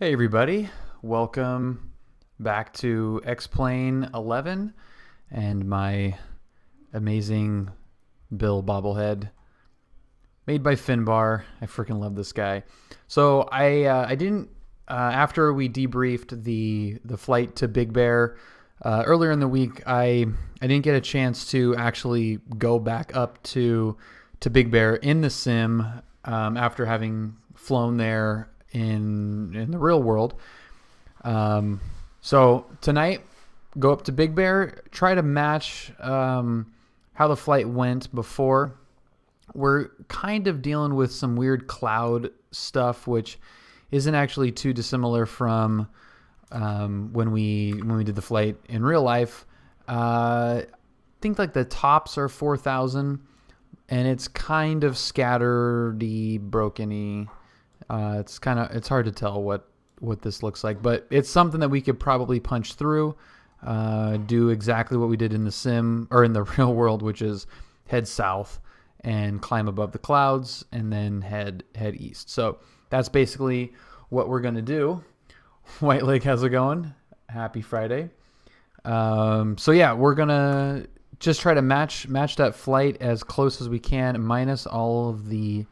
Hey everybody, welcome back to X-Plane 11 and my amazing Bill bobblehead made by Finbar. I freaking love this guy. So I didn't after we debriefed the flight to Big Bear earlier in the week. I didn't get a chance to actually go back up to Big Bear in the sim after having flown there in the real world. So tonight, go up to Big Bear, try to match how the flight went before. We're kind of dealing with some weird cloud stuff, which isn't actually too dissimilar from when we did the flight in real life. I think like the tops are 4,000, and it's kind of scattered-y, broken-y. It's hard to tell what this looks like, but it's something that we could probably punch through, do exactly what we did in the sim or in the real world, which is head south and climb above the clouds and then head east. So that's basically what we're gonna do. White Lake, how's it going? Happy Friday. So yeah, we're gonna just try to match that flight as close as we can, minus all of the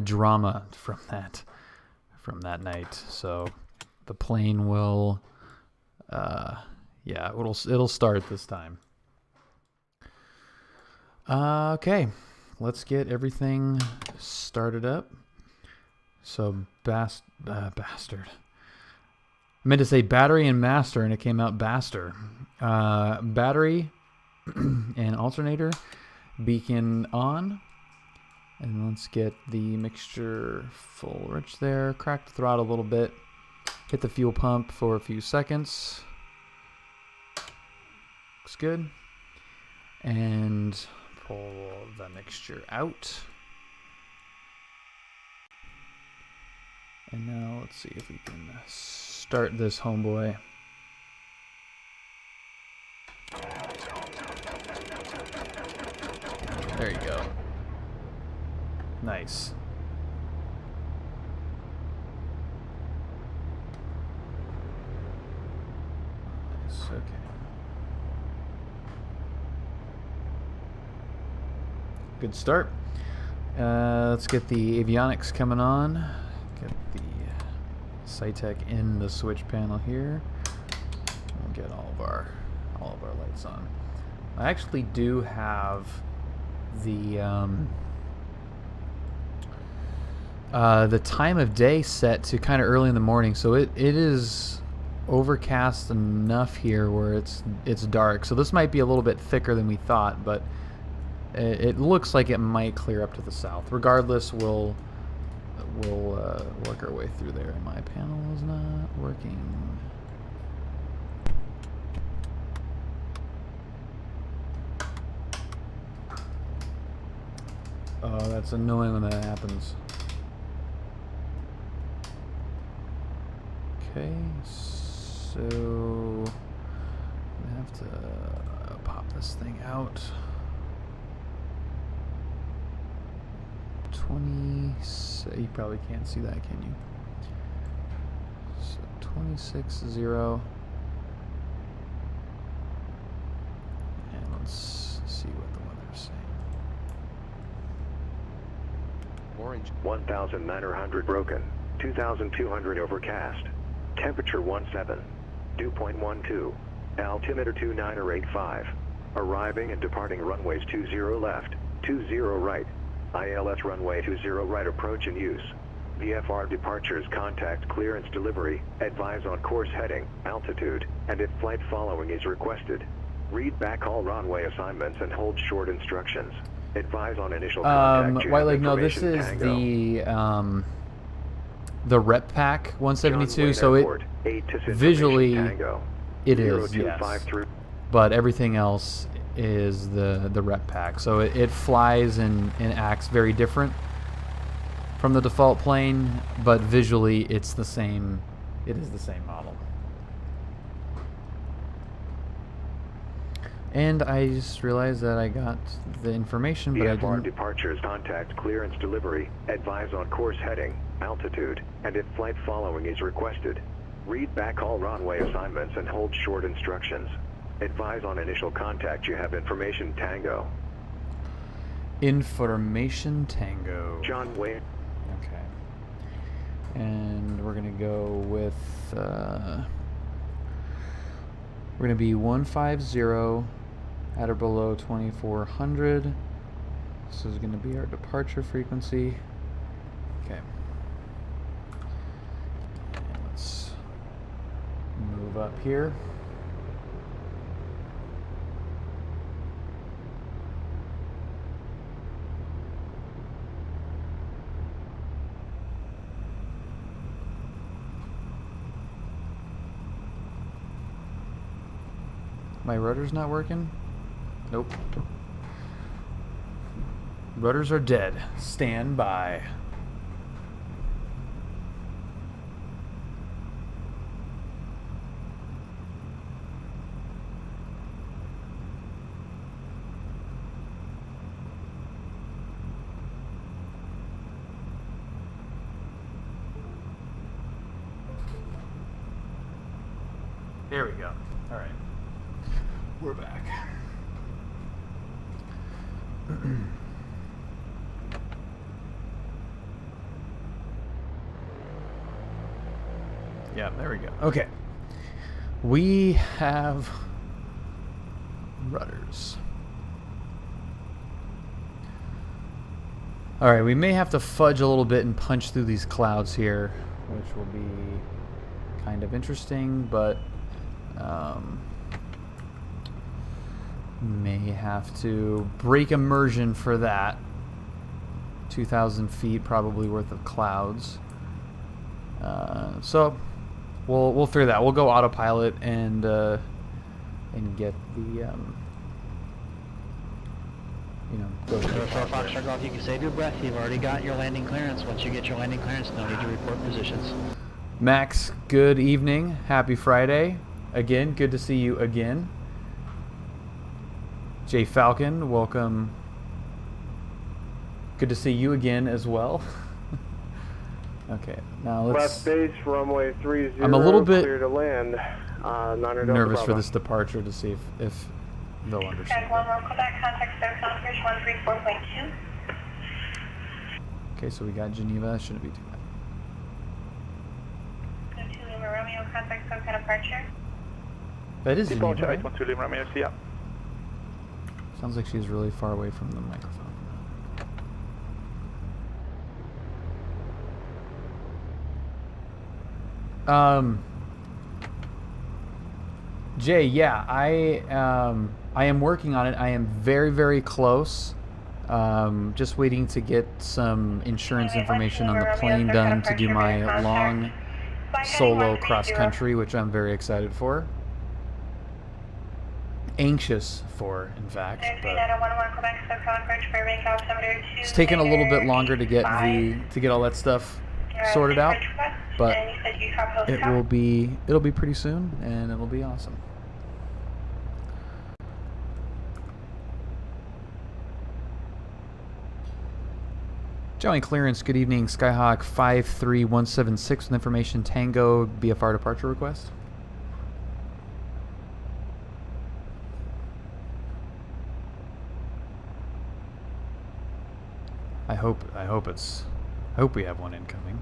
drama from that night. So the plane will it'll start this time. Okay, let's get everything started up. So bastard, I meant to say battery and master and it came out bastard. Battery and alternator beacon on. And let's get the mixture full rich there. Crack the throttle a little bit. Hit the fuel pump for a few seconds. Looks good. And pull the mixture out. And now let's see if we can start this homeboy. There you go. Nice. Okay. Good start. Let's get the avionics coming on. Get the Cytec in the switch panel here. And get all of our lights on. I actually do have the time of day set to kind of early in the morning, so it is overcast enough here where it's dark. So this might be a little bit thicker than we thought, but it looks like it might clear up to the south. Regardless, we'll work our way through there. My panel is not working. Oh, that's annoying when that happens. Okay, so I have to pop this thing out. 20. You probably can't see that, can you? So 26.0. And let's see what the weather's saying. Orange 1,900 broken, 2,200 overcast, temperature 17, dew point 12, altimeter 2985, arriving and departing runways 20 left, 20 right, ILS runway 20 right approach in use. VFR departures, contact clearance delivery, advise on course heading, altitude, and if flight following is requested. Read back all runway assignments and hold short instructions. Advise on initial contact. White Lake, no, this is Tango. The rep pack 172, so Airport, it visually Tango, it is, yes, but everything else is the rep pack, so it flies and acts very different from the default plane, but visually it's the same. It is the same model. And I just realized that I got the information, but I VFR didn't. departures, contact clearance delivery, advise on course heading, altitude, and if flight following is requested. Read back all runway assignments and hold short instructions. Advise on initial contact you have information Tango. Information Tango. John Wayne. Okay. And we're going to go with, we're going to be 150 at or below 2400. This is going to be our departure frequency. Okay. And let's move up here. My rudder's not working? Nope. Rudders are dead. Stand by. There we go. All right. We're back. Yeah, there we go. Okay. We have rudders. All right, we may have to fudge a little bit and punch through these clouds here, which will be kind of interesting, but may have to break immersion for that. 2,000 feet probably worth of clouds. So we'll figure that. We'll go autopilot and get the go to the Foxtrot Golf, you can save your breath. You've already got your landing clearance. Once you get your landing clearance, no need to report positions. Max, good evening. Happy Friday. Again, good to see you again. Jay Falcon, welcome. Good to see you again as well. Okay, now let's... Left base, runway 30, I'm a little bit clear to land. nervous for this departure to see if they'll understand. One more Quebec, contact South Southbridge 134.2. Okay, so we got Geneva. Shouldn't be too bad. 2 Lima Romeo, contact SoCal departure. That is Geneva, Departure right? 812 Lima Romeo, yeah. Sounds like she's really far away from the microphone. Jay, yeah, I am working on it. I am very, very close. Just waiting to get some insurance information on the plane done to do my long solo cross country, which I'm very excited for. Anxious for, in fact. But it's taken a little bit longer to get all that stuff sorted out, but it'll be pretty soon, and it'll be awesome. Joey clearance, good evening. Skyhawk 53176 with information Tango BFR departure request. I hope we have one incoming.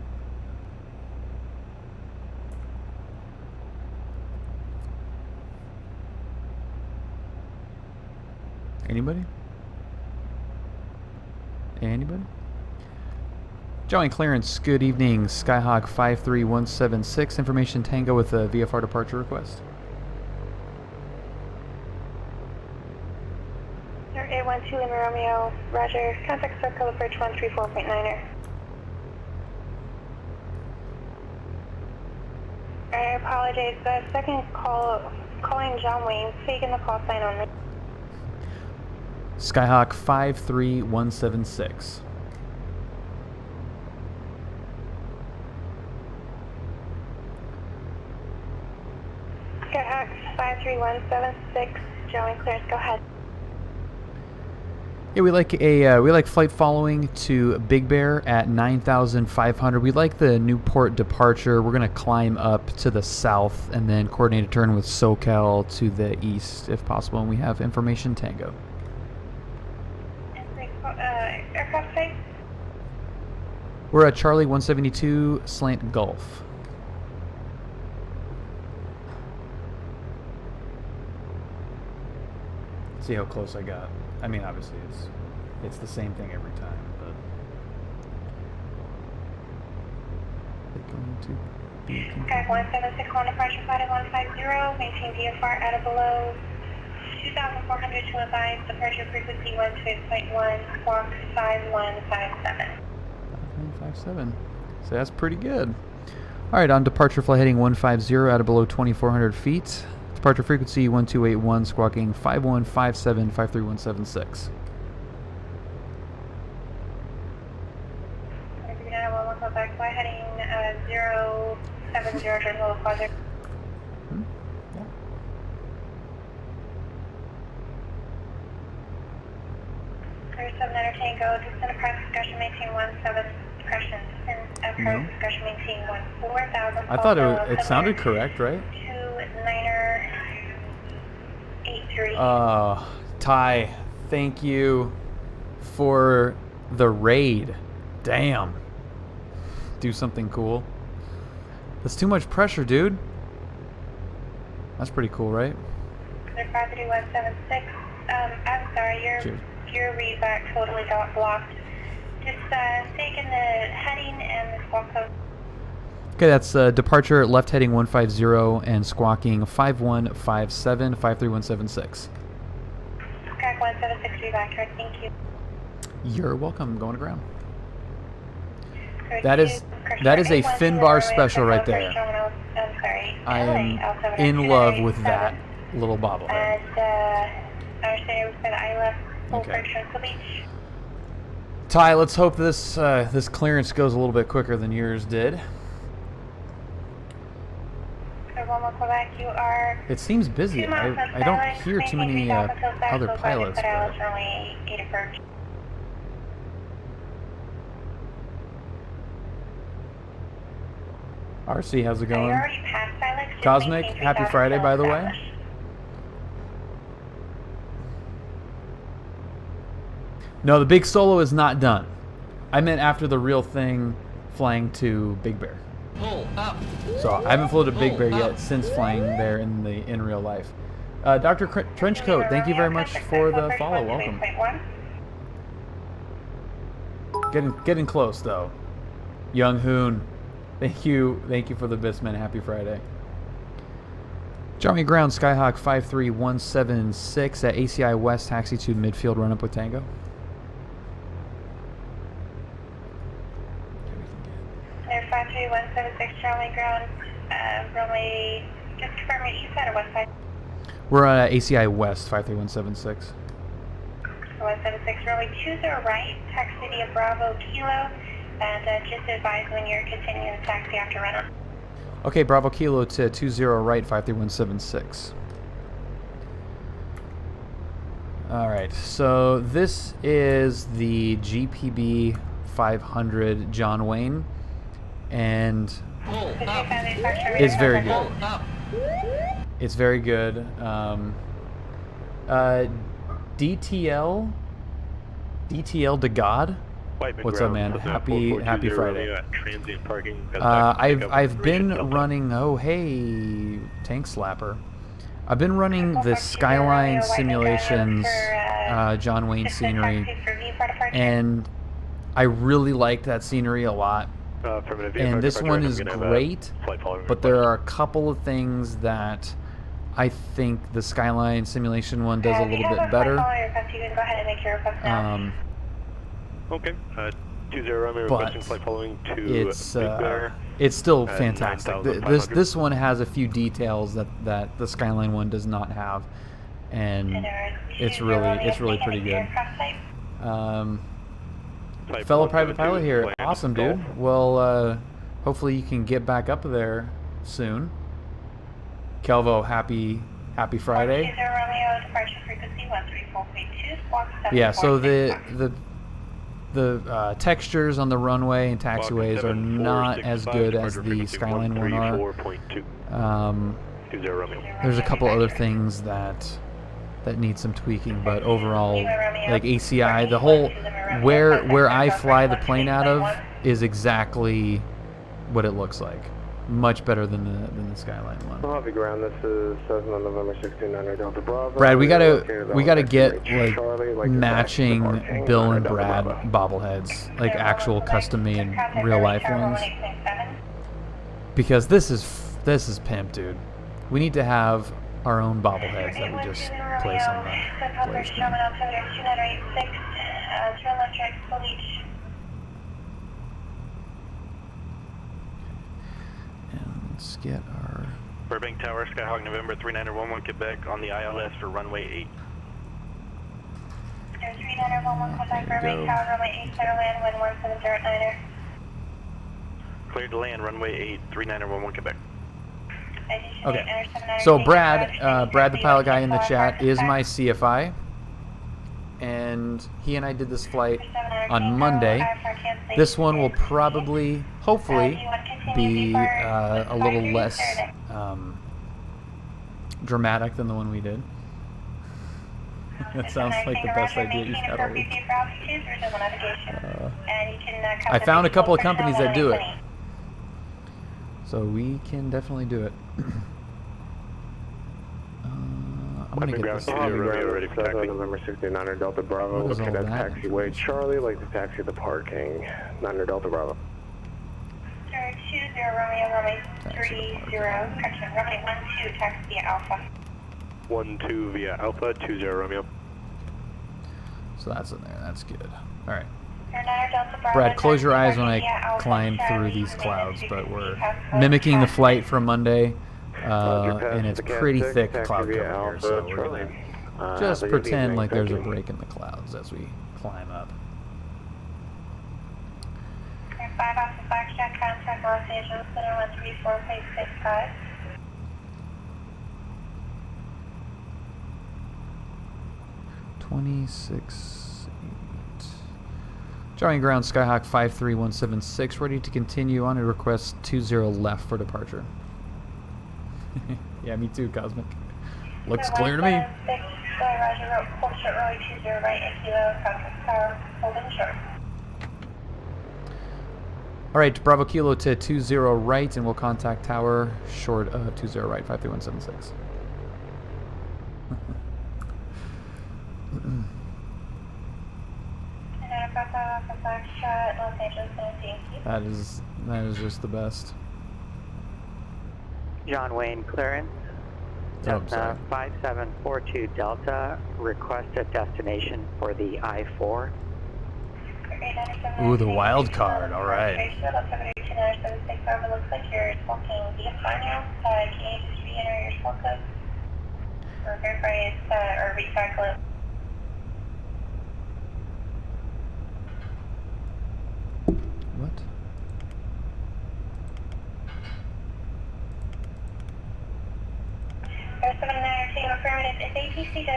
Anybody? Anybody? Joey clearance, good evening. Skyhawk 53176, information Tango with a VFR departure request. 812 Lima Romeo, roger. Contact Circle Bridge 134.9er. I apologize. The second calling John Wayne, taking the call sign only. Skyhawk 53176. Skyhawk 53176, John Wayne clearance, go ahead. Yeah, we like flight following to Big Bear at 9,500. We like the Newport departure. We're gonna climb up to the south and then coordinate a turn with SoCal to the east, if possible. And we have information Tango. Aircraft type? We're at Charlie 172 slant Gulf. See how close I got. I mean, obviously it's the same thing every time, but going to Sky 1761 departure flight at 150, maintain VFR at or below 2,400 to advise, departure frequency 128.1, squawk 5157. 5157. So that's pretty good. All right, on departure flight heading 150 at or below 2,400 feet. Departure frequency 1281, squawking 5157, 53176. Back flight heading 070 during the project. Yeah. 37 entertain go, descend approach discussion, maintain 17 depression, descend approach discussion, maintain 14,000. I thought it sounded correct, right? 29er 83. Ty, thank you for the raid. Damn. Do something cool. That's too much pressure, dude. That's pretty cool, right? 53176. I'm sorry, your readback totally got blocked. Just take in the heading and the squawk code. Okay, that's departure left heading 150 and squawking 5157, 53176. Sky 176 readback, correct, thank you. You're welcome. Going to ground. That is a Finbar special right there. I am in love with that little bobblehead. And I understand for the ILF full Okay. friction to beach. Ty, let's hope this this clearance goes a little bit quicker than yours did. One more Quebec, you are It seems busy. 2 miles I don't hear too many other pilots. But only 8 approach. RC, how's it You're going? already past Silex. Just Cosmic, maintain happy 3,000 Friday, by the way. established. No, the big solo is not done. I meant after the real thing flying to Big Bear. Pull up. So I haven't flown to Big Bear yet since flying there in real life. Dr. Trenchcoat, thank you very much for the follow. Welcome. Getting close though. Young Hoon, thank you for the bits, man. Happy Friday. Johnny Ground, Skyhawk 53176 at ACI West, taxi to midfield, run up with Tango. Air 53176, Charlie Ground, runway, just confirm your east side or west side? We're on ACI West, 53176. 176, runway 20 right, taxi to Bravo Kilo, and just advise when you're continuing the taxi after run-up. Okay, Bravo Kilo to 20 right, 53176. Alright, so this is the GPB 500 John Wayne, and it's very good. It's very good. DTL to God. What's up, man? Happy Friday. I've been running. Oh, hey, Tank Slapper. I've been running the Skyline Simulations John Wayne scenery, and I really liked that scenery a lot. And this one is great, but there are a couple of things that I think the Skyline Simulation one does a little bit better. Okay. 20 runway requesting flight following to Big Bear. It's still fantastic. This one has a few details that the Skyline one does not have, and it's really pretty good. Fellow private pilot here, awesome, dude. Well, hopefully you can get back up there soon. Kelvo, happy Happy Friday. 20 Romeo, departure frequency 134.2, squawk 746. Yeah, so the textures on the runway and taxiways are not as good as the Skyline one are. There's a couple other things that need some tweaking, but overall, like ACI, the whole where I fly the plane out of is exactly what it looks like. Much better than the Skyline one. Heavy ground. This is Cessna November 1600 Delta Bravo. Brad, we gotta get like matching Bill and Brad bobbleheads, like actual custom made real life ones. Because this is pimp, dude. We need to have our own bobbleheads that we just place on the blade screen. And let's get our Burbank Tower, Skyhawk November 3911 Quebec on the ILS for runway 8. 3911 Quebec, Burbank Tower, runway 8, clear to land, wind 170 Cleared to land, runway 8, 3911 Quebec. Okay, so Brad the pilot guy in the chat is my CFI, and he and I did this flight on Monday. This one will probably, hopefully, be a little less dramatic than the one we did. That sounds like the best idea you've had all week. I found a couple of companies that do it, so we can definitely do it. I'm gonna get this. Ready for taxi. November 6900 Delta Bravo. What is all Looking at that taxiway Charlie, like to taxi the parking. 900 Delta Bravo. 20 Romeo, runway 30, correction, runway 12, taxi via Alpha. 12 via Alpha, 20 Romeo. So that's in there. That's good. All right. Brad, Brad, close your eyes when I climb through these clouds, but we're mimicking the flight from Monday, and it's pretty thick cloud cover here, so we're gonna just pretend like there's a break in the clouds as we climb up. 5 off the Foxtrot, contact Los Angeles Center 134.65. Jarring ground, Skyhawk 53176, ready to continue on a request 20 left for departure. Yeah, me too, Cosmic. Looks clear to me. Roger, hold short, runway 20 right, kilo, contact tower, holding short. All right, Bravo Kilo to 20 right, and we'll contact tower short of 20 right, 53176. That is just the best. John Wayne clearance. Cessna 5742 Delta, request a destination for the I-4. Ooh, the wild card, all right. Looks like you're smoking VFR now. Can you just re-enter your smoke code? Or verify it, or recycle it? What?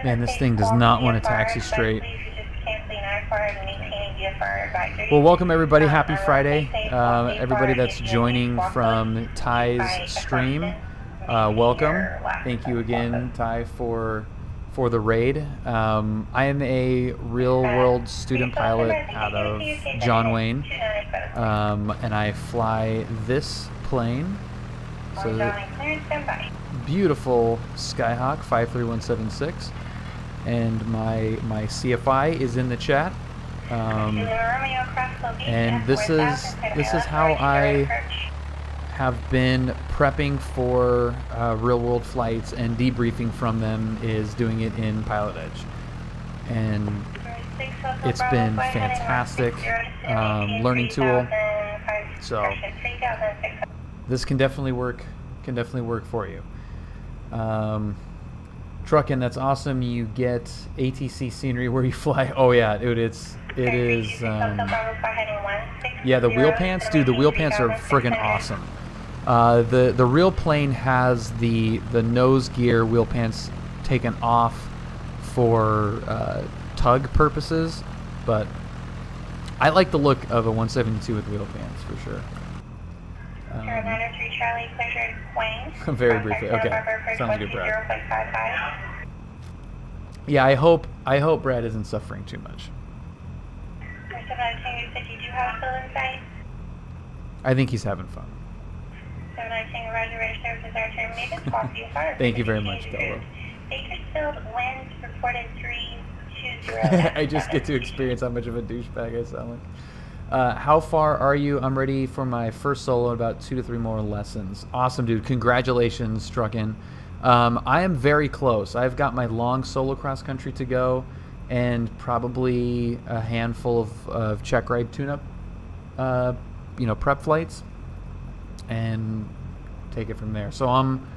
Man, this thing does not want to taxi straight. Well, welcome everybody. Happy Friday. Everybody that's joining from Ty's stream, welcome. Thank you again, Ty, for the raid. I am a real-world student pilot out of John Wayne, and I fly this plane. So beautiful Skyhawk 53176, and my CFI is in the chat. And this is how I have been prepping for real-world flights, and debriefing from them is doing it in Pilot Edge, and it's been fantastic learning tool. So this can definitely work. For you. Trucking, that's awesome. You get ATC scenery where you fly. Oh yeah, dude, it is. Yeah, the wheel pants, dude. The wheel pants are freaking awesome. The real plane has the nose gear wheel pants taken off for tug purposes, but I like the look of a 172 with wheel pants for sure. Carolina 3 Charlie, pleasure Wayne. Very briefly. Okay. Sounds good, Brad. Yeah, I hope Brad isn't suffering too much. You said you do have still in sight? I think he's having fun. 719 Roger, ready services are terminated. Squawk VFR. Thank you very much, Bello. Bakersfield winds reported 320. I just get to experience how much of a douchebag I sound like. How far are you? I'm ready for my first solo in about 2 to 3 more lessons. Awesome, dude. Congratulations, struck in. I am very close. I've got my long solo cross country to go and probably a handful of check ride tune-up, prep flights, and take it from there. So I'm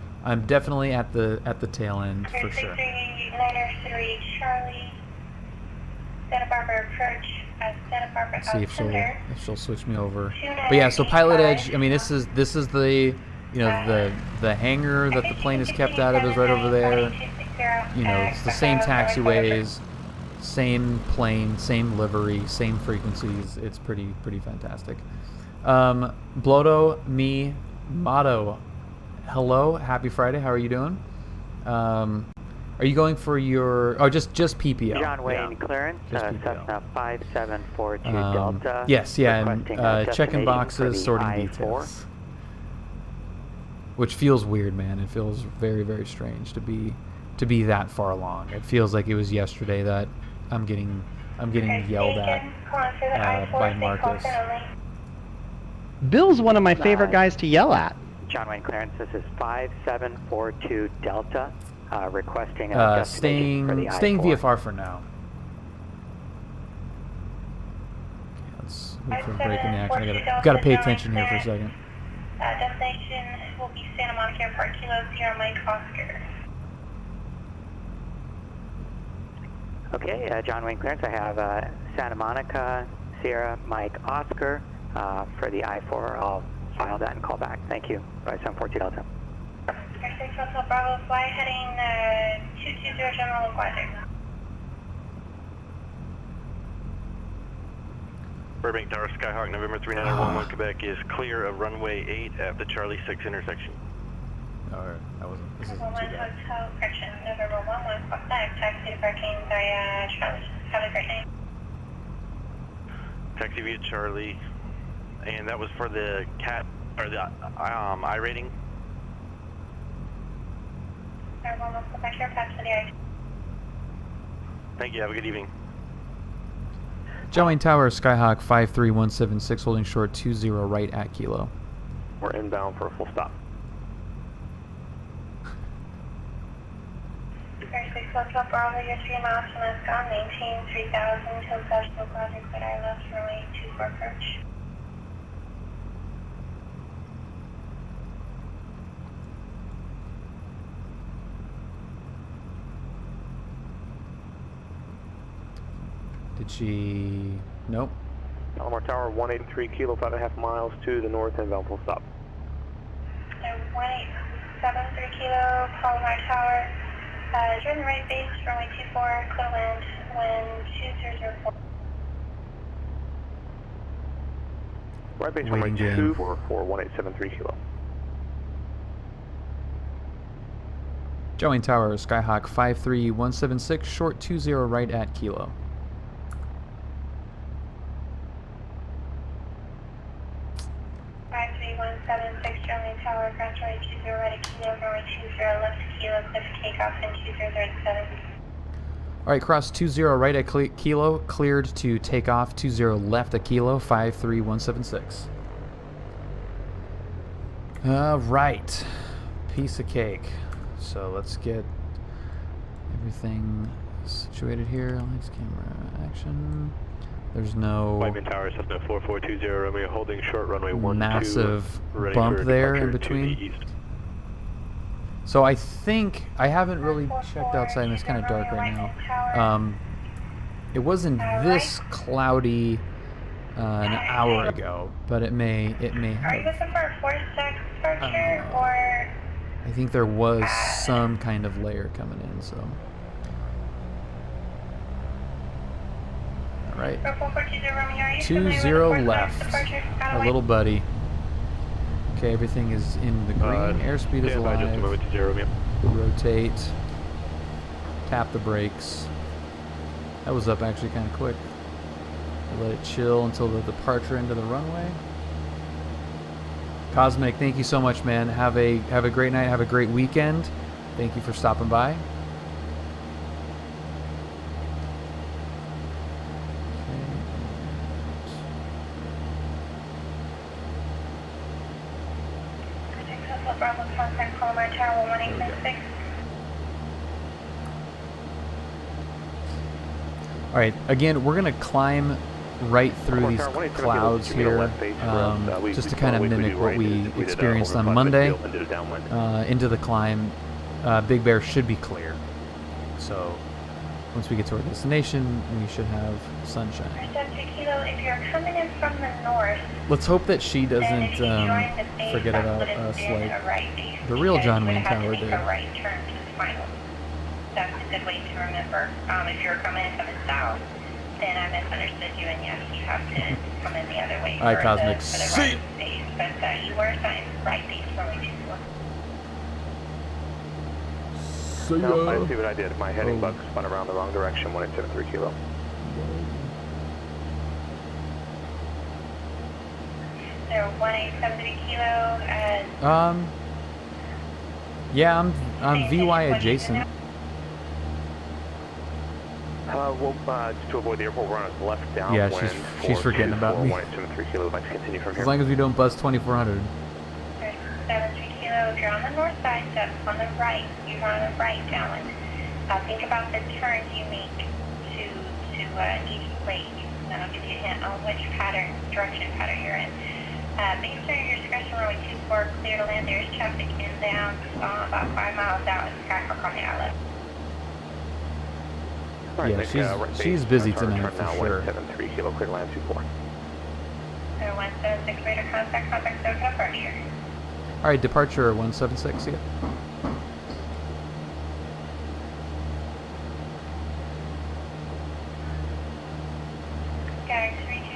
definitely at the tail end for sure. 903 Charlie, Santa Barbara approach. Santa Barbara. Let's see if she'll switch me over. But yeah, so Pilot Edge. I mean, this is the the hangar that the plane is kept out of is right over there. It's the same taxiways, same plane, same livery, same frequencies. It's pretty fantastic. Blodo me motto. Hello, happy Friday. How are you doing? Are you going for your just PPL? John Wayne clearance, Cessna 5742 Delta. Yes, yeah, and checking boxes, sorting details. Which feels weird, man. It feels very, very strange to be that far along. It feels like it was yesterday that I'm getting yelled at by Marcus. Bill's one of my favorite guys to yell at. John Wayne clearance, this is 5742 Delta, requesting a destination for the I-4. Staying VFR for now. Okay, let's wait for a break in the action. I gotta pay attention here for a second. Destination will be Santa Monica Airport, Kilo Sierra Mike Oscar. Okay, John Wayne clearance, I have Santa Monica Sierra Mike Oscar for the I-4. I'll file that and call back. Thank you. 5742 Delta. Air 6 Hotel Bravo, fly heading 220 General Localizer. Burbank Tower, Skyhawk, November 3911 Quebec is clear of runway 8 at the Charlie 6 intersection. Alright, this isn't too bad. Hotel, correction, November 11, Fox 5, taxi to parking via Charlie. Have a great night. Taxi via Charlie, and that was for the CAT, or the I rating. Thank you, have a good evening. John Wayne Tower, Skyhawk 53176, holding short 20 right at Kilo. We're inbound for a full stop. Air 6 Hotel Bravo, you're 3 miles from Escon, maintain 3000 till Social Project, but I left runway 24 approach. Did she? Nope. Palomar Tower, 183 Kilo, 5.5 miles to the north, inbound full stop. 1873 Kilo, Palomar Tower. Turn right base, runway 24, clear land, wind 2004. Right base, runway 244, 1873 Kilo. John Wayne Tower, Skyhawk 53176, short 20 right at Kilo. Tower, cross right 20 right at Kilo, runway 20 left to Kilo, clear for takeoff and 2037. Alright, cross 20 right at Kilo, cleared to take off 20 left at Kilo, 53176. Alright, piece of cake. So let's get everything situated here. Lights, camera, action. There's no Whiteman Tower, Cessna 4420, Romeo, holding short runway 12. Massive bump there in between. So I think, I haven't really checked outside and it's kind of dark right now. It wasn't this cloudy an hour ago, but it may Are you have. looking for a force departure or? I think there was some kind of layer coming in, so. All right. 20 left. Our little buddy. Okay, everything is in the green. Airspeed is alive. Just a moment to 0, Rotate. Tap the brakes. That was up actually kind of quick. Let it chill until the departure into the runway. Cosmic, thank you so much, man. Have a great night. Have a great weekend. Thank you for stopping by. All right, again, we're gonna climb right through these clouds here, just to kind of mimic what we experienced on Monday. Into the climb, Big Bear should be clear. So once we get to our destination, we should have sunshine. If you're coming in from the north, let's hope that she doesn't forget about us like the real John Wayne Tower did. That's a good way to remember. If you're coming in from the south, then I misunderstood you, and yes, you have to come in the other way. All right, Cosmic. For the right base, but you were assigned right base for me See ya. No, I see what I did. My heading bug spun around the wrong direction, 1873 kilo. So 1873 kilo. Yeah, I'm VY adjacent. To avoid the airport, we're on its left downwind. Yeah, she's forgetting about me. 1873 kilo. I'd like to continue from here. As long as we don't buzz 2400. 73 kilo. If you're on the north side, that's on the right. You're on the right downwind. Think about the turns you make to each lake. That'll give you a hint on which direction pattern you're in. Make sure your discretion runway 24 clear to land. There's traffic inbound about 5 miles out in Skyhawk on the outlet. Yeah, she's busy tonight for sure. 73 kilo clear to land 24. 176 radar contact 7 departure. All right, departure 176. Yeah.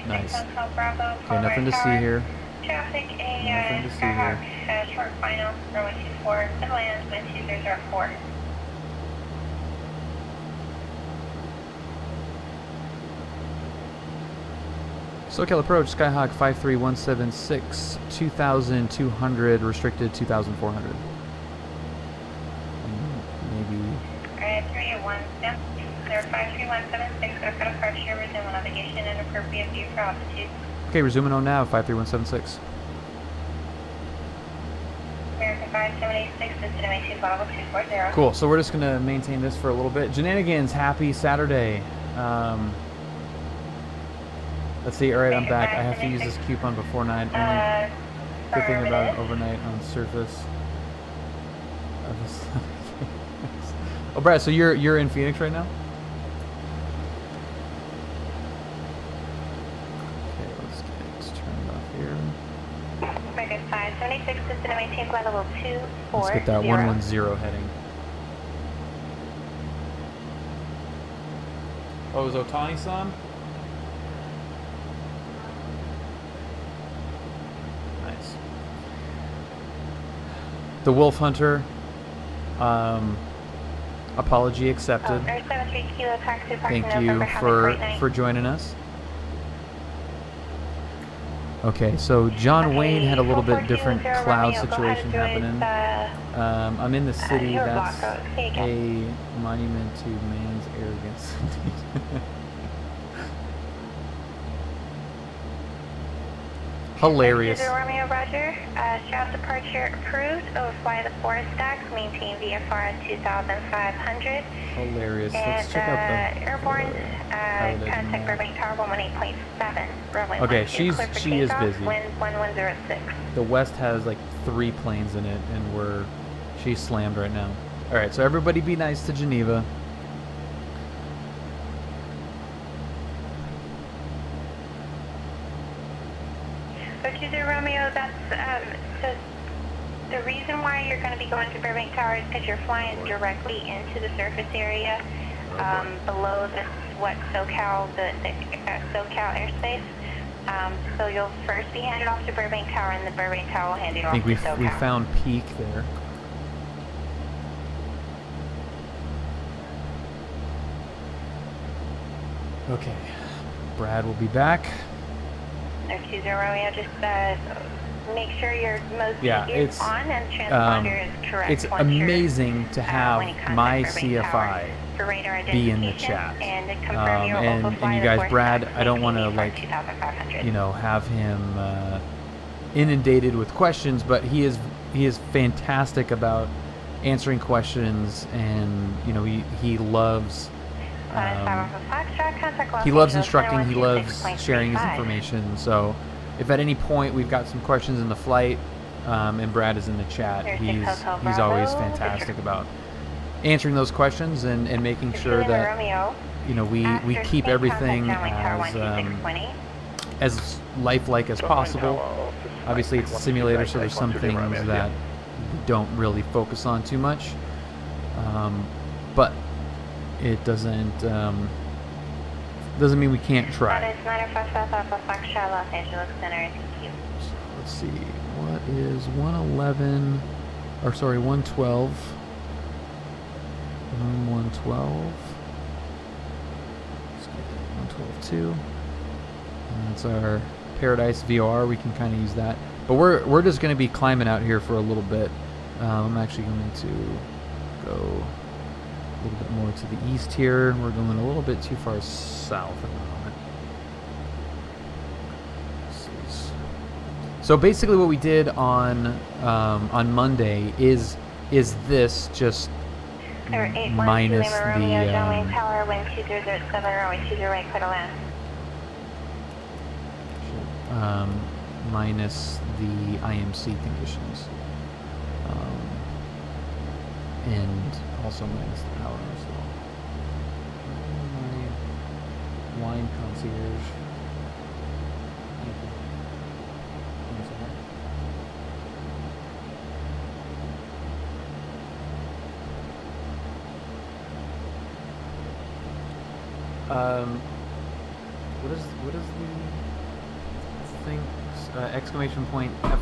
Nice. Okay, nothing to see here. Traffic, Nothing to see here. Short final, runway 24, to land, wind 2004. SoCal approach, Skyhawk 53176, 2,200, restricted 2,400. Maybe. Alright, 381, clear 53176, go for departure, resume on navigation and appropriate view for altitude. Okay, resuming on now, 53176. American 5786, this is MA2 Volvo 240. Cool, so we're just going to maintain this for a little bit. Shenanigans, happy Saturday. Let's see, alright, I'm back. I have to use this coupon before 9. Only good thing about an overnight on surface. Oh, Brad, so you're in Phoenix right now? Okay, let's turn it off here. American 576, this is MA2 flight level 240. Let's get that 110 heading. Oh, is Otani-san? Nice. The Wolf Hunter. Apology accepted. Thank you for joining us. Okay, so John Wayne had a little bit different cloud situation happening. I'm in the city. That's a monument to man's arrogance. Hilarious. Romeo Roger, shroud departure approved. Overfly the forest stacks. Maintain VFR at 2,500. Hilarious. And Let's check out the airborne. Contact Burbank Tower 118.7. Runway okay, she is busy. Wind 1106. The West has like 3 planes in it, and she's slammed right now. All right, so everybody be nice to Geneva. 4420 Romeo, that's, so the reason why you're going to be going to Burbank Tower is because you're flying directly into the surface area below the SoCal airspace. So you'll first be handed off to Burbank Tower, and the Burbank Tower will hand you I off think to SoCal. we found peak there. Okay, Brad will be back. 20 Romeo, just make sure your mode Yeah, is it's on and transponder is correct. it's once you're, amazing to when you have contact my Burbank Tower CFI for radar be in the identification chat. and to confirm you'll also And fly you the guys, course Brad, back I don't want to ATV like 2500. you know have him inundated with questions, but he is fantastic about answering questions, and you know he loves instructing, he loves sharing his information. So if at any point we've got some questions in the flight and Brad is in the chat, he's always fantastic about answering those questions and making sure that you know we keep everything as lifelike as possible. Obviously it's a simulator, so there's some things that we don't really focus on too much, but it doesn't mean we can't try. That is 905 South Alpha Foxtrot, Los Angeles Center. Thank you. So let's see, what is 111, or sorry, 112. 112. Let's get 112.2. That's our Paradise VOR. We can kind of use that. But we're just going to be climbing out here for a little bit. I'm actually going to go a little bit more to the east here. We're going a little bit too far south at the moment. So basically what we did on Monday is this, just minus the Tower, wind 2007, runway 20 right, clear to land. Minus the IMC conditions, and also minus the power as well. My wine concierge. Thank you. One second. What is the thing? Exclamation point F.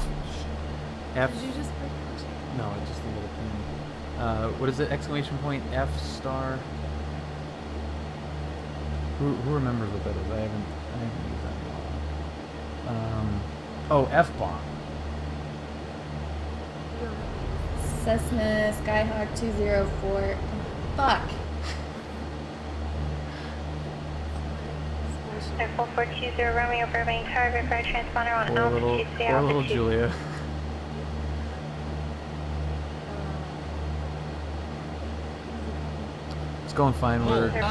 Did you just break it? No, I just think of the pin. What is it? Exclamation point F star. Who remembers what that is? I haven't used that in a while. Oh, F bomb. Cessna Skyhawk 204. Fuck. 4420 Romeo Burbank Tower, refer transponder on altitude, stay Poor little altitude. Julia. It's going fine. We're just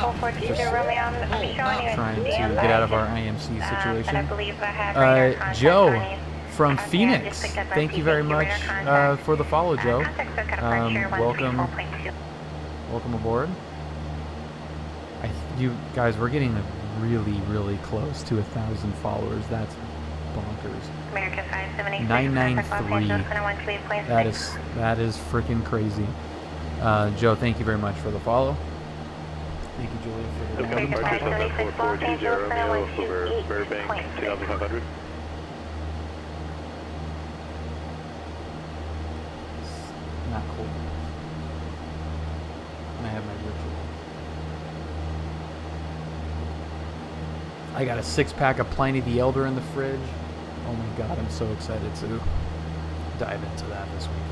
trying to get out of our IMC situation. Joe from Phoenix, thank you very much for the follow, Joe. Welcome aboard. You guys, we're getting really close to 1,000 followers. That's bonkers. American 578. 993. That is freaking crazy. Joe, thank you very much for the follow. Thank you, Julia, for the Welcome, download. departure 4420 Romeo over Burbank, 2500. Not cool. And I have my ritual. I got a 6-pack of Pliny the Elder in the fridge. Oh my god, I'm so excited to dive into that this weekend.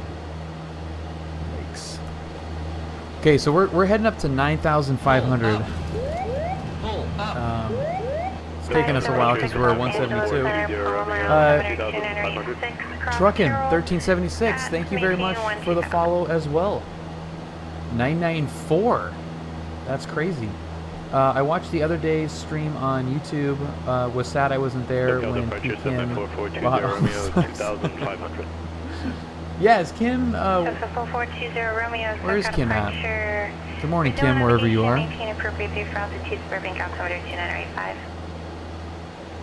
Yikes. Okay, so we're heading up to 9,500. It's taking us a while because we're at 172. Truckin' 1376, thank you very much for the follow as well. 994. That's crazy. I watched the other day's stream on YouTube. Was sad I wasn't there when Kim. Yeah, is Kim? Where is Kim at? Good morning, Kim, wherever you are.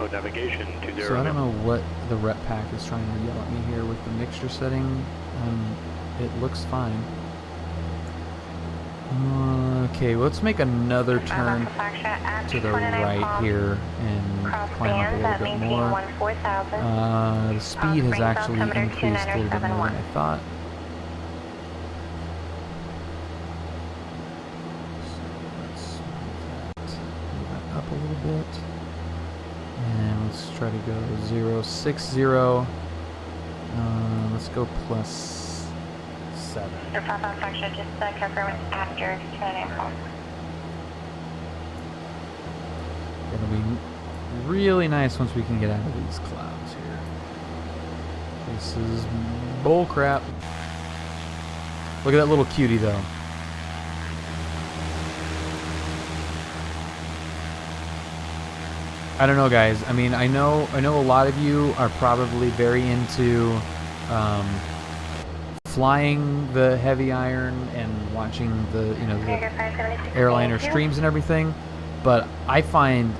navigation 20 So I don't know what the rep pack is trying to yell at me here with the mixture setting. It looks fine. Okay, let's make another turn to the right here and climb up a little bit more. The speed has actually increased a little bit more than I thought. So let's move that up a little bit. And let's try to go 060. Let's go plus 7. Your pop-up function, just confirm it's after turning off. It'll be really nice once we can get out of these clouds here. This is bull crap. Look at that little cutie though. I don't know, guys. I mean, I know a lot of you are probably very into flying the heavy iron and watching the the airliner streams and everything, but I find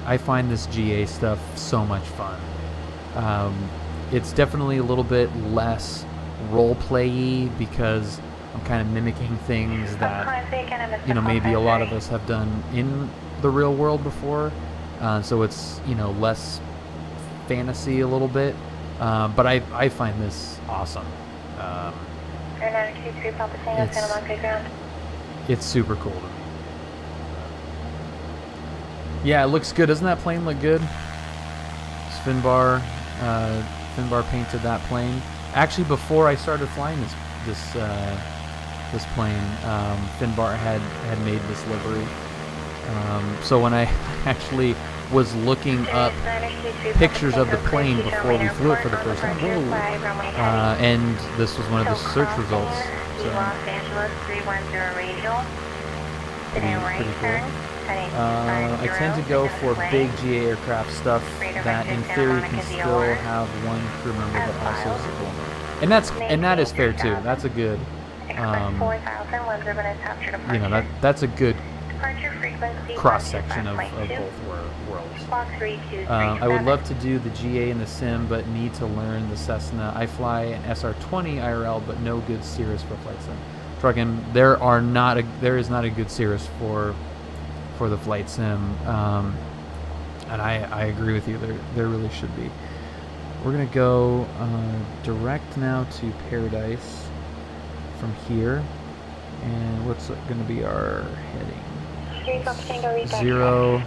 this GA stuff so much fun. It's definitely a little bit less role play-y because I'm kind of mimicking things that maybe a lot of us have done in the real world before. So it's less fantasy a little bit, but I find this awesome. It's super cool to me. Yeah, it looks good. Doesn't that plane look good? Finbar painted that plane. Actually, before I started flying this plane, Finbar had made this livery. So when I actually was looking up pictures of the plane before we flew it for the first time, and this was one of the search results. So pretty cool. I tend to go for big GA aircraft stuff that in theory can still have one crew member but also is a woman. And that is fair too. That's a good that's a good cross-section of both worlds. I would love to do the GA in the sim, but need to learn the Cessna. I fly an SR-20 IRL, but no good Cirrus for flight sim. Trucking, there is not a good Cirrus for the flight sim, and I agree with you. There really should be. We're gonna go direct now to Paradise from here, and what's gonna be our heading? 0.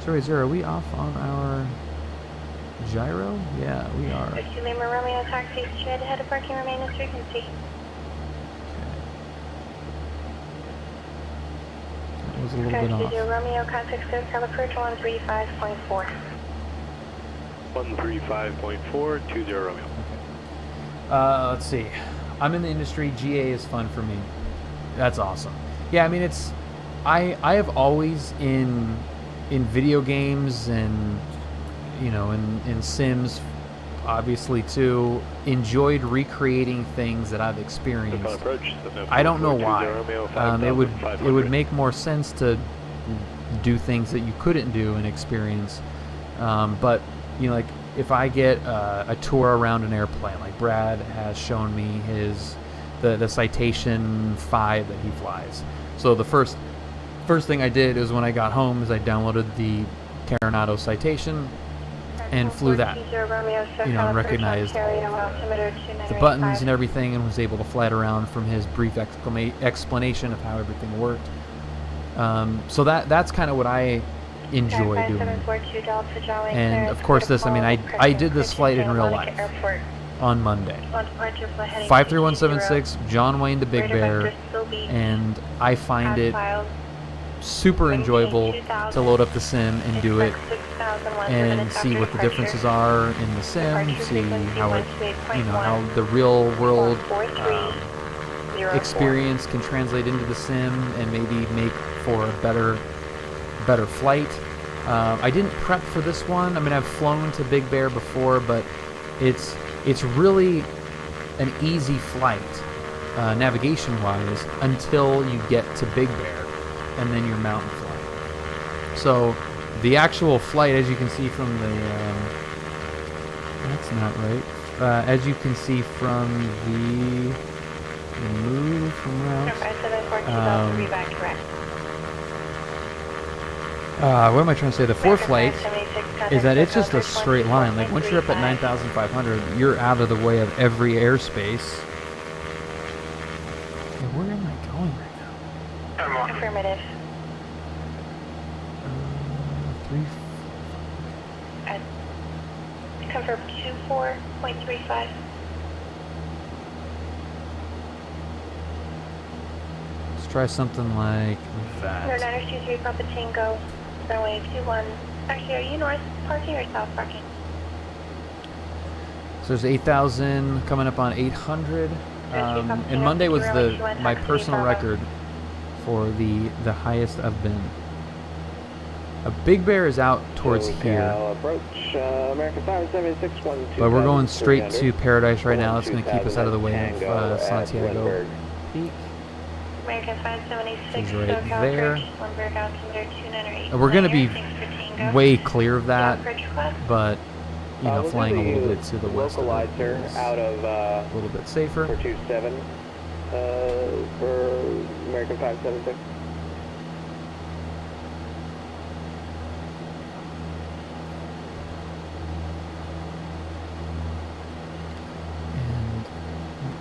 Sorry, 0. Are we off on our gyro? Yeah, we are. Lima Romeo taxi straight ahead of parking, remain as frequency. That was a little bit off. Romeo contact service approach 135.4. 135.4, 20 Romeo. Okay. Let's see. I'm in the industry. GA is fun for me. That's awesome. Yeah, I mean I have always in video games and in Sims obviously too enjoyed recreating things that I've experienced. I don't know why. It would make more sense to do things that you couldn't do and experience. But like if I get a tour around an airplane, like Brad has shown me the Citation 5 that he flies. So the first thing I did is when I got home is I downloaded the Coronado Citation and flew that, and recognized the buttons and everything, and was able to fly it around from his brief explanation of how everything worked. So that's kind of what I enjoy doing. And of course this, I mean, I did this flight in real life on Monday. 53176 John Wayne to Big Bear, and I find it super enjoyable to load up the sim and do it and see what the differences are in the sim, see how it, how the real world experience can translate into the sim and maybe make for a better flight. I didn't prep for this one. I mean, I've flown to Big Bear before, but it's really an easy flight navigation-wise until you get to Big Bear, and then you're mountain flying. So The actual flight, as you can see from the, that's not right. As you can see from the move from route. What am I trying to say? The flight is that it's just a straight line. Like once you're up at 9,500, you're out of the way of every airspace. And where am I going right now? Affirmative. 3. Confirm 24.35. Let's try something like that. 923 Papa Tango, runway 21. Actually, are you north parking or south parking? So there's 8,000 coming up on 800. And Monday was my personal record for the highest I've been. A Big Bear is out towards here. Approach, American 57612. But we're going straight to Paradise right now. That's going to keep us out of the way of Santiago Peak. American 576 Is right there. And we're going to be way clear of that, but you know, we'll flying a little bit to the west of it localizer is out of a little bit safer. 427 for American 576.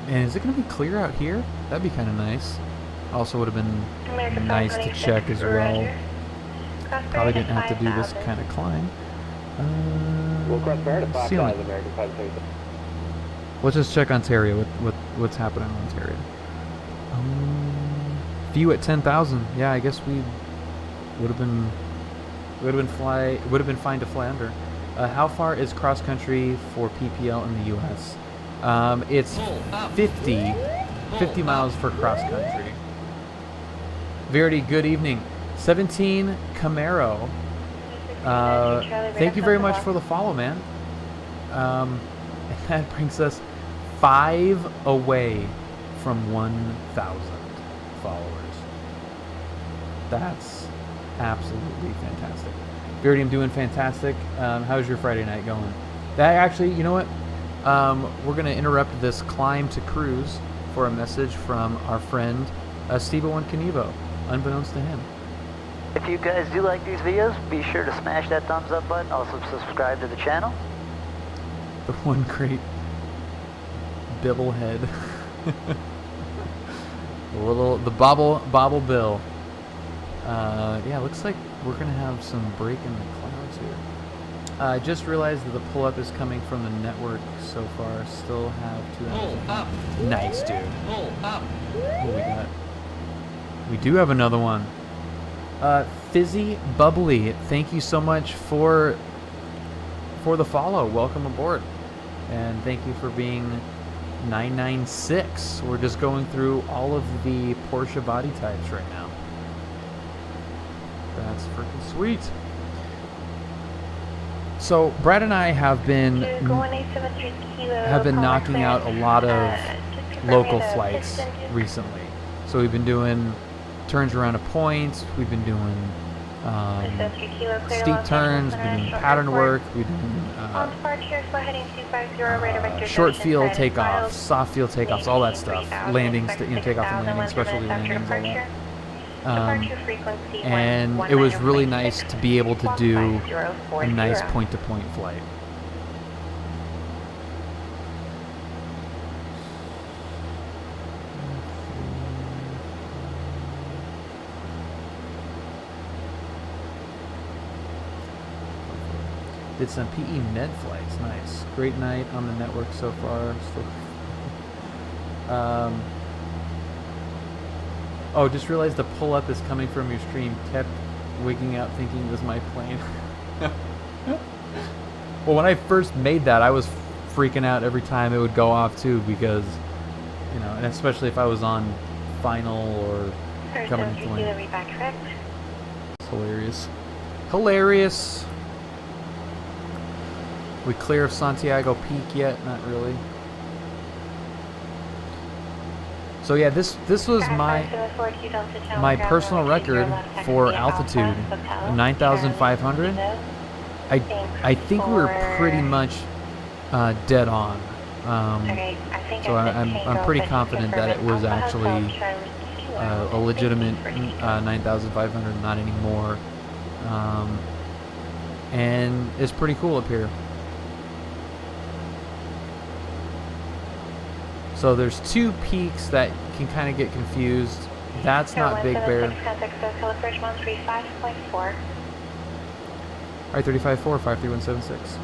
And is it going to be clear out here? That'd be kind of nice. Also would have been nice to check as well. Probably didn't have to do this kind of climb. We'll cross Bear to 5,000 ceiling. American 576. Let's just check Ontario. What's happening in Ontario? View at 10,000. Yeah, I guess we would have been fine to fly under. How far is cross country for PPL in the U.S.? It's 50 miles for cross country. Verity, good evening. 17 Camaro. Thank you very much for the follow, man. And that brings us 5 away from 1,000 followers. That's absolutely fantastic. Verity, I'm doing fantastic. How's your Friday night going? That actually, you know what? We're going to interrupt this climb to cruise for a message from our friend Steve-O Canevo, unbeknownst to him. If you guys do like these videos, be sure to smash that thumbs up button. Also subscribe to the channel. The one great bibble head. the bobble bill. Yeah, looks like we're going to have some break in the clouds here. I just realized that the pull-up is coming from the network so far. Still have 2 hours. Up. Nice, dude. Pull up. Oh, we do have another one. Fizzy Bubbly, thank you so much for the follow. Welcome aboard. And thank you for being 996. We're just going through all of the Porsche body types right now. That's freaking sweet. So Brad and I have been knocking out a lot of local flights recently. So we've been doing turns around a point. We've been doing steep turns. We've been doing pattern work. We've been short field takeoffs, soft field takeoffs, all that stuff. Landings, takeoff and landing, specialty landings, all that. And it was really nice to be able to do a nice point-to-point flight. Did some PE med flights, nice. Great night on the network so far. Oh, just realized the pull-up is coming from your stream. Kept wigging out thinking it was my plane. Well, when I first made that, I was freaking out every time it would go off too, because, and especially if I was on final or coming in plane. It's hilarious. Hilarious. We clear of Santiago Peak yet? Not really. So yeah, this was my personal record for altitude, 9,500. I think we were pretty much dead on. So I'm pretty confident that it was actually a legitimate 9,500, not anymore. And it's pretty cool up here. So there's two peaks that can kind of get confused. That's not Big Bear. Alright, 35-4, 53176.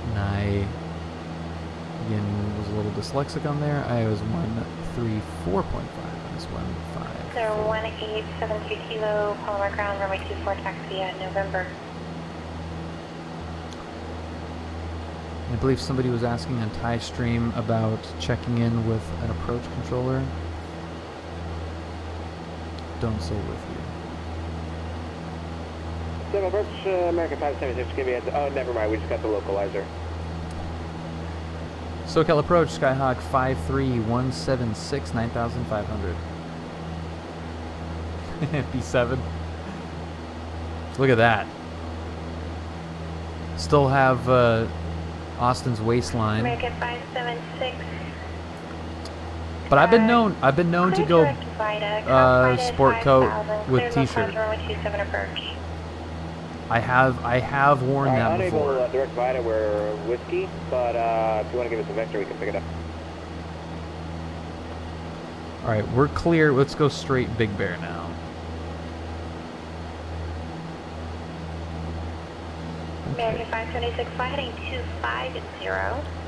And I, again, was a little dyslexic on there. I was 134.5. This 1.5. Sir, 1873 Kilo, Palmer Ground, runway 24, taxi at November. I believe somebody was asking on Thai Stream about checking in with an approach controller. Don't so with you. Sim approach, American 576, give me a... Oh, never mind, we just got the localizer. SoCal approach, Skyhawk 53176, 9,500. B7. Look at that. Still have Austin's waistline. American 576. But I've been known to go sport coat with t-shirt. I have worn that before. Unable direct Vita, we're whiskey, but if you want to give us a vector, we can pick it up. All right, we're clear. Let's go straight Big Bear now. American 576, fly heading 250,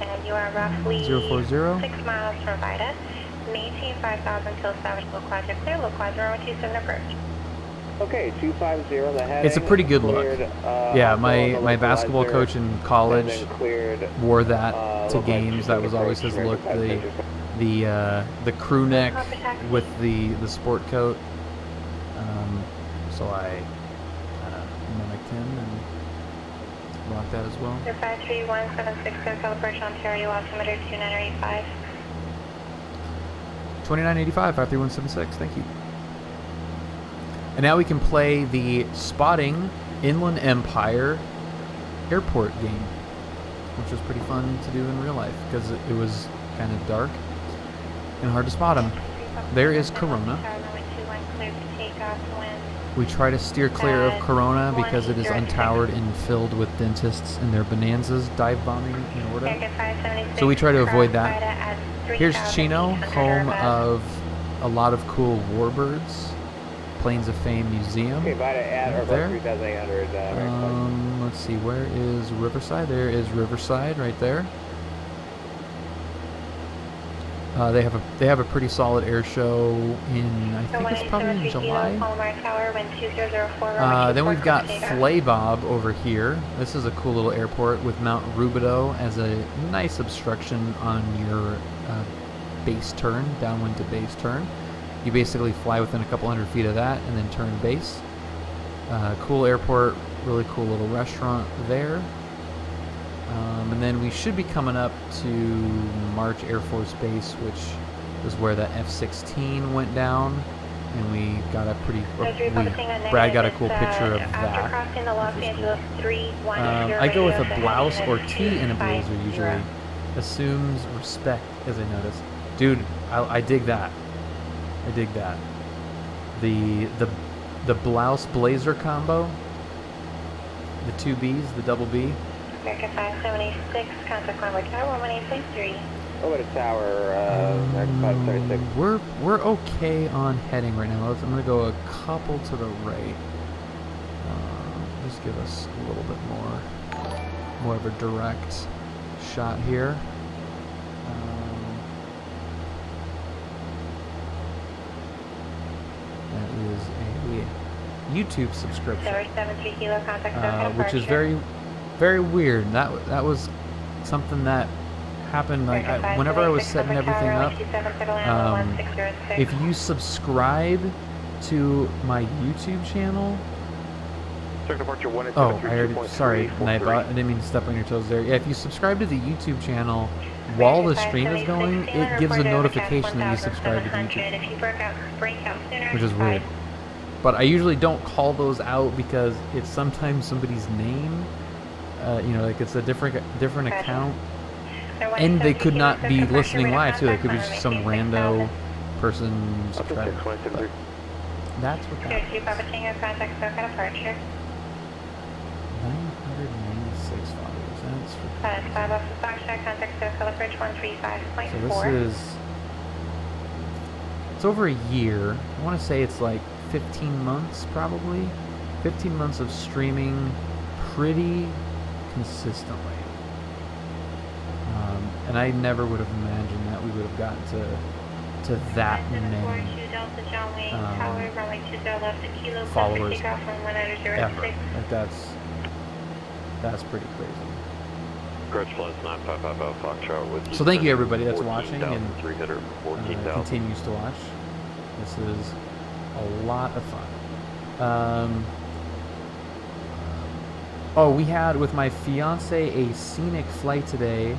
and you are roughly 040. 6 miles from Vita. Maintain 5,000 till established localizer clear. Localizer runway 27 approach. Okay, 250 on the heading. It's a pretty good look. Yeah, my basketball coach in college wore that to games. That was always his look. The crew neck with the sport coat. So I kind of mimicked him and rocked that as well. 53176 SoCal approach Ontario altimeter 2985. 2985, 53176. Thank you. And now we can play the spotting Inland Empire airport game, which was pretty fun to do in real life because it was kind of dark and hard to spot them. There is Corona. We try to steer clear of Corona because it is untowered and filled with dentists and their bonanzas dive bombing in order. So we try to avoid that. Here's Chino, home of a lot of cool warbirds. Planes of Fame Museum. Okay, Vita at or there. 3,800. Let's see, where is Riverside? There is Riverside right there. They have a pretty solid air show in, I think it's probably in July. Then we've got Flaybob over here. This is a cool little airport with Mount Rubidoux as a nice obstruction on your base turn, downwind to base turn. You basically fly within a couple hundred feet of that and then turn base. Cool airport, really cool little restaurant there. And then we should be coming up to March Air Force Base, which is where the F-16 went down. And we got a pretty, Brad got a cool picture of that. Cool. I go with a blouse or tee and a blazer usually. Assumes respect, as I noticed. Dude, I dig that. I dig that. The blouse blazer combo, the two Bs, the double B. American 576, contact runway tower 1863. Over to tower, American 576. We're okay on heading right now. I'm gonna go a couple to the right. Just give us a little bit more of a direct shot here. That is a YouTube subscription, which is very, very weird. That was something that happened like whenever I was setting everything up. If you subscribe to my YouTube channel. Oh, I already. Sorry, Nightbot. I didn't mean to step on your toes there. Yeah, if you subscribe to the YouTube channel, while the stream is going, it gives a notification that you subscribe to the YouTube If you break out sooner, which is weird. But I usually don't call those out because it's sometimes somebody's name. You know, like it's a different account, and they could not be listening live too. They could be just some rando person subscribing. But that's what that is. 996 followers. So this is, it's over a year. I want to say it's like 15 months probably. 15 months of streaming pretty consistently. And I never would have imagined that we would have gotten to that many followers ever. Like that's pretty crazy. So thank you everybody that's watching and continues to watch. This is a lot of fun. Oh, we had with my fiance a scenic flight today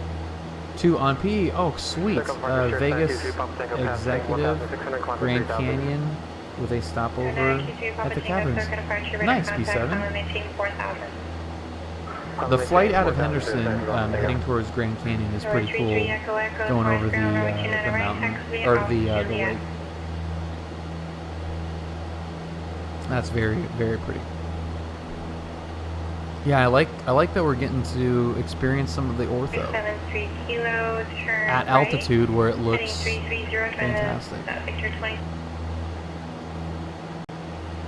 to P. Oh, sweet. Vegas executive, Grand Canyon with a stopover at the caverns. Nice, B7. The flight out of Henderson heading towards Grand Canyon is pretty cool, going over the mountain, or the lake. That's very, very pretty. Yeah, I like that we're getting to experience some of the ortho at altitude where it looks fantastic.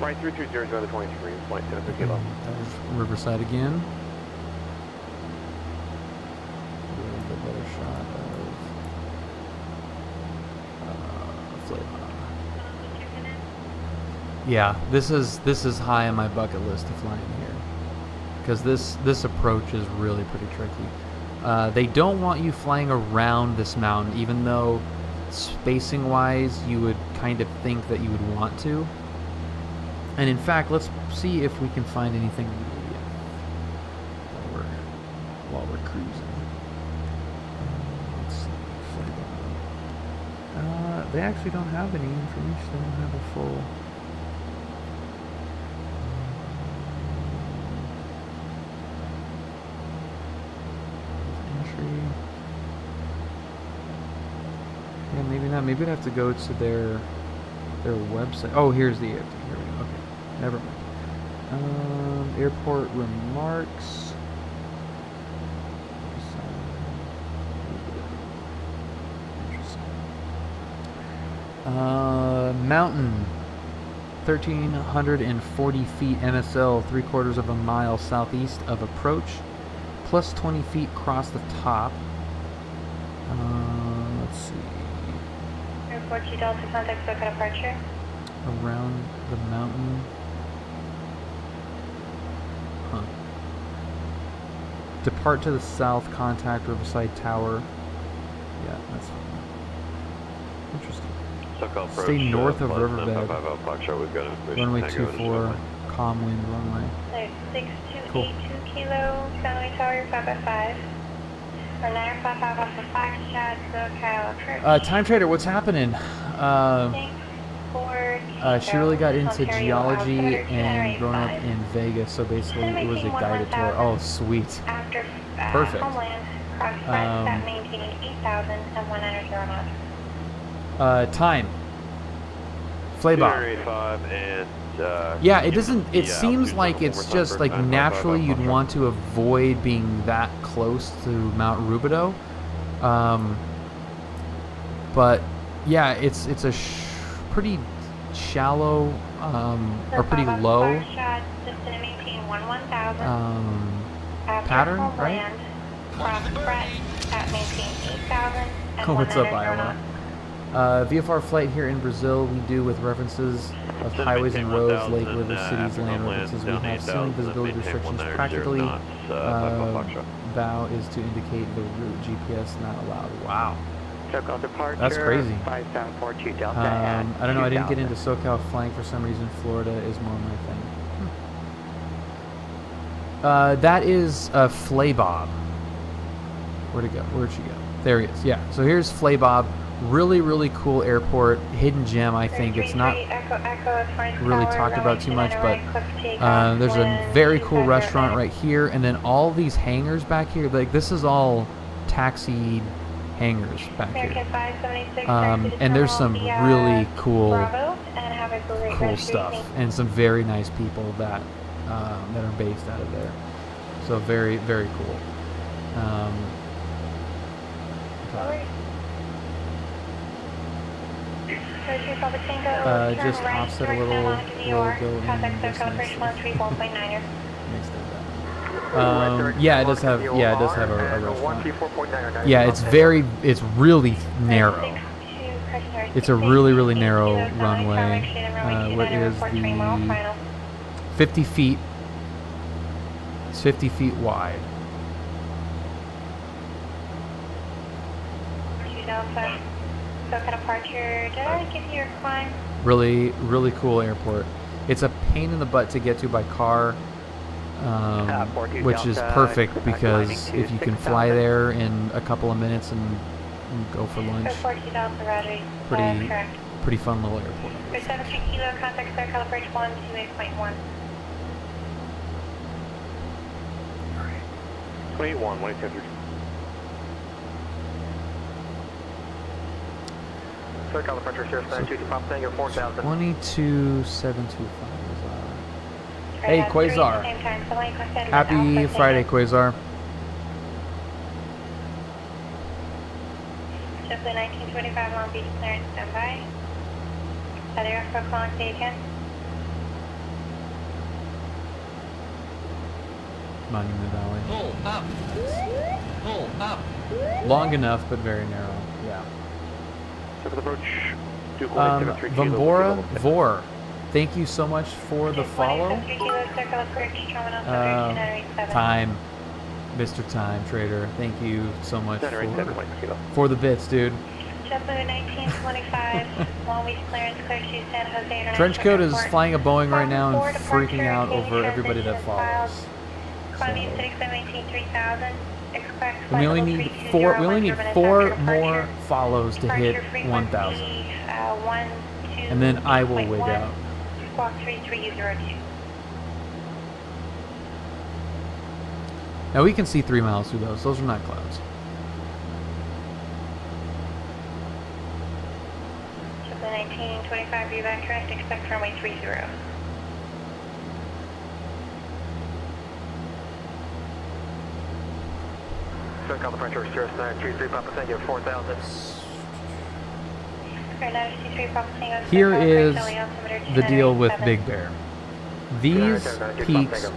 Right 330 to 23, flight 10 kilo. There's Riverside again. A little bit better shot of Flavor. Yeah, this is high on my bucket list to fly in here, because this approach is really pretty tricky. They don't want you flying around this mountain, even though spacing wise you would kind of think that you would want to. And in fact, let's see if we can find anything while we're cruising. Let's see. They actually don't have any information. They don't have a full. Yeah, maybe not. Maybe I'd have to go to their website. Oh, here's the. Here we go. Okay, never mind. Airport remarks. Mountain. 1,340 feet NSL, 3/4 of a mile southeast of approach, plus 20 feet across the top. Let's see. Airport 2 Delta, contact SoCal departure. Around the mountain. Huh. Depart to the south, contact Riverside Tower. Yeah, that's fine. Interesting. Stay north of Riverbed. Runway 24, calm wind runway. 6282 kilo, Sunway Tower 5x5. Or 955 off the Foxtrot, SoCal approach. Time Trader, what's happening? She really got into geology and growing up in Vegas, so basically it was a guided tour. Oh, sweet. Perfect. Time. Flaybob. Yeah, it doesn't. It seems like it's just like naturally you'd want to avoid being that close to Mount Rubidoux. But yeah, it's a pretty shallow or pretty low pattern, right? What's up, Iowa? VFR flight here in Brazil, we do with references of highways and roads, lake, rivers, cities, land references. We have ceiling visibility restrictions. Practically, bow is to indicate the route. GPS not allowed. Wow. SoCal departure. That's crazy. 5742 Delta. I don't know. I didn't get into SoCal flying for some reason. Florida is more my thing. That is Flaybob. Where'd it go? Where'd she go? There he is. Yeah. So here's Flaybob. Really, really cool airport. Hidden gem, I think. It's not really talked about too much, but there's a very cool restaurant right here. And then all these hangars back here. Like, this is all taxi hangars back here. And there's some really cool stuff. And some very nice people that are based out of there. So very, very cool. Just offset a little, we'll go in this yeah, it does have a restaurant. Yeah, it's really narrow. It's a really, really narrow runway. What is the 50 feet? It's 50 feet wide. Really, really cool airport. It's a pain in the butt to get to by car, which is perfect because if you can fly there in a couple of minutes and go for lunch, pretty fun little airport. 73 kilo, contact clear, calibrate 128.1. 21, 183. Clear, calibrate, Sierra 925, Tango 4000. 22725. Hey, Quasar. Happy Friday, Quasar. JetBlue 1925 Long Beach clearance, standby. Other aircraft calling station. Monument Valley. Pull up. Pull up. Long enough, but very narrow. Yeah. Surface approach. Vambora Vor, thank you so much for the follow. Time, Mr. Time Trader, thank you so much for the bits, dude. JetBlue 1925 Long Beach clearance, clear to San Jose. Trenchcoat is flying a Boeing right now and freaking out over everybody that follows. And we only need four more follows to hit 1,000. And then I will wig out. Squawk 3302. Now we can see 3 miles through those. Those are not clouds. JetBlue 1925 view back correct. Expect runway 30. Clear, calibrate, Sierra 933, Papa Tango 4000. Here is the deal with Big Bear. These peaks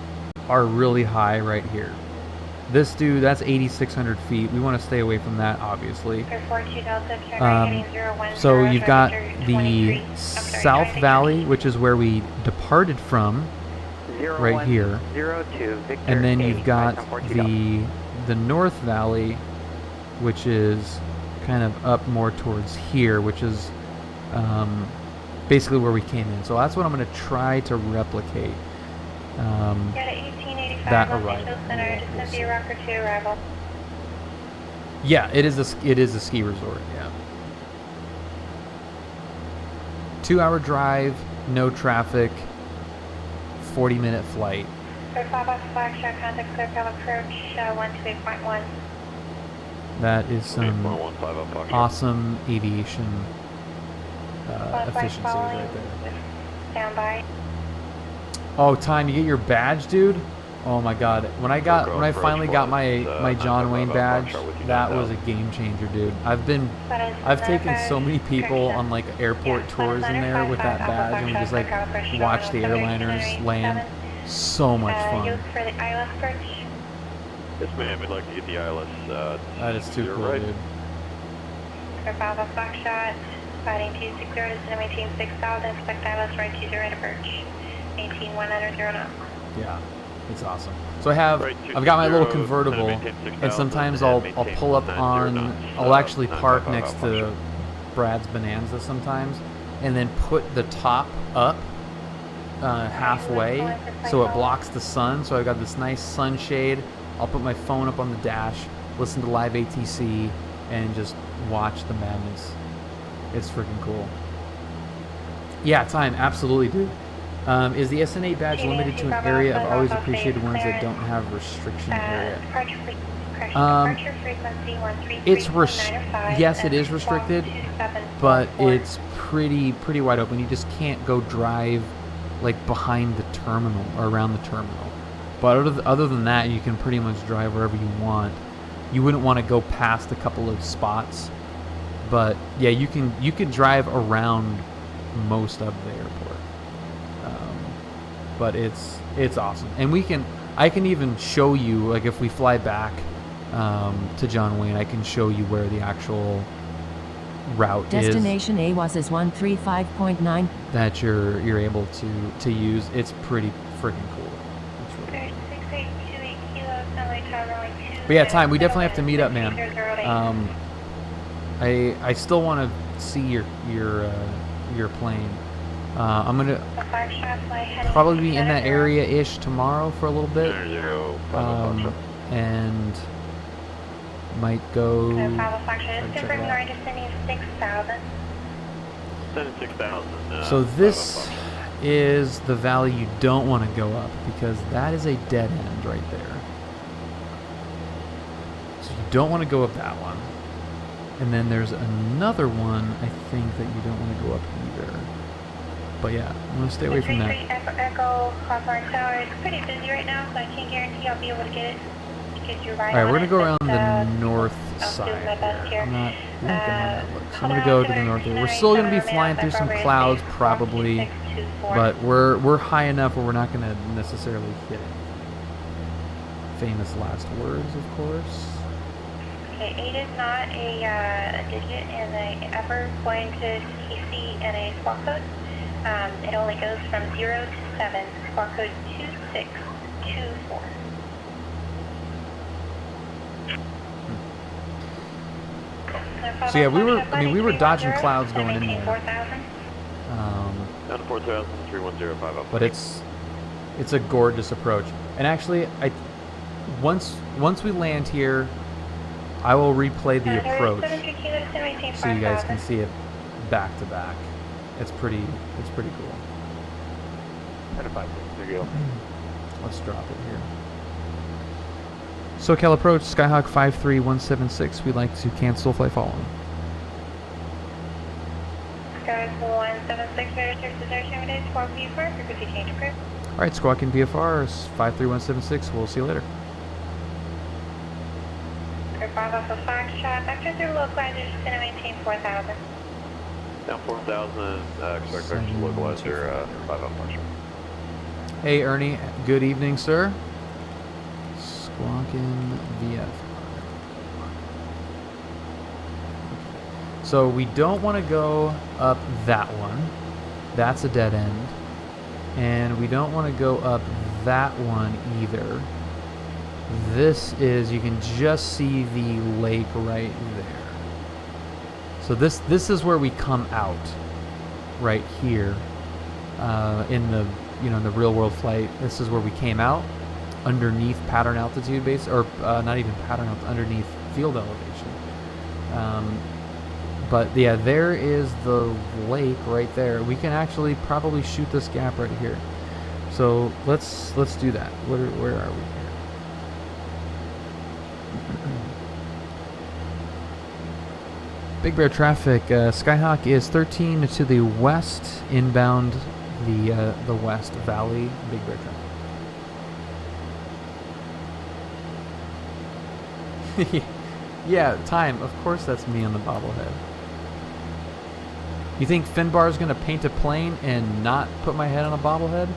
are really high right here. This dude, that's 8,600 feet. We want to stay away from that, obviously. So you've got the South Valley, which is where we departed from, right here. And then you've got the North Valley, which is kind of up more towards here, which is basically where we came in. So that's what I'm going to try to replicate. That arrival. Yeah, it is a ski resort. Yeah. 2-hour drive, no traffic, 40-minute flight. That is some awesome aviation efficiencies right there. Standby. Oh, Time, you get your badge, dude? Oh my God! When I finally got my John Wayne badge, that was a game changer, dude. I've taken so many people on like airport tours in there with that badge, and we just like watch the airliners land. So much fun. Yes, ma'am. I'd like to get the ILS. That is too cool, right. dude. Bravo Foxtrot, fighting 260 to maintain 6,000. Expect ILS right 20 to approach. 18,100 knots. Yeah, it's awesome. So I've got my little convertible, and sometimes I'll pull up on, I'll actually park next to Brad's Bonanza sometimes, and then put the top up halfway so it blocks the sun. So I've got this nice sunshade. I'll put my phone up on the dash, listen to live ATC, and just watch the madness. It's freaking cool. Yeah, time, absolutely, dude. Is the SN8 badge limited to an area? I've always appreciated ones that don't have restriction area. It's yes, it is restricted, but it's pretty wide open. You just can't go drive like behind the terminal or around the terminal. But other than that, you can pretty much drive wherever you want. You wouldn't want to go past a couple of spots, but yeah, you can drive around most of the airport. But it's awesome, and I can even show you, like, if we fly back to John Wayne, I can show you where the actual route Destination AWAS is 135.9 that you're able to use. It's pretty freaking cool. It's really cool. But yeah, time, we definitely have to meet up, man. I still want to see your plane. I'm gonna probably be in that area-ish tomorrow for a little bit, and might go check it out. So this is the valley you don't want to go up, because that is a dead end right there. So you don't want to go up that one. And then there's another one, I think, that you don't want to go up either. But yeah, I'm going to stay away from that. Echo Hawthorne Tower is pretty busy right now, so I can't guarantee I'll be able to get you right. Alright, we're going to go around the north side. I'm not looking how that looks. I'm going to go to the north here. We're still going to be flying through some clouds, probably, but we're high enough where we're not going to necessarily hit it. Famous last words, of course. Okay, 8 is not a digit in the upper going to TC and a squawk code. It only goes from 0 to 7, squawk code 2624. So yeah, we were dodging clouds going in there. Down to 4,000, 3105 up. But it's a gorgeous approach. And actually, once we land here, I will replay the approach so you guys can see it back to back. It's pretty cool. There you go. Let's drop it here. SoCal approach, Skyhawk 53176. We'd like to cancel flight following. Skyhawk 176, registered to 0 days, squawk VFR, frequency change approved. Alright, squawk in VFR, 53176. We'll see you later. 5 Alpha Foxtrot, vector through localizer, just going to maintain 4,000. Down 4,000, expect vector localizer, 5 Alpha Foxtrot. Hey Ernie, good evening, sir. Squawking VFR. So we don't want to go up that one. That's a dead end. And we don't want to go up that one either. This is, you can just see the lake right there. So this is where we come out, right here, in the the real world flight. This is where we came out, underneath pattern altitude base, or not even pattern altitude, underneath field elevation. But yeah, there is the lake right there. We can actually probably shoot this gap right here. So let's do that. Where are we here? Big Bear traffic. Skyhawk is 13 to the west, inbound the West Valley. Big Bear traffic. Yeah, time. Of course, that's me on the bobblehead. You think Finbar's gonna paint a plane and not put my head on a bobblehead?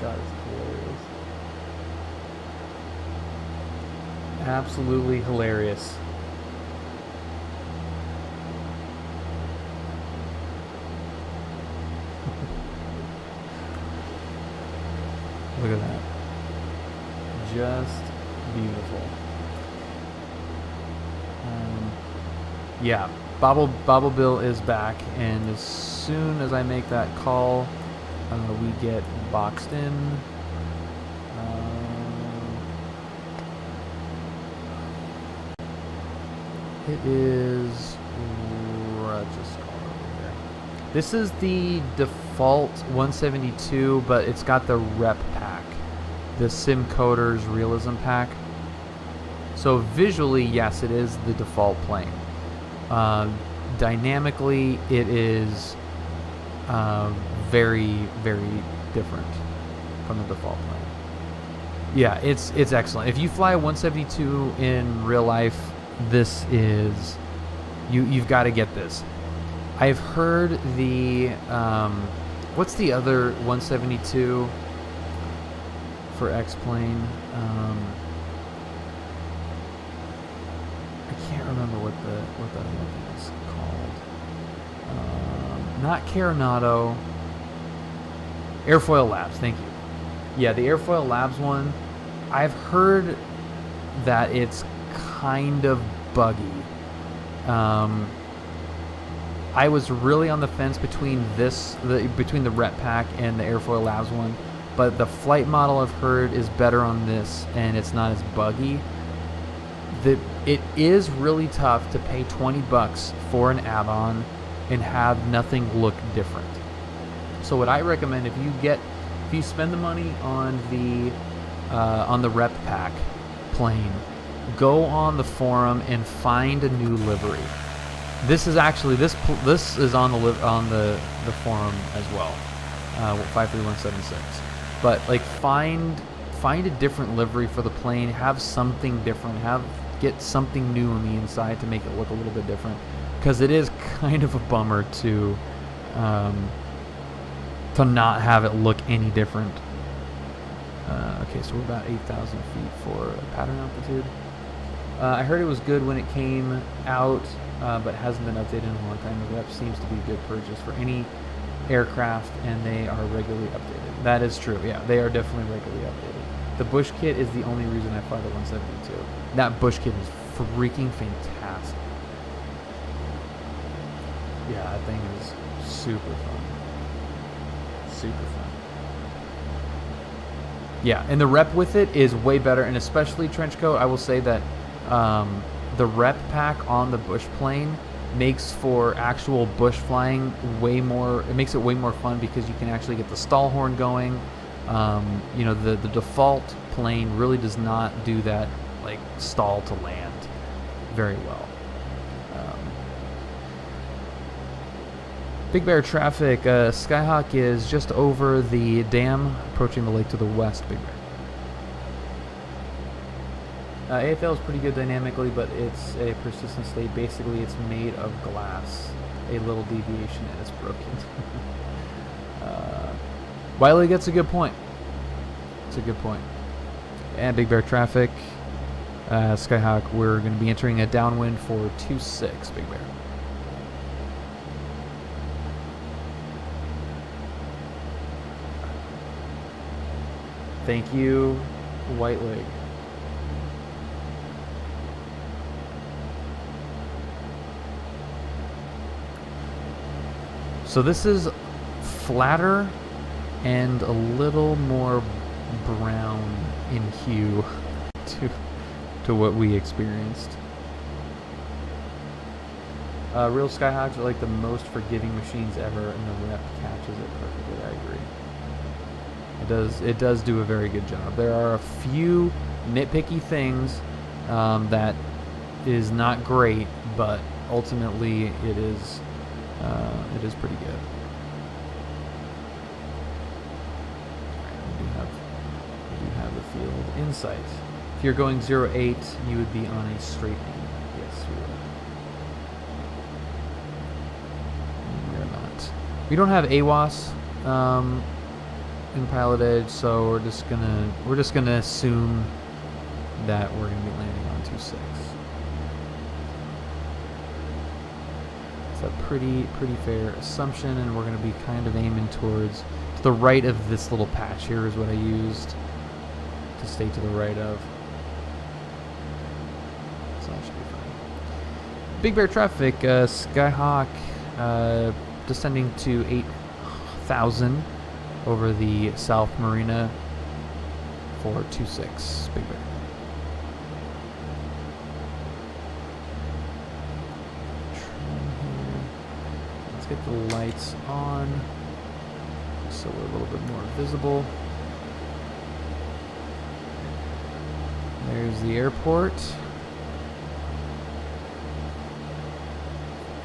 God, it's hilarious. Absolutely hilarious. Look at that. Just beautiful. Yeah, Bobble Bill is back, and as soon as I make that call, we get boxed in. It is, just call it over there. This is the default 172, but it's got the rep pack, the Sim Coders Realism pack. So visually, yes, it is the default plane. Dynamically, it is very, very different from the default plane. Yeah, it's excellent. If you fly a 172 in real life, this is you've got to get this. I've heard the what's the other 172 for X-plane? I can't remember what the other one is called. Not Caronado. Airfoil Labs. Thank you. Yeah, the Airfoil Labs one. I've heard that it's kind of buggy. I was really on the fence between between the Rep Pack and the Airfoil Labs one, but the flight model I've heard is better on this, and it's not as buggy. It is really tough to pay $20 for an add-on and have nothing look different. So what I recommend, if you spend the money on the Rep Pack plane, go on the forum and find a new livery. This is actually this is on the forum as well, 53176. But like find a different livery for the plane. Have something different. Get something new on the inside to make it look a little bit different, because it is kind of a bummer to not have it look any different. Okay, so we're about 8,000 feet for pattern altitude. I heard it was good when it came out, but hasn't been updated in a long time. The Rep seems to be a good purchase for any aircraft, and they are regularly updated. That is true. Yeah, they are definitely regularly updated. The Bush kit is the only reason I fly the 172. That Bush kit is freaking fantastic. Yeah, that thing is super fun. Super fun. Yeah, and the Rep with it is way better, and especially Trenchcoat, I will say that the Rep Pack on the Bush plane makes for actual bush flying way more. It makes it way more fun because you can actually get the stall horn going. You know, the default plane really does not do that, like stall to land very well. Big Bear traffic. Skyhawk is just over the dam, approaching the lake to the west. Big Bear. AFL is pretty good dynamically, but it's a persistent state. Basically, it's made of glass. A little deviation and it's broken. Wiley gets a good point. It's a good point. And Big Bear traffic. Skyhawk, we're going to be entering a downwind for 26, Big Bear. Thank you, White Leg. So this is flatter and a little more brown in hue to what we experienced. Real Skyhawks are like the most forgiving machines ever, and the Rep catches it perfectly. I agree. It does do a very good job. There are a few nitpicky things that is not great, but ultimately it is pretty good. We do have the field insight. If you're going 08, you would be on a straight aim. Yes, we would. We are not. We don't have AWAS in Pilot Edge, so we're just gonna assume that we're gonna be landing on 26. It's a pretty fair assumption, and we're gonna be kind of aiming towards to the right of this little patch here is what I used to stay to the right of. So that should be fine. Big Bear traffic, Skyhawk descending to 8,000 over the South Marina for 26, Big Bear. get the lights on so we're a little bit more visible. There's the airport.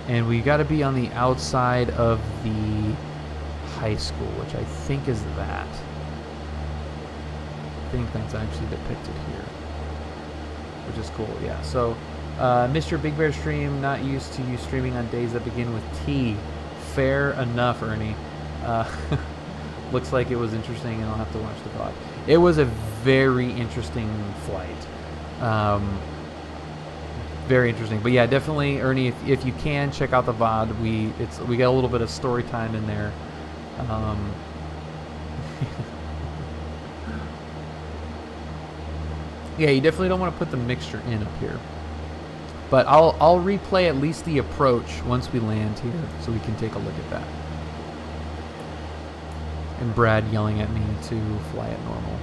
And we got to be on the outside of the high school, which I think is that. I think that's actually depicted here, which is cool. Yeah, so Mr. Big Bear stream, not used to you streaming on days that begin with T. Fair enough, Ernie. Looks like it was interesting, and I'll have to watch the VOD. It was a very interesting flight. Very interesting. But yeah, definitely, Ernie, if you can, check out the VOD. We got a little bit of story time in there. Yeah, you definitely don't want to put the mixture in up here. But I'll replay at least the approach once we land here, so we can take a look at that. And Brad yelling at me to fly at normal.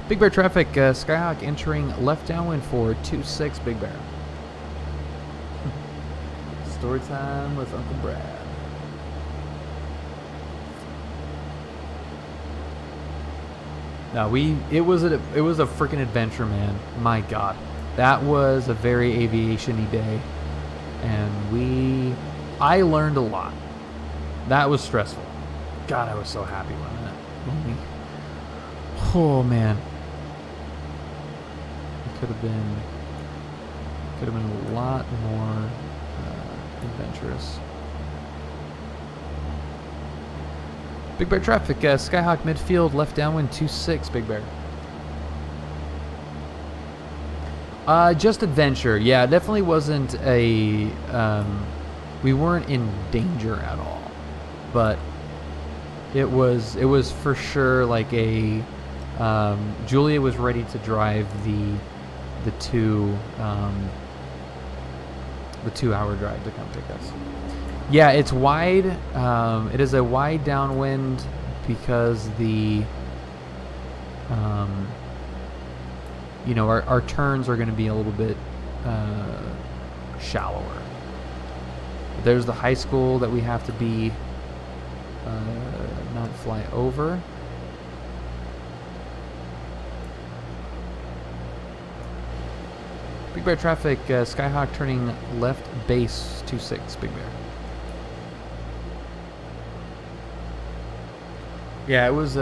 Big Bear traffic, Skyhawk entering left downwind for 26 Big Bear. Story time with Uncle Brad. No, it was a freaking adventure, man. My God, that was a very aviation-y day, and I learned a lot. That was stressful. God, I was so happy when we. Oh man, it could have been a lot more adventurous. Big Bear traffic, Skyhawk midfield, left downwind 26, Big Bear. Just adventure. Yeah, it definitely wasn't a, we weren't in danger at all, but it was for sure like a, Julia was ready to drive the 2-hour drive to come pick us. Yeah, it's wide. It is a wide downwind because the, you know, our turns are going to be a little bit shallower. There's the high school that we have to be, not fly over. Big Bear traffic, Skyhawk turning left base 26, Big Bear. Yeah, it was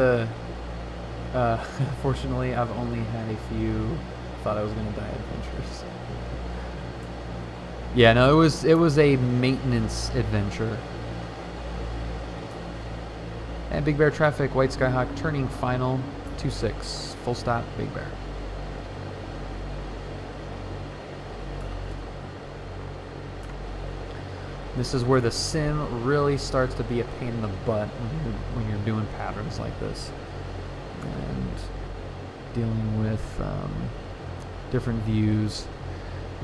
fortunately, I've only had a few thought I was going to die adventures. Yeah, no, it was a maintenance adventure. And Big Bear traffic, White Skyhawk turning final 26, full stop, Big Bear. This is where the sim really starts to be a pain in the butt when you're doing patterns like this and dealing with different views.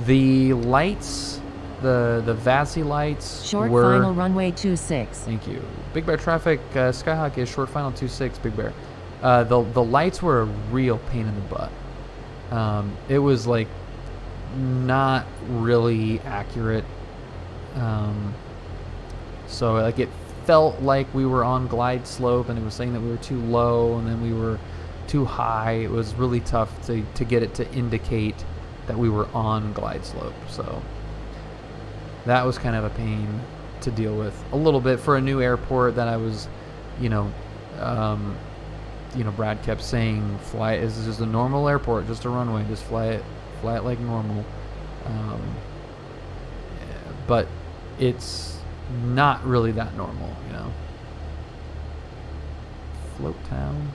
The lights, the VASI lights short were final runway 26. Thank you. Big Bear traffic, Skyhawk is short final 26, Big Bear. The lights were a real pain in the butt. It was like not really accurate. So like it felt like we were on glide slope, and it was saying that we were too low and then we were too high. It was really tough to get it to indicate that we were on glide slope. So that was kind of a pain to deal with a little bit for a new airport that I was, Brad kept saying, fly it. This is just a normal airport, just a runway, just fly it like normal. But it's not really that normal, Float town.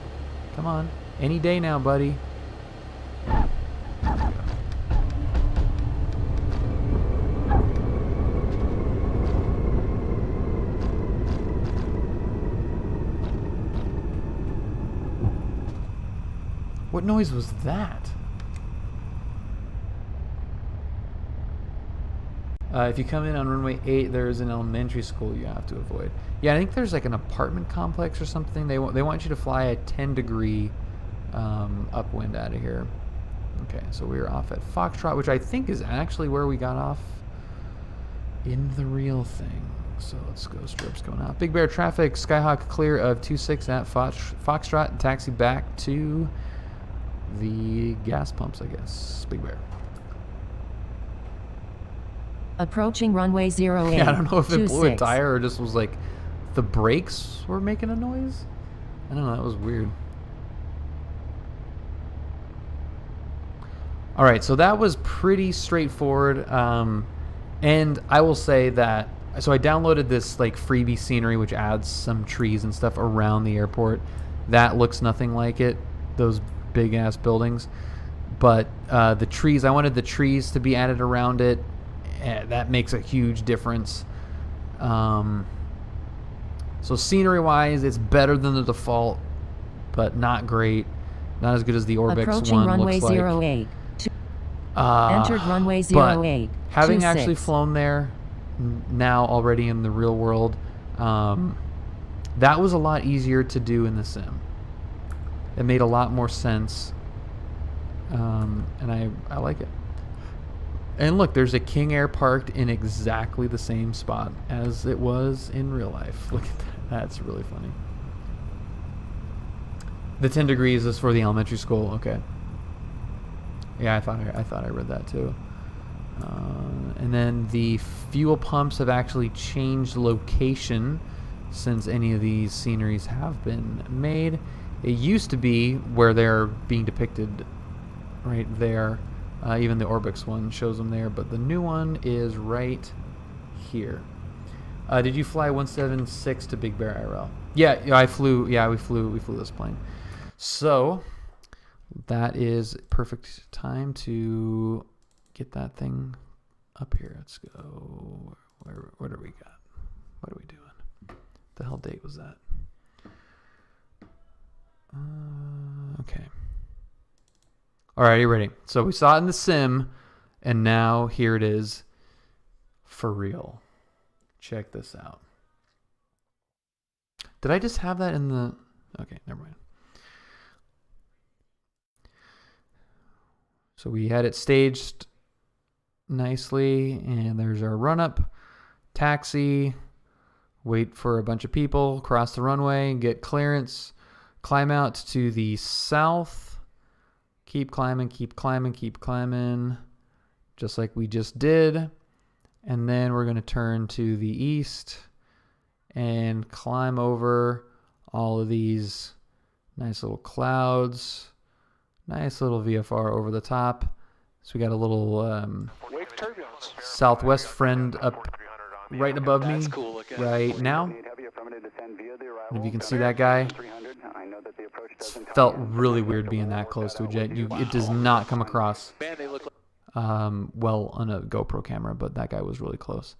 Come on. Any day now, buddy. What noise was that? If you come in on runway 8, there is an elementary school you have to avoid. Yeah, I think there's like an apartment complex or something. They want you to fly a 10-degree upwind out of here. Okay, so we were off at Foxtrot, which I think is actually where we got off in the real thing. So let's go. Strips going out. Big Bear traffic. Skyhawk clear of 26 at Foxtrot. Taxi back to the gas pumps, I guess. Big Bear. Approaching runway 08. Yeah, I don't know if it blew a tire or just was like the brakes were making a noise. I don't know. That was weird. All right, so that was pretty straightforward. And I will say that, so I downloaded this like freebie scenery, which adds some trees and stuff around the airport. That looks nothing like it, those big ass buildings. But the trees, I wanted the trees to be added around it. That makes a huge difference. So scenery wise, it's better than the default, but not great. Not as good as the Orbix Approaching one runway looks like. 08. Entered runway 08. Having actually flown there now already in the real world, that was a lot easier to do in the sim. It made a lot more sense, and I like it. And look, there's a King Air parked in exactly the same spot as it was in real life. Look at that. That's really funny. The 10 degrees is for the elementary school. Okay. Yeah, I thought I read that too. And then the fuel pumps have actually changed location since any of these sceneries have been made. It used to be where they're being depicted right there. Even the Orbix one shows them there, but the new one is right here. Did you fly 176 to Big Bear IRL? Yeah, I flew. Yeah, we flew this plane. So that is perfect time to get that thing up here. Let's go. What do we got? What are we doing? The hell date was that? Okay. All right, you ready? So we saw it in the sim, and now here it is for real. Check this out. Did I just have that in the... Okay, never mind. So we had it staged nicely, and there's our run-up, taxi, wait for a bunch of people, cross the runway, get clearance, climb out to the south, keep climbing, keep climbing, keep climbing, just like we just did. And then we're going to turn to the east and climb over all of these nice little clouds. Nice little VFR over the top. So we got a little Southwest friend up right above me right now. And if you can see that guy, it felt really weird being that close to a jet. It does not come across well on a GoPro camera, but that guy was really close.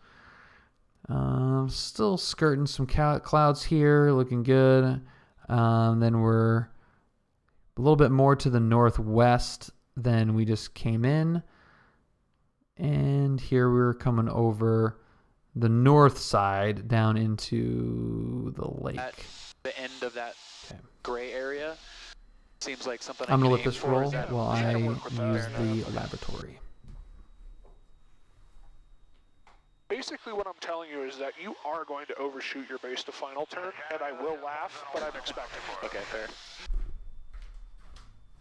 Still skirting some clouds here, looking good. Then we're a little bit more to the northwest than we just came in. And here we're coming over the north side down into the lake. At the end of that gray area seems like something I'm going to let this roll while I use the laboratory. Basically what I'm telling you is that you are going to overshoot your base to final turn, and I will laugh, but I'm expecting more. Okay, fair.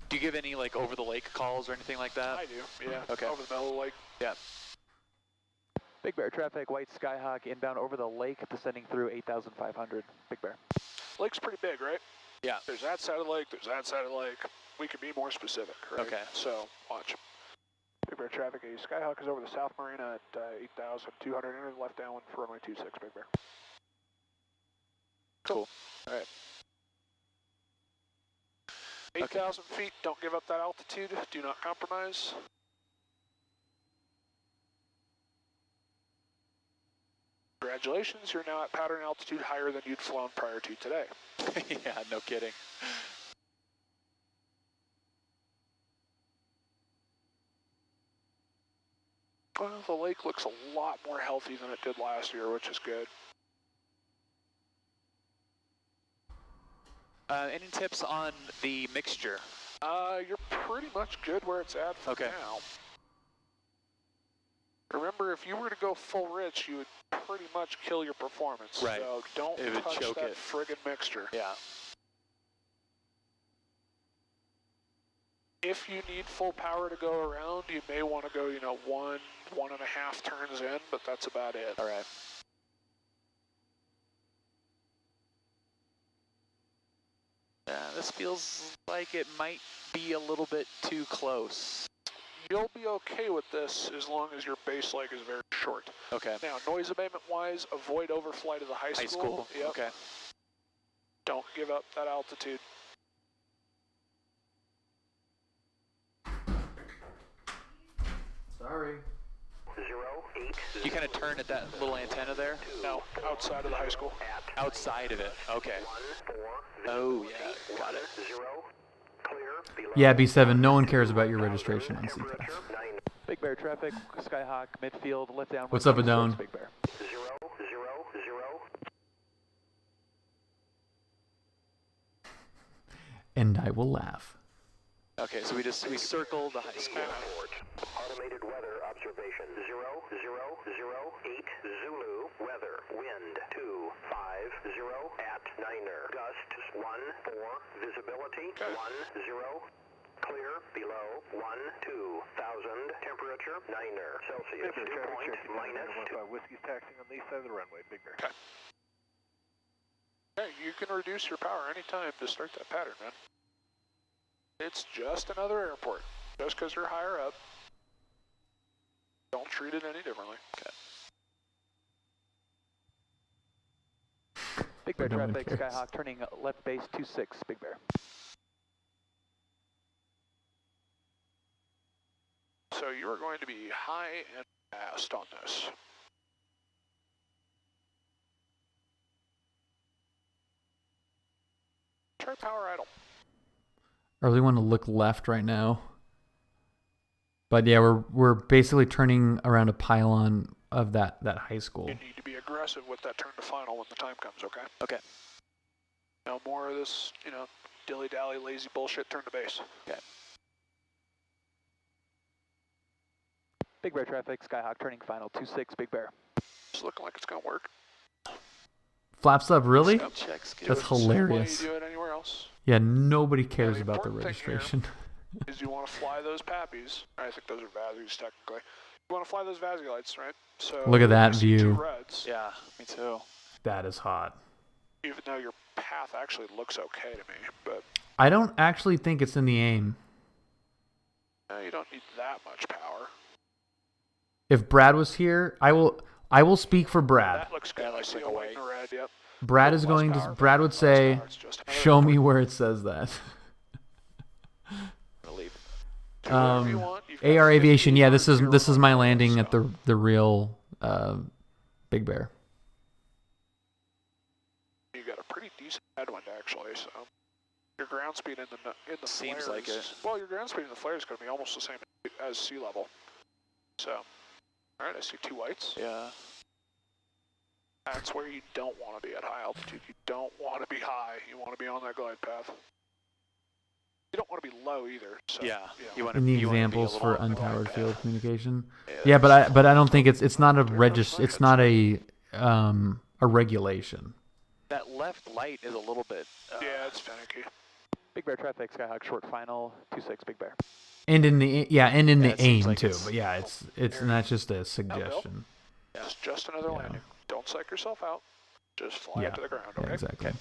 Do you give any like over the lake calls or anything like that? I do, yeah. Okay. Over the middle of the lake. Yeah. Big Bear traffic, white Skyhawk inbound over the lake, descending through 8,500. Big Bear. Lake's pretty big, right? Yeah. There's that side of the lake, there's that side of the lake. We could be more specific, right? Okay. So, watch. Big Bear traffic, a Skyhawk is over the South Marina at 8,200, enter the left downwind for runway 26, Big Bear. Cool. All right. 8,000 feet, don't give up that altitude, do not compromise. Congratulations, you're now at pattern altitude higher than you'd flown prior to today. Yeah, no kidding. Well, the lake looks a lot more healthy than it did last year, which is good. Any tips on the mixture? You're pretty much good where it's at for now. Remember, if you were to go full rich, you would pretty much kill your performance. Right. So don't touch that friggin' mixture. Yeah. If you need full power to go around, you may want to go, 1.5 turns in, but that's about it. All right. This feels like it might be a little bit too close. You'll be okay with this as long as your base leg is very short. Okay. Now, noise abatement-wise, avoid overflight of the high school. High school. Yep. Okay. Don't give up that altitude. Sorry. 08. You kind of turn at that little antenna there? No, outside of the high school. Outside of it. Okay. Oh, yeah. Got it. Yeah, B7, no one cares about your registration on CPAF. Big Bear traffic, Skyhawk, midfield, let down. What's up and down? Big Bear. 000. And I will laugh. Okay, so we circled the high school. Automated weather observation 0008 Zulu weather wind 250 at Niner gusts 14 visibility 10 clear below 12,000 temperature Niner Celsius dew point minus 2. Whiskey's taxiing on the east side of the runway. Big Bear. Okay. Hey, you can reduce your power anytime to start that pattern, man. It's just another airport. Just because you're higher up, don't treat it any differently. Okay. Big Bear traffic, Skyhawk, turning left base 26, Big Bear. So you are going to be high and fast on this. Try power idle. I really want to look left right now. But yeah, we're basically turning around a pylon of that high school. You need to be aggressive with that turn to final when the time comes, okay? Okay. No more of this, dilly-dally, lazy bullshit turn to base. Okay. Big Bear traffic, Skyhawk, turning final 26, Big Bear. It's looking like it's going to work. Flaps up, really? Checks, That's hilarious. You do it anywhere else. Yeah, nobody cares about the registration. Is you want to fly those Pappies. I think those are Vazzies, technically. You want to fly those Vazzy lights, right? So look at that view. 2 reds. Yeah, me too. That is hot. Even though your path actually looks okay to me, but I don't actually think it's in the aim. No, you don't need that much power. If Brad was here, I will speak for Brad. That looks good. I see a white and a red, yep. Brad is going to. Brad would say, "Show me where it says that." AR Aviation. Yeah, this is my landing at the real Big Bear. You got a pretty decent headwind actually, so your ground speed in the seems flares, like it. Well, your ground speed in the flare is going to be almost the same as sea level. So, all right, I see 2 whites. Yeah. That's where you don't want to be at high altitude. You don't want to be high. You want to be on that glide path. You don't want to be low either. So, yeah. You want In the examples for untowered field communication. Yeah, but I don't think it's not a it's not a regulation. That left light is a little bit. Yeah, it's finicky. Big Bear traffic, Skyhawk, short final 26, Big Bear. And in the aim like too, but yeah, it's not just a suggestion. Yeah. It's just another landing. Don't psych yourself out. Just fly it to the ground, okay? Yeah, exactly. Okay.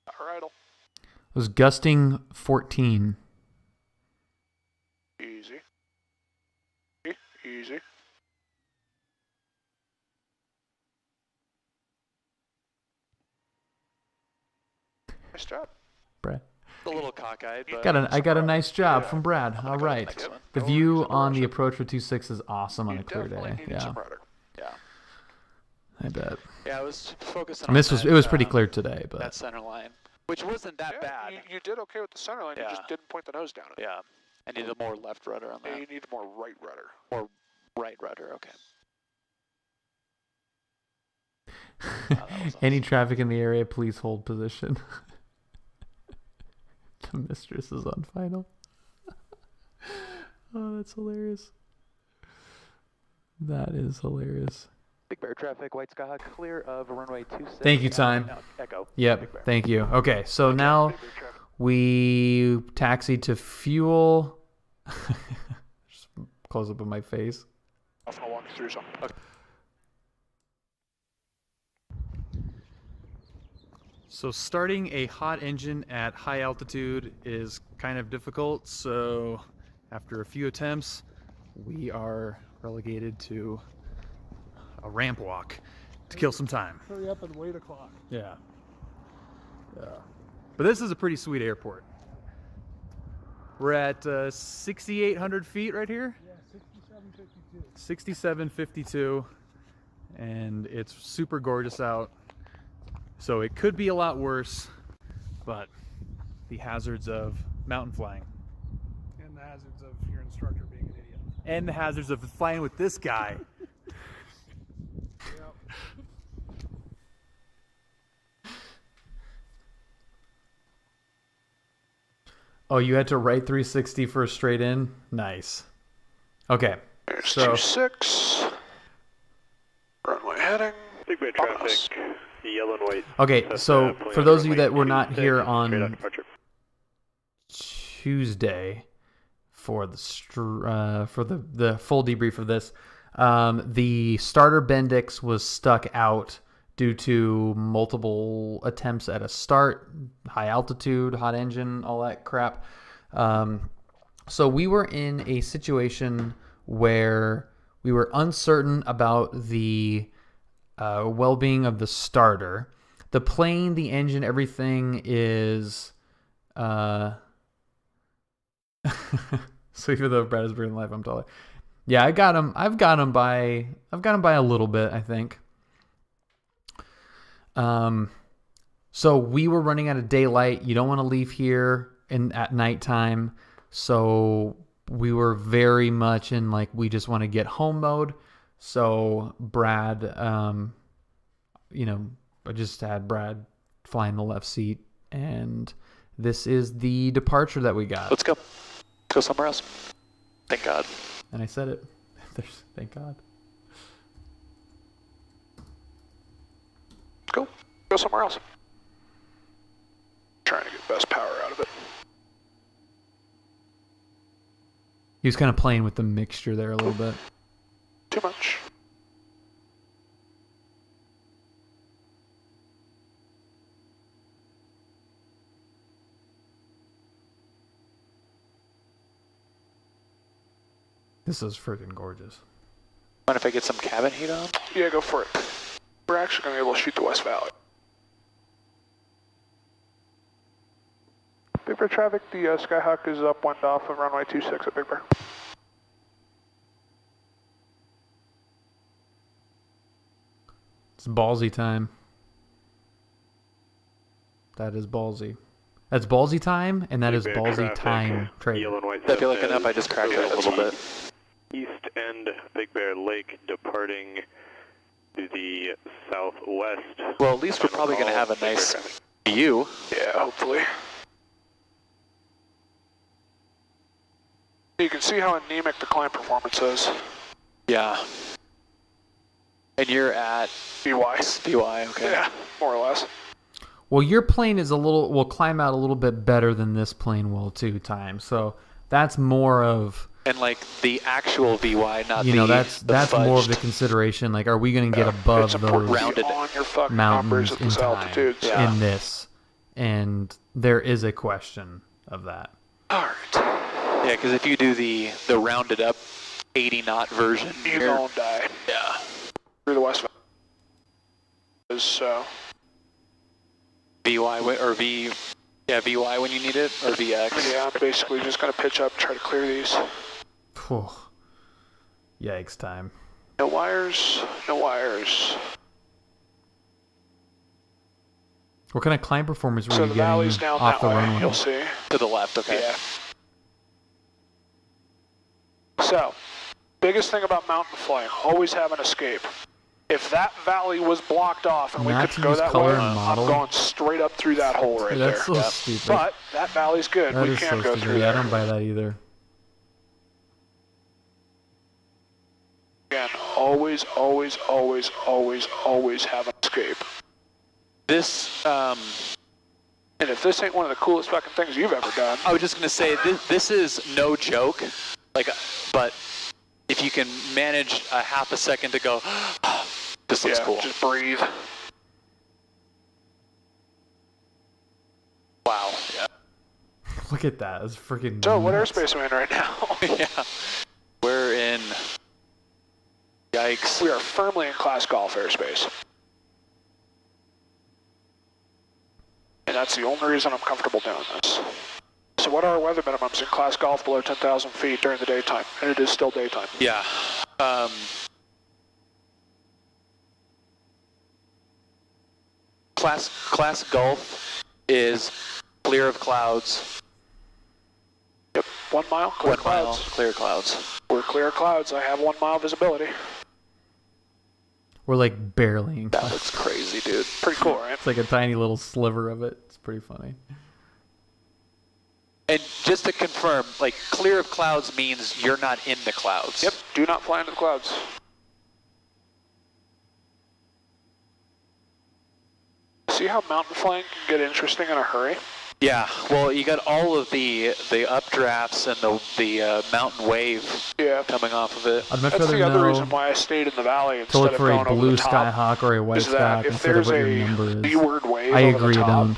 Power idle. It was gusting 14. Easy. Easy. Nice job. Brad. A little cockeyed, but I got a nice job from Brad. All right. The view on the approach for 26 is awesome on a clear day. Yeah. Yeah. I bet. Yeah, I was focusing And on it was pretty clear today, but that center line, which wasn't that bad. You did okay with the center line. Yeah. You just didn't point the nose down it. Yeah. I need a more left rudder on Yeah, that. you need more right rudder. Or right rudder, okay. Any traffic in the area, please hold position. The mistress is on final. Oh, that's hilarious. That is hilarious. Big Bear traffic, White Skyhawk, clear of runway 26. Thank you, Time. Echo. Yep, thank you. Okay, so now we taxied to fuel. Just close up on my face. I'll walk you through something. Okay. So starting a hot engine at high altitude is kind of difficult, so after a few attempts, we are relegated to a ramp walk to kill some time. Hurry up and wait a clock. Yeah. But this is a pretty sweet airport. We're at 6,800 feet right here? Yeah, 6752. 6752, and it's super gorgeous out. So it could be a lot worse, but the hazards of mountain flying. And the hazards of your instructor being an idiot. And the hazards of flying with this guy. Yep. Oh, you had to right 360 for a straight in? Nice. Okay. There's so 26. Runway heading. Big Bear traffic, yellow and white. Okay, so for those of you that were not here on Tuesday for the full debrief of this, the starter Bendix was stuck out due to multiple attempts at a start, high altitude, hot engine, all that crap. So we were in a situation where we were uncertain about the well-being of the starter. The plane, the engine, everything is so even though Brad is breathing life, I'm taller. Yeah, I've got him by a little bit, I think. So we were running out of daylight. You don't want to leave here at nighttime. So we were very much in we just want to get home mode. So Brad, I just had Brad fly in the left seat, and this is the departure that we got. Let's go. Let's go somewhere else. Thank God. And I said it. Thank God. Go somewhere else. Trying to get the best power out of it. He was kind of playing with the mixture there a little bit. Too much. This is freaking gorgeous. Mind if I get some cabin heat on? Yeah, go for it. We're actually going to be able to shoot the West Valley. Big Bear traffic, the Skyhawk is upwind off of runway 26 at Big Bear. It's ballsy time. That is ballsy. That's ballsy time, and that is ballsy time trade. I feel like enough, I just cracked it a little bit. East end, Big Bear Lake departing to the southwest. Well, at least we're probably going to have a nice view. Yeah, hopefully. You can see how anemic the climb performance is. Yeah. And you're at VY. VY, okay. Yeah, more or less. Well, your plane is will climb out a little bit better than this plane will too, Time. So that's more of... And the actual VY, not that's more of the consideration. Are we going to get above those mountains in time in this? And there is a question of that. Alright. Yeah, because if you do the rounded up 80 knot version, you don't die. Yeah. Through the West Valley. So... VY or VY when you need it, or VX? Yeah, I'm basically just going to pitch up, try to clear these. Whew. Yikes, Time. No wires, no wires. What kind of climb performance were so you the getting valley's down off that the way, runway? you'll see. To the left, okay. Yeah. So, biggest thing about mountain flying, always have an escape. If that valley was blocked off and we couldn't go that way, I'm going straight up through that hole right there. That's so stupid. But that valley's good. That We is can so go stupid. through Yeah, I there. don't buy that either. Again, always, always, always, always, always have an escape. This, And if this ain't one of the coolest fucking things you've ever done. I was just gonna say, this is no joke, like, but if you can manage a half a second to go, this looks cool. Just breathe. Wow, yeah. Look at that. That's freaking So, what nuts. airspace are we in right now? Yeah. We're in, yikes. We are firmly in Class Golf airspace. And that's the only reason I'm comfortable doing this. So what are our weather minimums in Class Golf below 10,000 feet during the daytime? And it is still daytime. Yeah. Class Golf is clear of clouds. Yep, 1 mile, clear 1 mile, clouds. clear clouds. We're clear of clouds. I have 1 mile visibility. We're like barely in clouds. That's crazy, dude. Pretty cool, right? It's like a tiny little sliver of it. It's pretty funny. And just to confirm, like, clear of clouds means you're not in the clouds. Yep, do not fly into the clouds. See how mountain flying can get interesting in a hurry? Yeah, well, you got all of the updrafts and the mountain wave coming off of it. I'd much That's rather the other know reason why I stayed in the valley to instead look of for going a over blue the top. skyhawk or a white Is that skyhawk if instead of there's what your a number is. leeward wave I over agree, the I top, don't.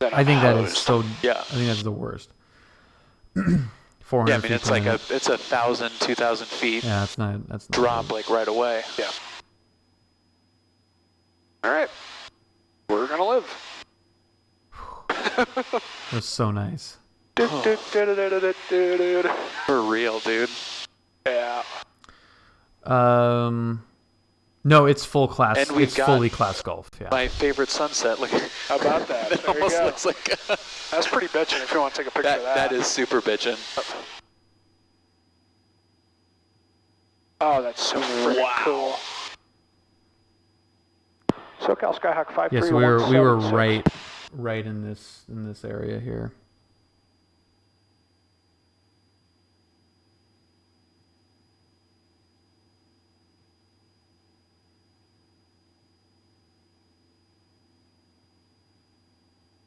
then I think that is hosed. so. Yeah. I think that's the worst. 400 Yeah, I mean, feet it's per like minute. it's 1,000, 2,000 feet. Yeah, that's not drop good. like right away. Yeah. All right. We're gonna live. It was so nice. For real, dude. Yeah. No, it's full class. And we've it's got fully class golf. Yeah. My favorite sunset. Look, How about that? it There you almost go. looks like That's pretty bitchin' if you want to take a picture of that. that is super bitchin'. Oh, that's so freaking cool. SoCal Skyhawk 53176. Yes, we were right in this area here.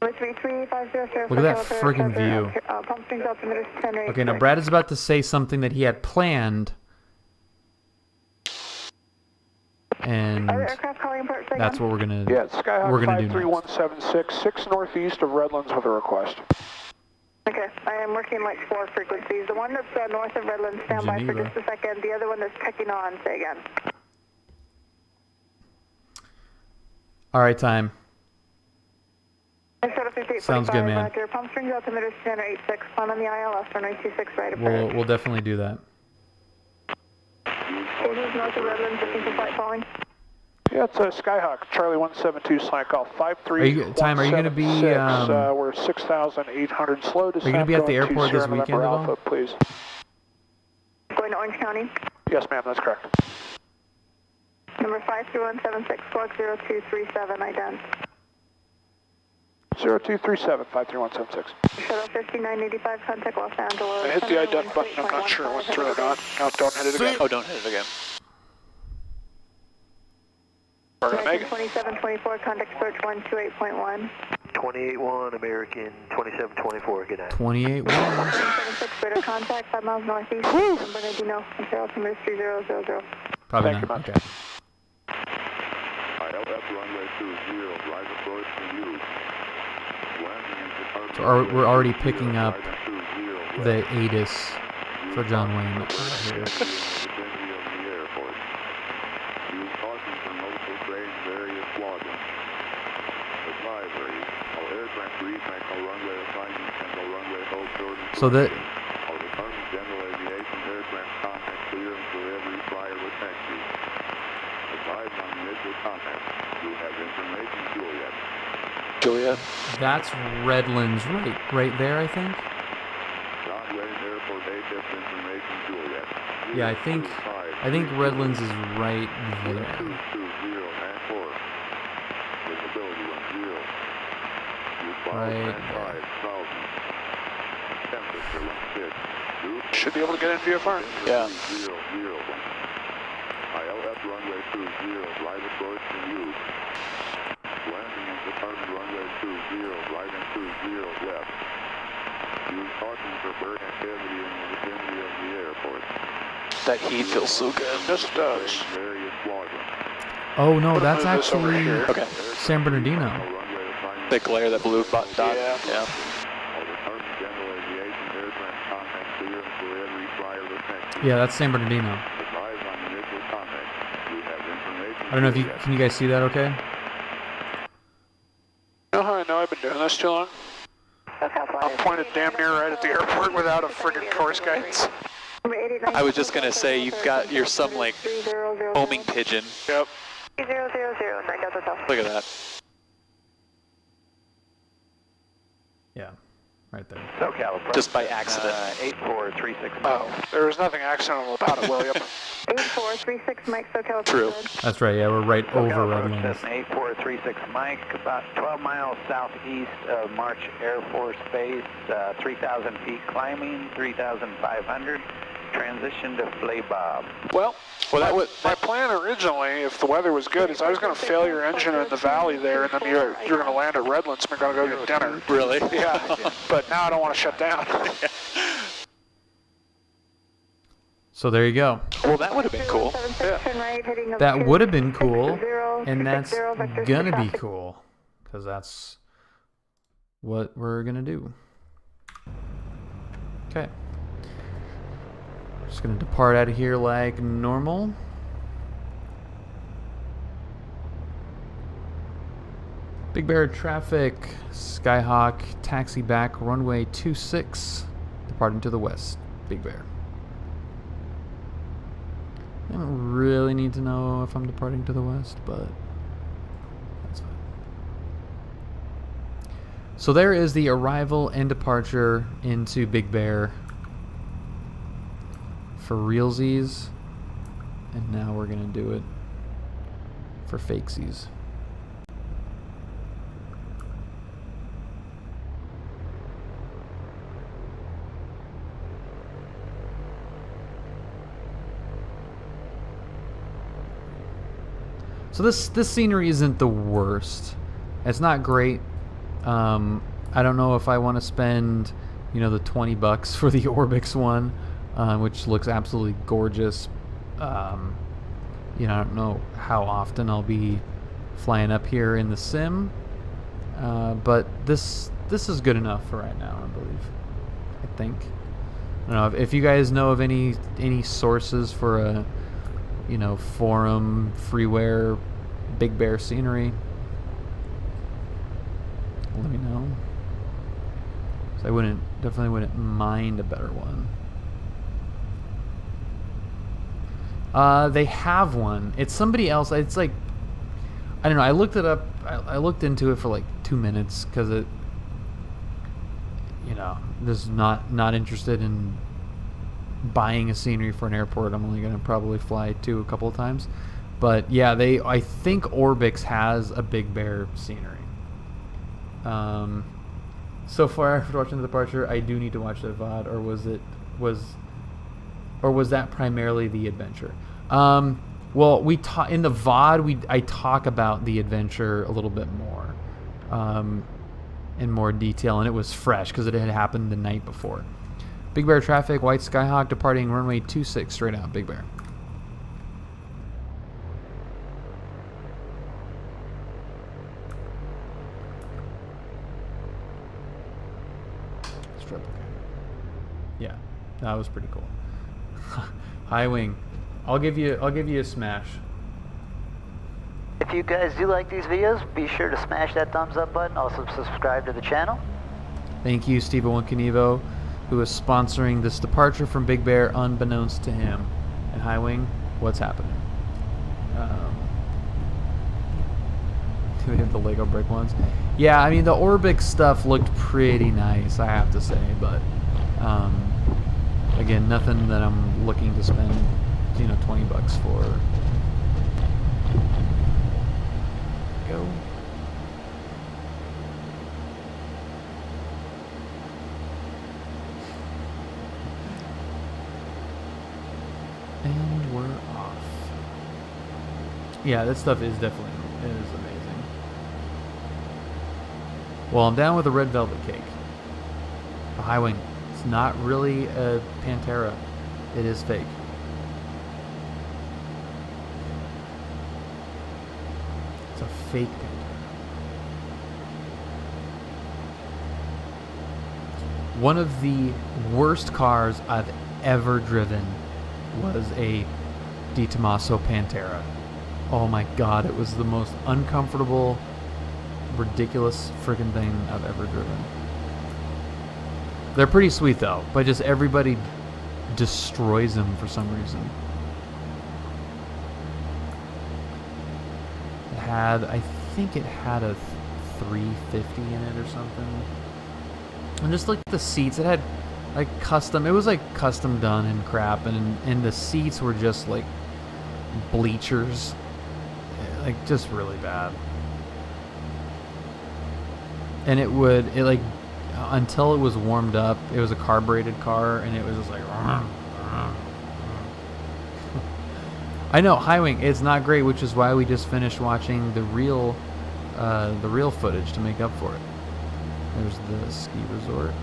Look at that friggin' view. Okay, now Brad is about to say something that he had planned, and that's what we're gonna. Yeah, it's Skyhawk we're gonna do next. 53176, 6 northeast of Redlands with a request. Okay, I am working like 4 frequencies. The one that's north of Redlands, stand by for Geneva. just a second. The other one that's checking on, say again. All right, time. Sounds good, man. Roger. Palm Springs altimeter center 86. Plan on the ILS for 926 right approach. We'll definitely do that. Stations north of Redlands, looking for flight following. Yeah, it's a Skyhawk, Charlie 172, sign call 53176. Are you gonna be, we're 6,800 slow descent. Are you gonna be at the going airport to this Sierra weekend November at all? Alpha, please. Going to Orange County. Yes, ma'am, that's correct. Number 53176, squawk 0237, ident. 0237 53176. Shuttle 5985, contact Los Angeles. I hit the ident button, I'm not sure it went through or not. No, don't hit it again. Oh, don't hit it again. We're gonna make it. 2724, contact approach 128.1. 28-1, American 2724, good night. 28-1. 76, radar contact, 5 miles northeast. San Bernardino, Ontario, altimeter 3000. Probably Thank not. you, Okay. ILS runway 20, rise approach to you. So we're already picking up the ATIS for John Wayne here. So that. General Aviation aircraft contact clearance for every flyer with taxi. Advise on initial contact. You have information, Juliet. Juliet. That's Redlands right there, I think. John Wayne Airport HS information, Juliet. Yeah, I think Redlands is right there. 220 and 4. Visibility 10. Right. 5,000. Temperature 16. Should be able to get in VFR. Yeah. 001. ILS runway 20, right approach to you. Landing and departing runway 20, right and 20 left. Use caution for bird activity in the vicinity of the airport. That heat feels so good. Yes, it does. Various quadrants. Oh no, Put that's this over actually here. Okay. San Bernardino. The glare, that blue dot. Yeah. Yeah. General Aviation aircraft contact clearance for every flyer effective. Yeah, that's San Bernardino. Advise on initial contact. We have information. I don't know if you can you guys see that okay? You know how I know I've been doing this too long? I'm pointed damn near right at the airport without a friggin' course guidance. I was just gonna say you're some like homing pigeon. Yep. 000, Look at that. Yeah, right there. SoCal. Just by accident. 8436. Oh, there was nothing accidental about it, William. 8436 Mike, SoCal. True. That's right. Yeah, we're right over Redlands. 8436 Mike, about 12 miles southeast of March Air Force Base, 3,000 feet climbing, 3,500. Transition to Flaybob. Well, my plan originally, if the weather was good, is I was going to fail your engine in the valley there, and then you're going to land at Redlands, and we're going to go get dinner. Really? Yeah. But now I don't want to shut down. So there you go. Well, that would have been cool. Yeah. That would have been cool, and that's gonna be cool, because that's what we're gonna do. Okay. Just gonna depart out of here like normal. Big Bear traffic, Skyhawk, taxi back, runway 26, departing to the west, Big Bear. I don't really need to know if I'm departing to the west, but that's fine. So there is the arrival and departure into Big Bear for realsies, and now we're gonna do it for fakesies. So this scenery isn't the worst. It's not great. I don't know if I want to spend, the $20 for the Orbix one, which looks absolutely gorgeous. I don't know how often I'll be flying up here in the sim, but this is good enough for right now, I believe. I think. I don't know if you guys know of any sources for a forum freeware Big Bear scenery, let me know. So I definitely wouldn't mind a better one. They have one. It's somebody else. It's like, I don't know. I looked it up. I looked into it for like 2 minutes because it, just not interested in buying a scenery for an airport. I'm only gonna probably fly to a couple of times, but yeah, I think Orbix has a Big Bear scenery. So far after watching the departure, I do need to watch that VOD, or was that primarily the adventure? Well, in the VOD I talk about the adventure a little bit more, in more detail, and it was fresh because it had happened the night before. Big Bear traffic, White Skyhawk departing runway 26 straight out, Big Bear. Strip, okay. Yeah, that was pretty cool. High wing, I'll give you a smash. If you guys do like these videos, be sure to smash that thumbs up button. Also subscribe to the channel. Thank you, Steve Onekinevo, who is sponsoring this departure from Big Bear unbeknownst to him. And High Wing, what's happening? Do we have the Lego brick ones? Yeah, I mean, the Orbix stuff looked pretty nice, I have to say, but Again, nothing that I'm looking to spend, you know, 20 bucks for. Go. And we're off. Yeah, that stuff is definitely amazing. Well, I'm down with a red velvet cake. A high wing. It's not really a Pantera. It is fake. It's a fake Pantera. One of the worst cars I've ever driven was a Di Tommaso Pantera. Oh my god, it was the most uncomfortable, ridiculous freaking thing I've ever driven. They're pretty sweet though, but just everybody destroys them for some reason. It had, I think it had a 350 in it or something. And just like the seats, it had like custom, it was like custom done and crap, and the seats were just like bleachers. Like just really bad. And it like until it was warmed up, it was a carbureted car, and it was just like I know, high wing, it's not great, which is why we just finished watching the real footage to make up for it. There's the ski resort.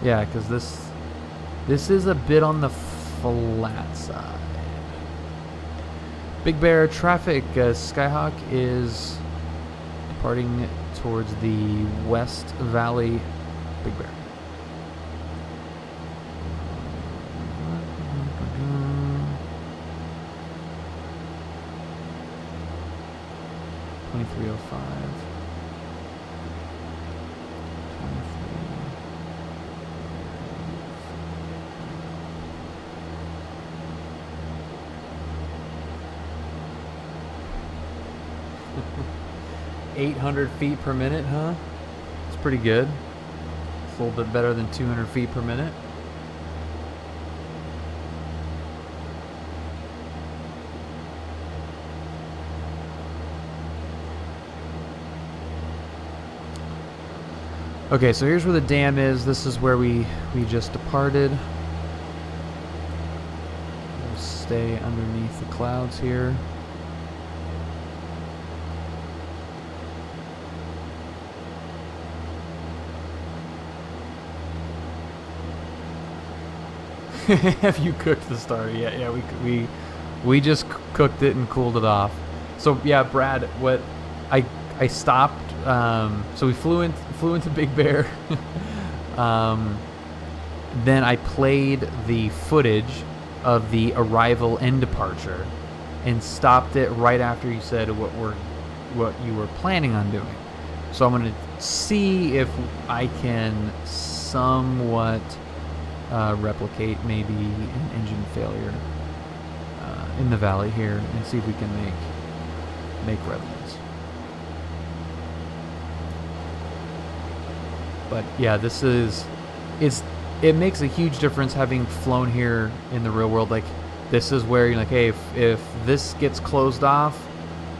Yeah, because this is a bit on the flat side. Big Bear traffic. Skyhawk is departing towards the West Valley. Big Bear. $23.05. 800 feet per minute, huh? It's pretty good. It's a little bit better than 200 feet per minute. Okay, so here's where the dam is. This is where we just departed. We'll stay underneath the clouds here. Have you cooked the starter? Yeah, we just cooked it and cooled it off. So yeah, Brad, what I stopped. So we flew into Big Bear. Then I played the footage of the arrival and departure, and stopped it right after you said what you were planning on doing. So I'm gonna see if I can somewhat replicate maybe an engine failure in the valley here, and see if we can make revenues. But yeah, it makes a huge difference having flown here in the real world. Like, this is where you're like, hey, if this gets closed off,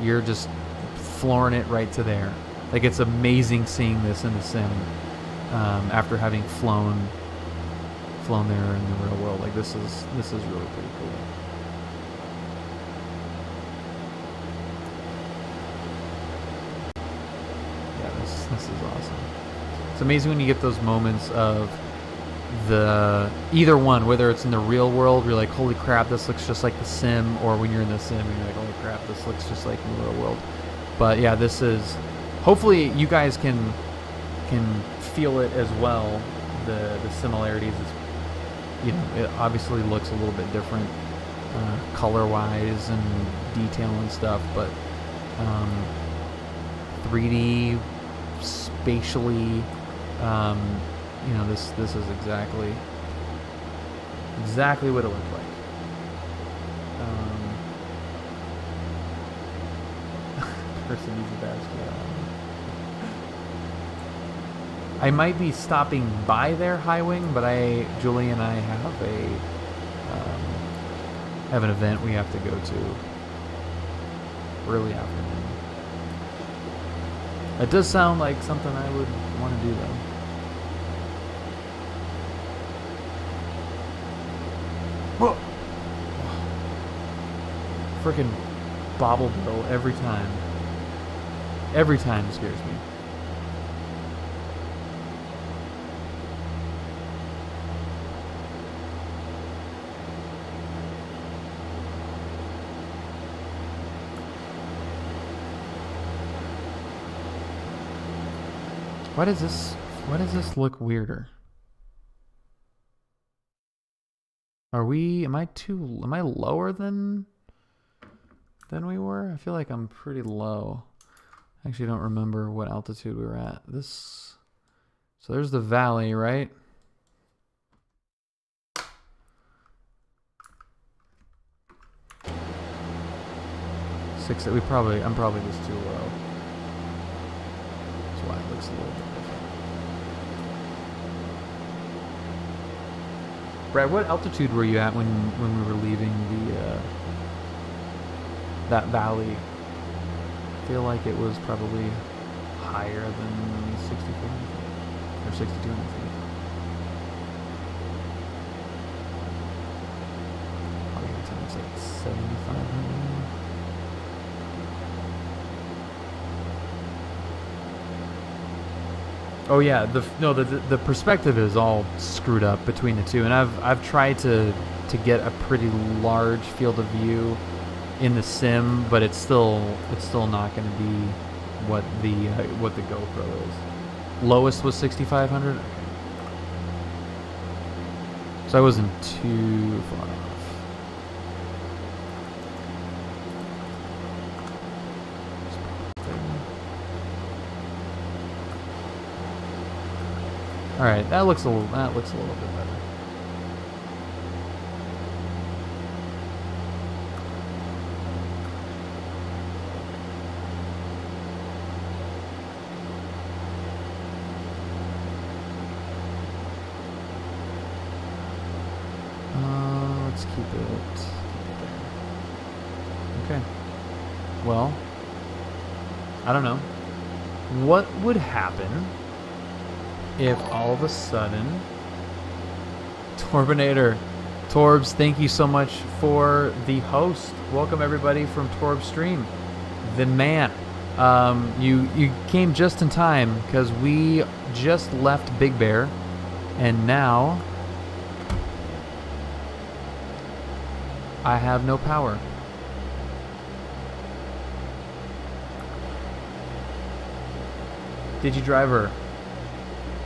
you're just flooring it right to there. Like, it's amazing seeing this in the sim after having flown there in the real world. Like, this is really pretty cool. Yeah, this is awesome. It's amazing when you get those moments of either one, whether it's in the real world, you're like, holy crap, this looks just like the sim, or when you're in the sim, you're like, holy crap, this looks just like in the real world. But yeah, this is, hopefully you guys can feel it as well, the similarities. It's, you know, it obviously looks a little bit different color-wise and detail and stuff, but 3D, spatially, you know, this is exactly what it looked like. Person needs a basket. I might be stopping by their high wing, but Julie and I have an event we have to go to early afternoon. It does sound like something I would want to do though. Whoa! Freaking bobble bill every time. Every time it scares me. Why does this look weirder? Am I lower than we were? I feel like I'm pretty low. I actually don't remember what altitude we were at. So there's the valley, right? I'm probably just too low. That's why it looks a little bit different. Brad, what altitude were you at when we were leaving that valley? I feel like it was probably higher than 6,400 feet or 6,200 feet. Probably times like 7,500. Oh yeah, the perspective is all screwed up between the two, and I've tried to get a pretty large field of view in the sim, but it's still not going to be what the GoPro is. Lowest was 6,500. Okay. So I wasn't too far off. All right, that looks a little bit better. Let's keep it there. Okay. Well, I don't know. What would happen if all of a sudden Torbs, thank you so much for the host. Welcome everybody from Torb's stream. The man. You came just in time because we just left Big Bear and now I have no power. Digi driver.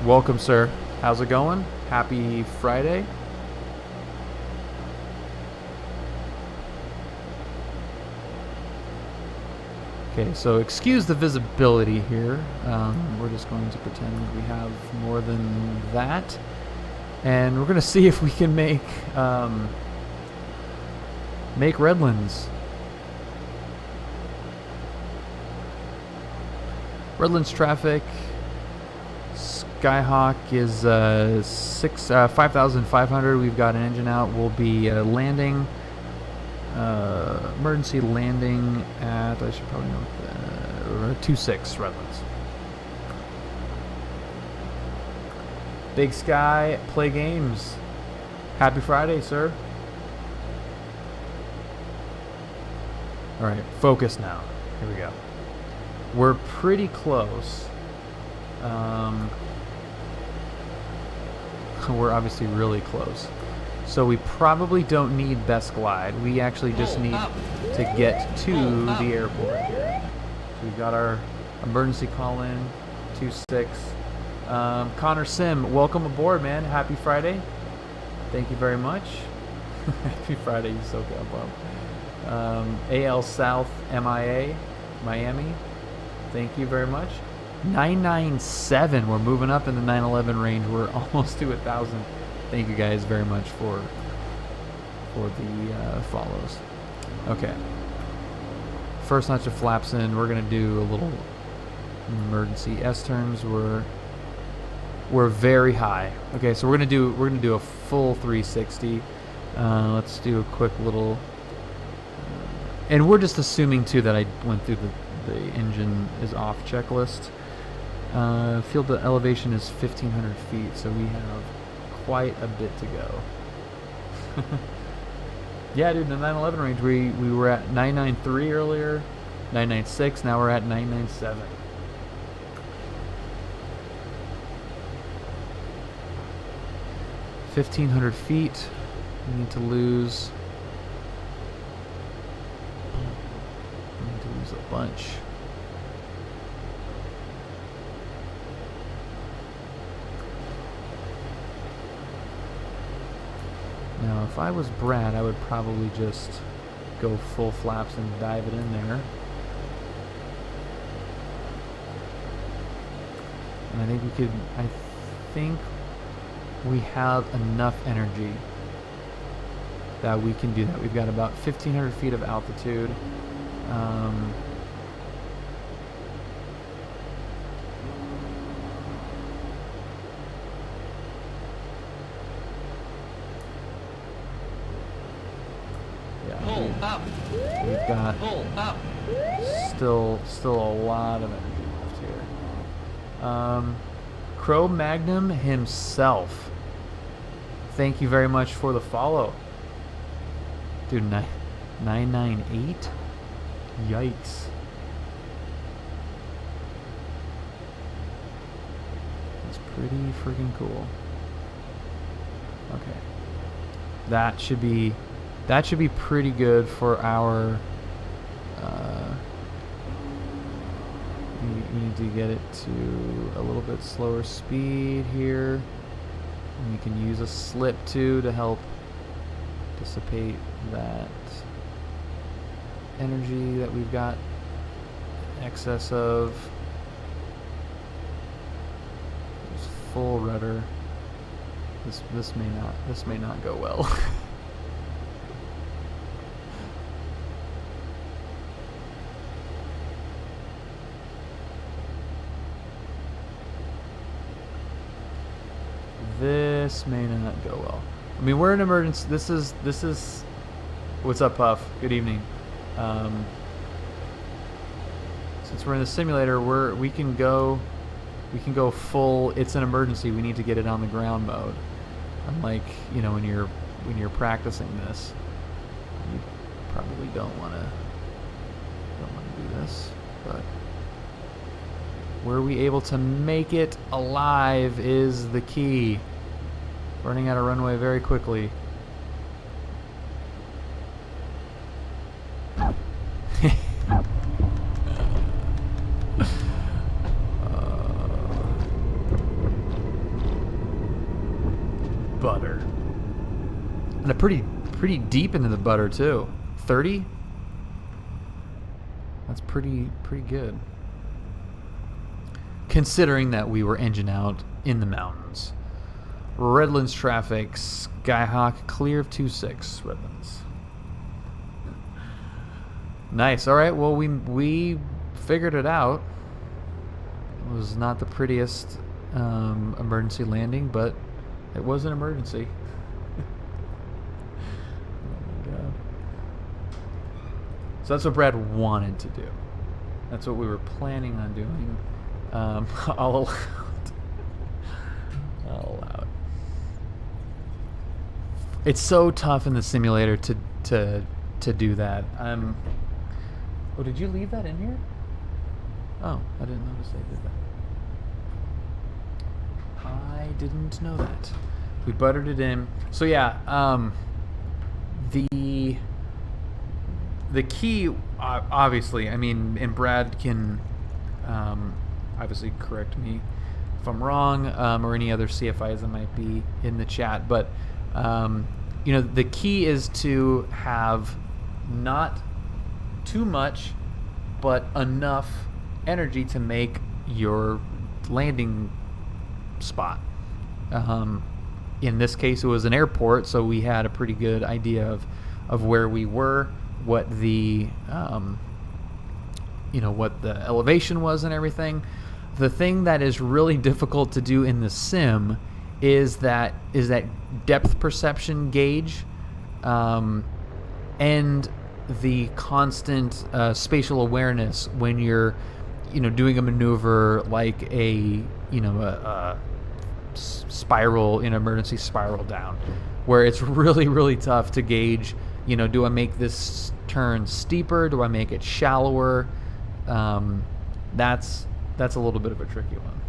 Welcome, sir. How's it going? Happy Friday. Okay, so excuse the visibility here. We're just going to pretend we have more than that. And we're going to see if we can make Redlands. Redlands traffic. Skyhawk is 5,500. We've got an engine out. We'll be landing, emergency landing at, I should probably know, 26 Redlands. Big Sky, play games. Happy Friday, sir. All right, focus now. Here we go. We're pretty close. We're obviously really close. So we probably don't need best glide. We actually just need to get to the airport here. So we've got our emergency call in, 26. Connor Sim, welcome aboard, man. Happy Friday. Thank you very much. Happy Friday, you SoCal Bob. AL South MIA, Miami. Thank you very much. 997. We're moving up in the 911 range. We're almost to 1,000. Thank you guys very much for the follows. Okay. First notch of flaps in. We're gonna do a little emergency S turns. We're we're very high. Okay, so we're gonna do a full 360. Let's do a quick little, and we're just assuming too that I went through the engine is off checklist. Field elevation is 1,500 feet, so we have quite a bit to go. Yeah, dude, the 911 range, we were at 993 earlier, 996, now we're at 997. $1,500 feet. We need to lose. A bunch. Now, if I was Brad, I would probably just go full flaps and dive it in there. And I think we have enough energy that we can do that. We've got about 1,500 feet of altitude. We've got still a lot of energy left here. Crow Magnum himself, thank you very much for the follow. Dude, 998? Yikes. That's pretty freaking cool. Okay. That should be pretty good for our we need to get it to a little bit slower speed here, and we can use a slip too to help dissipate that energy that we've got excess of. Just full rudder. This may not go well. This may not go well. I mean, we're in emergency. This is. What's up, Puff? Good evening. Since we're in the simulator, we can go full. It's an emergency. We need to get it on the ground mode. Unlike, you know, when you're practicing this, you probably don't want to do this. But were we able to make it alive is the key. Running out of runway very quickly. Butter. And a pretty deep into the butter too. 30? That's pretty good. Considering that we were engine out in the mountains. Redlands traffic, Skyhawk clear of 26, Redlands. Nice. All right. Well, we figured it out. It was not the prettiest emergency landing, but it was an emergency. Oh my god. So that's what Brad wanted to do. That's what we were planning on doing. I'll allow it. I'll allow it. It's so tough in the simulator to do that. Oh, did you leave that in here? Oh, I didn't notice I did that. I didn't know that. We buttered it in. So yeah, the key, obviously, I mean, and Brad can obviously correct me if I'm wrong, or any other CFIs that might be in the chat, but you know, the key is to have not too much, but enough energy to make your landing spot. In this case, it was an airport, so we had a pretty good idea of where we were, what the you know, what the elevation was and everything. the thing that is really difficult to do in the sim is that depth perception gauge, and the constant spatial awareness when you're, doing a maneuver like a spiral, emergency spiral down, where it's really, really tough to gauge, do I make this turn steeper? Do I make it shallower? That's a little bit of a tricky one.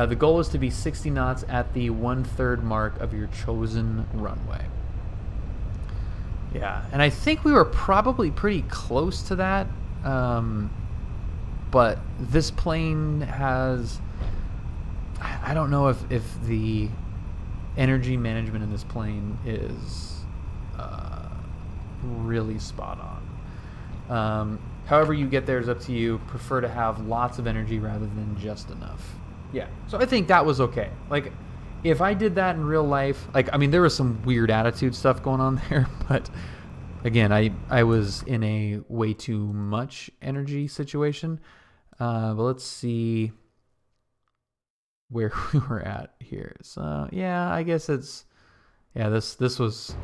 The goal is to be 60 knots at the 1/3 mark of your chosen runway. Yeah, and I think we were probably pretty close to that, but this plane has... I don't know if the energy management in this plane is really spot on. However you get there is up to you. Prefer to have lots of energy rather than just enough. Yeah, so I think that was okay. Like, if I did that in real life, there was some weird attitude stuff going on there, but again, I was in a way too much energy situation. But let's see where we were at here. So yeah, I guess it's, yeah, this was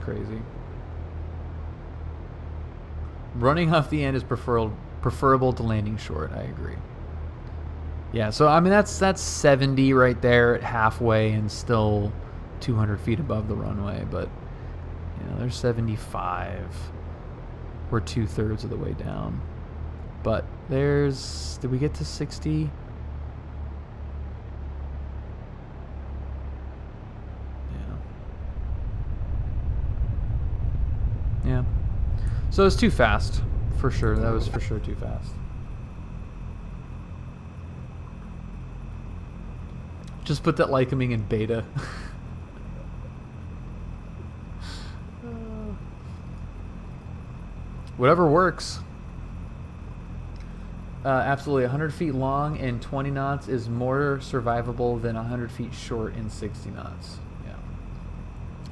crazy. Running off the end is preferable to landing short. I agree. Yeah, so that's 70 right there at halfway and still 200 feet above the runway, but there's 75. We're 2/3 of the way down. But did we get to 60? Yeah. So it's too fast, for sure. That was for sure too fast. Just put that Lycoming in beta. Whatever works. Absolutely. 100 feet long and 20 knots is more survivable than 100 feet short and 60 knots.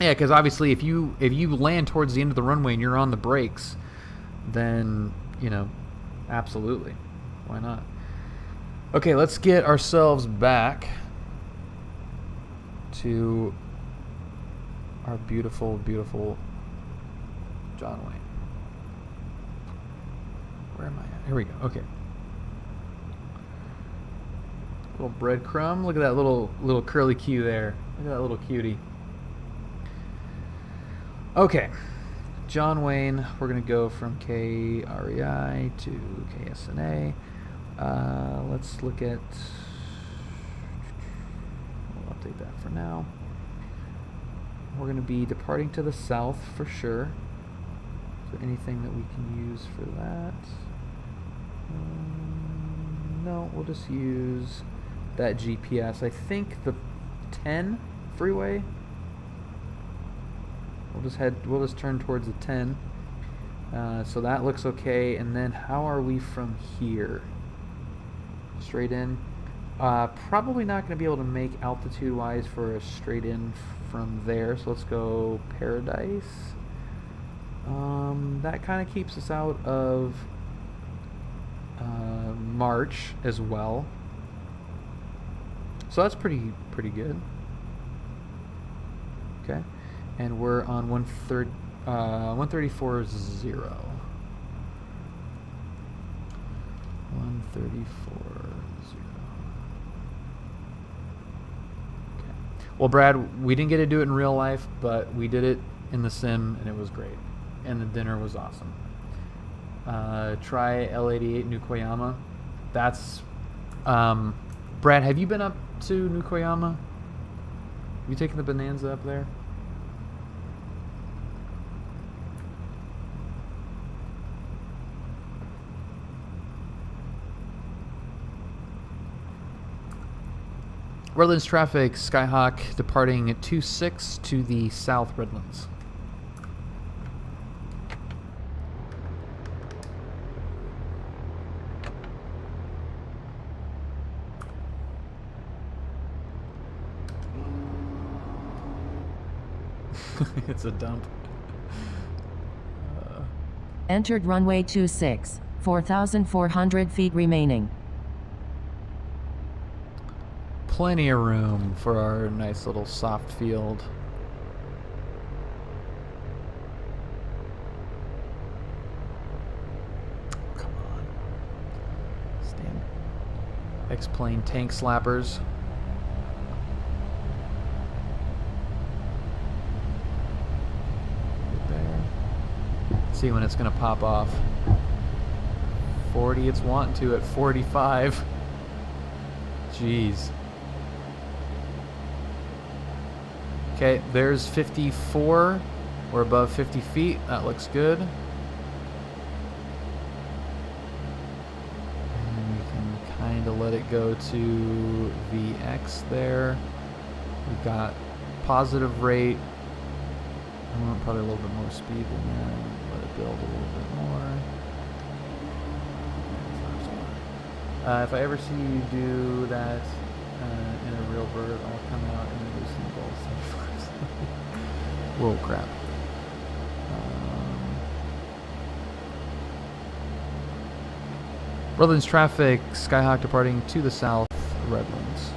Yeah, because obviously if you land towards the end of the runway and you're on the brakes, then, absolutely. Why not? Okay, let's get ourselves back to our beautiful, beautiful John Wayne. Where am I at? Here we go. Okay. Little breadcrumb. Look at that little curly Q there. Look at that little cutie. Okay, John Wayne, we're going to go from KREI to KSNA. Let's look at... We'll update that for now. We're going to be departing to the south for sure. Is there anything that we can use for that? No, we'll just use that GPS. I think the 10 freeway... We'll just turn towards the 10. So that looks okay. And then how are we from here? Straight in. Probably not going to be able to make altitude-wise for a straight in from there. So let's go Paradise. That kind of keeps us out of March as well. So that's pretty good. Okay. And we're on 134.0. 134.0. Okay. Well, Brad, we didn't get to do it in real life, but we did it in the sim, and it was great. And the dinner was awesome. Try L88 New Koyama. That's... Brad, have you been up to New Koyama? Have you taken the Bonanza up there? Redlands traffic, Skyhawk departing at 26 to the south Redlands. It's a dump. Entered runway 26, 4,400 feet remaining. plenty of room for our nice little soft field. Come on. Stand. X-plane tank slappers. See when it's gonna pop off. 40, it's wanting to at 45. Jeez. Okay, there's 54. We're above 50 feet. That looks good. And we can kind of let it go to VX there. We've got positive rate. I want probably a little bit more speed than that. Let it build a little bit more. If I ever see you do that in a real bird, I'll come out and do some balls. Whoa, crap. Redlands traffic, Skyhawk departing to the south, Redlands.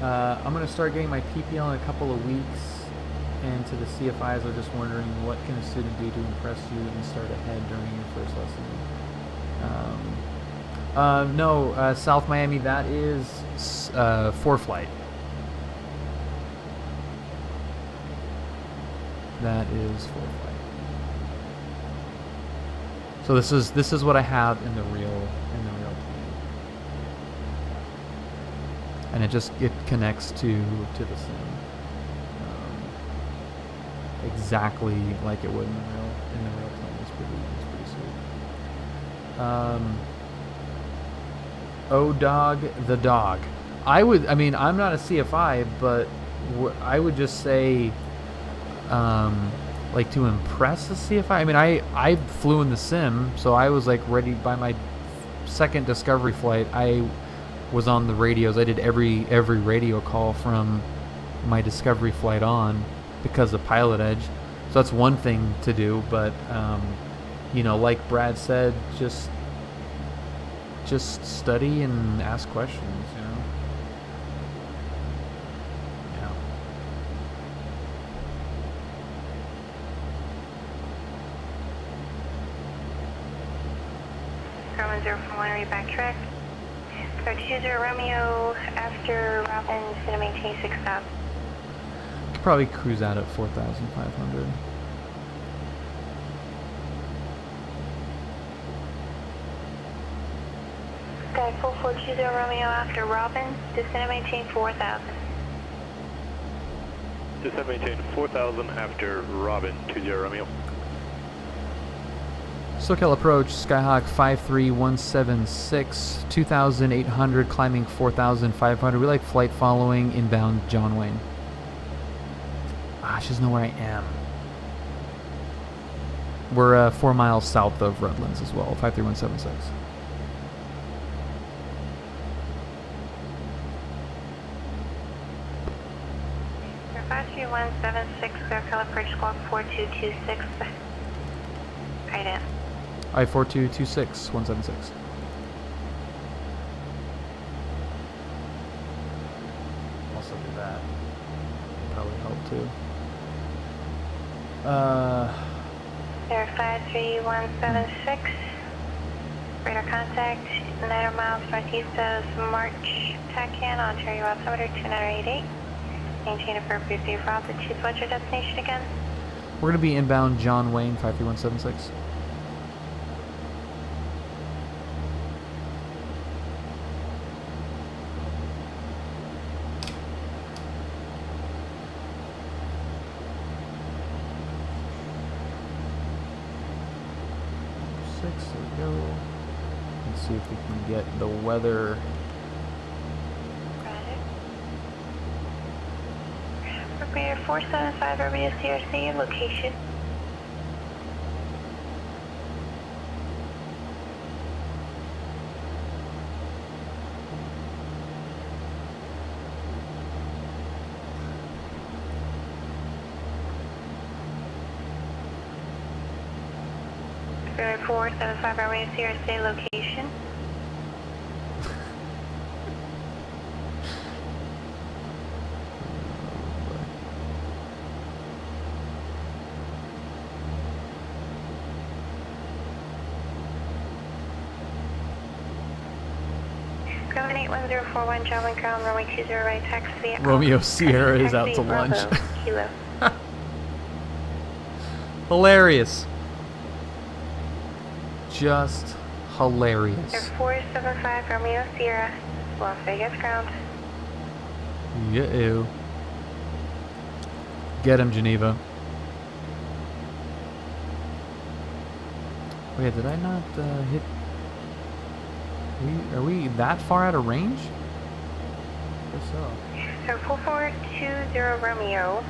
I'm going to start getting my PPL in a couple of weeks, and to the CFIs are just wondering what can a student do to impress you and start ahead during your first lesson. No, South Miami, that is ForeFlight. That is ForeFlight. So this is what I have in the real plane. And it connects to the sim. Exactly like it would in the real plane. It's pretty sweet. O-Dog the dog. I'm not a CFI, but I would just say, like, to impress a CFI. I mean, I flew in the sim, so I was like ready. By my second Discovery flight, I was on the radios. I did every radio call from my Discovery flight on because of Pilot Edge. So that's one thing to do, but like Brad said, just study and ask questions, Yeah. Roman 041, are you backtrack? 20 Romeo, after Robin, is going to maintain 6,000. Could probably cruise out at 4,500. Sky 4420 Romeo, after Robin, descend and maintain 4,000. Descend maintain 4,000 after Robin 20 Romeo. SoCal approach, Skyhawk 53176, 2,800, climbing 4,500. We like flight following, inbound John Wayne. She doesn't know where I am. We're 4 miles south of Redlands as well, 53176. You're 53176, SoCal approach, squawk 4226. Right in. I-4226, 176. Also do that. Probably help too. Air 53176. Radar contact, 9 miles northeast of March, TACAN, Ontario altimeter 2988. Maintain appropriate safe route. Choose what's your destination again? We're going to be inbound John Wayne, 53176. There we go. Let's see if we can get the weather. Appropriate 475 Romeo CRC, location. Appropriate 475 Romeo CRC, location. 781041, German ground, runway 20 right, taxi. Romeo Sierra is out to lunch. Kilo. Hilarious. Just hilarious. Air 475, Romeo Sierra, Las Vegas ground. Yeah. Get him, Geneva. Wait, did I not hit? Are we that far out of range? I guess so. So 4420 Romeo.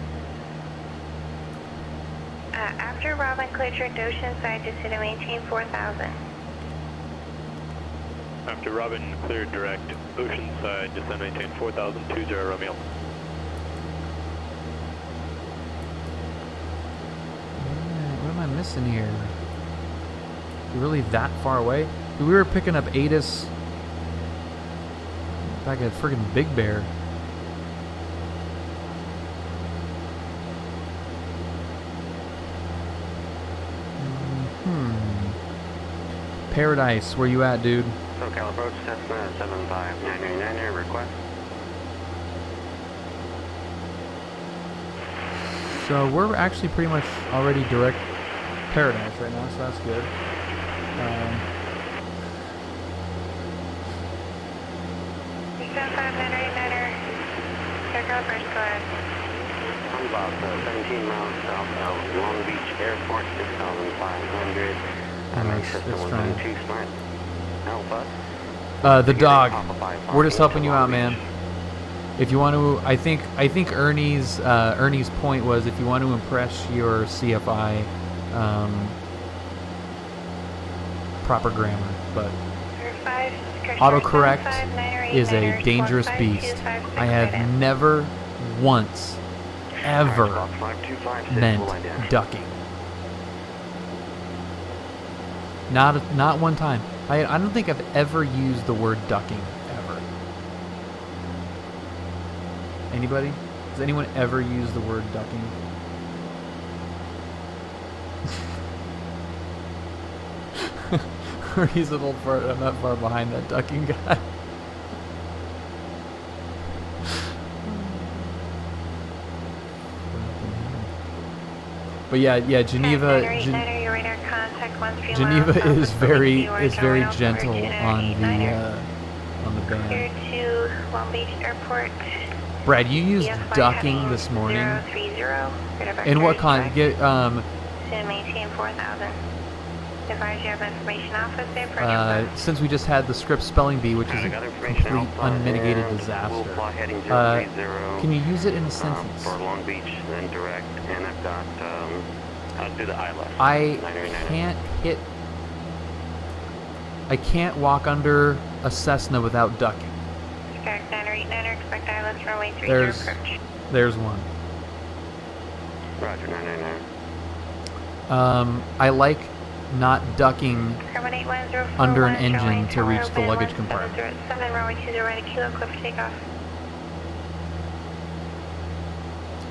After Robin cleared your ocean side, just to maintain 4,000. After Robin cleared direct Oceanside, descend maintain 4000, 20 Romeo. What am I missing here? You're really that far away? We were picking up ATIS back at friggin' Big Bear. Paradise, where you at, dude? SoCal approach, Cessna 75999, request. So we're actually pretty much already direct Paradise right now, so that's good. I'm about 17 miles south of Long Beach Airport, 6,500. Nice, System that's 172 smart. The dog. We're just helping you out, man. If you want to, I think Ernie's point was if you want to impress your CFI, proper grammar, but autocorrect is a dangerous beast. I have never once ever meant ducking. Not one time. I don't think I've ever used the word ducking ever. Anybody? Has anyone ever used the word ducking? Or he's a little far. I'm not far behind that ducking guy. But yeah, Geneva. Geneva is very gentle on the band. Here to Long Beach Airport. Brad, you used ducking this morning. In what kind? To maintain 4,000. Advise you have information officer. Since we just had the script spelling bee, which is a complete unmitigated disaster. Can you use it in a sentence? For Long Beach, then direct, and I've got do the ILS. I can't walk under a Cessna without ducking. Expect 989, expect ILS runway 30 approach. There's one. Roger, 999. I like not ducking under an engine to reach the luggage compartment. 7 runway 20 right, a kilo, clear for takeoff.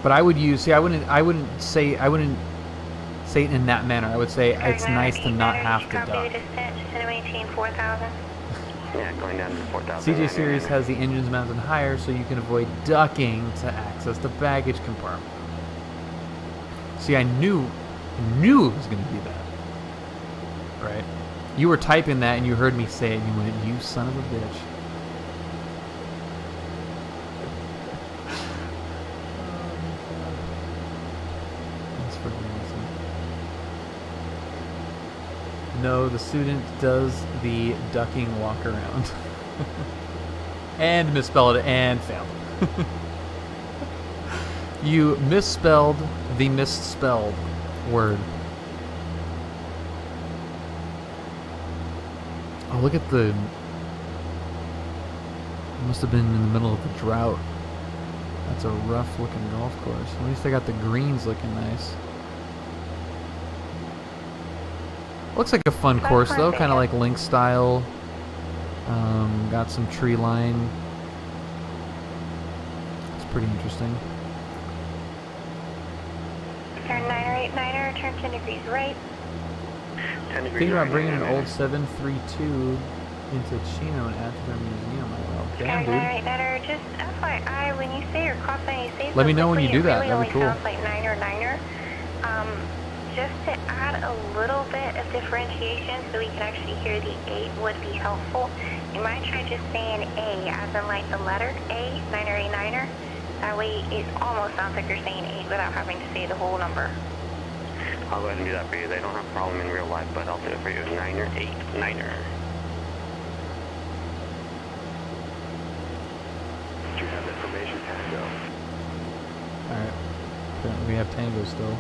But I would use. See, I wouldn't say it in that manner. I would say it's nice to not have to duck. Yeah, going down to 4,000. CJ Series has the engines mounted higher, so you can avoid ducking to access the baggage compartment. See, I knew it was going to be that. Right? You were typing that and you heard me say it and you went, "You son of a bitch." That's freaking awesome. No, the student does the ducking walk around. And misspelled it and failed. You misspelled the misspelled word. Oh, look at the... It must have been in the middle of the drought. That's a rough looking golf course. At least they got the greens looking nice. Looks like a fun course though, kind of like Link style. Got some tree line. It's pretty interesting. Turn 989er, turn 10 degrees right. 10 degrees Thinking about right, bringing an old 732 into Chino and add to their museum. Well, damn, Alright, dude. Nutter, just FYI, when you say your call sign, you say it Let me so know when you quickly, do that. It That'd really be cool. only sounds like Niner Niner. Just to add a little bit of differentiation so we can actually hear the 8 would be helpful. You might try just saying A, as in like the letter A, Niner A Niner. That way it almost sounds like you're saying 8 without having to say the whole number. I'll go ahead and do that for you. They don't have a problem in real life, but I'll do it for you. 9er8 Do you have information, Tango? Alright. We have Tango still.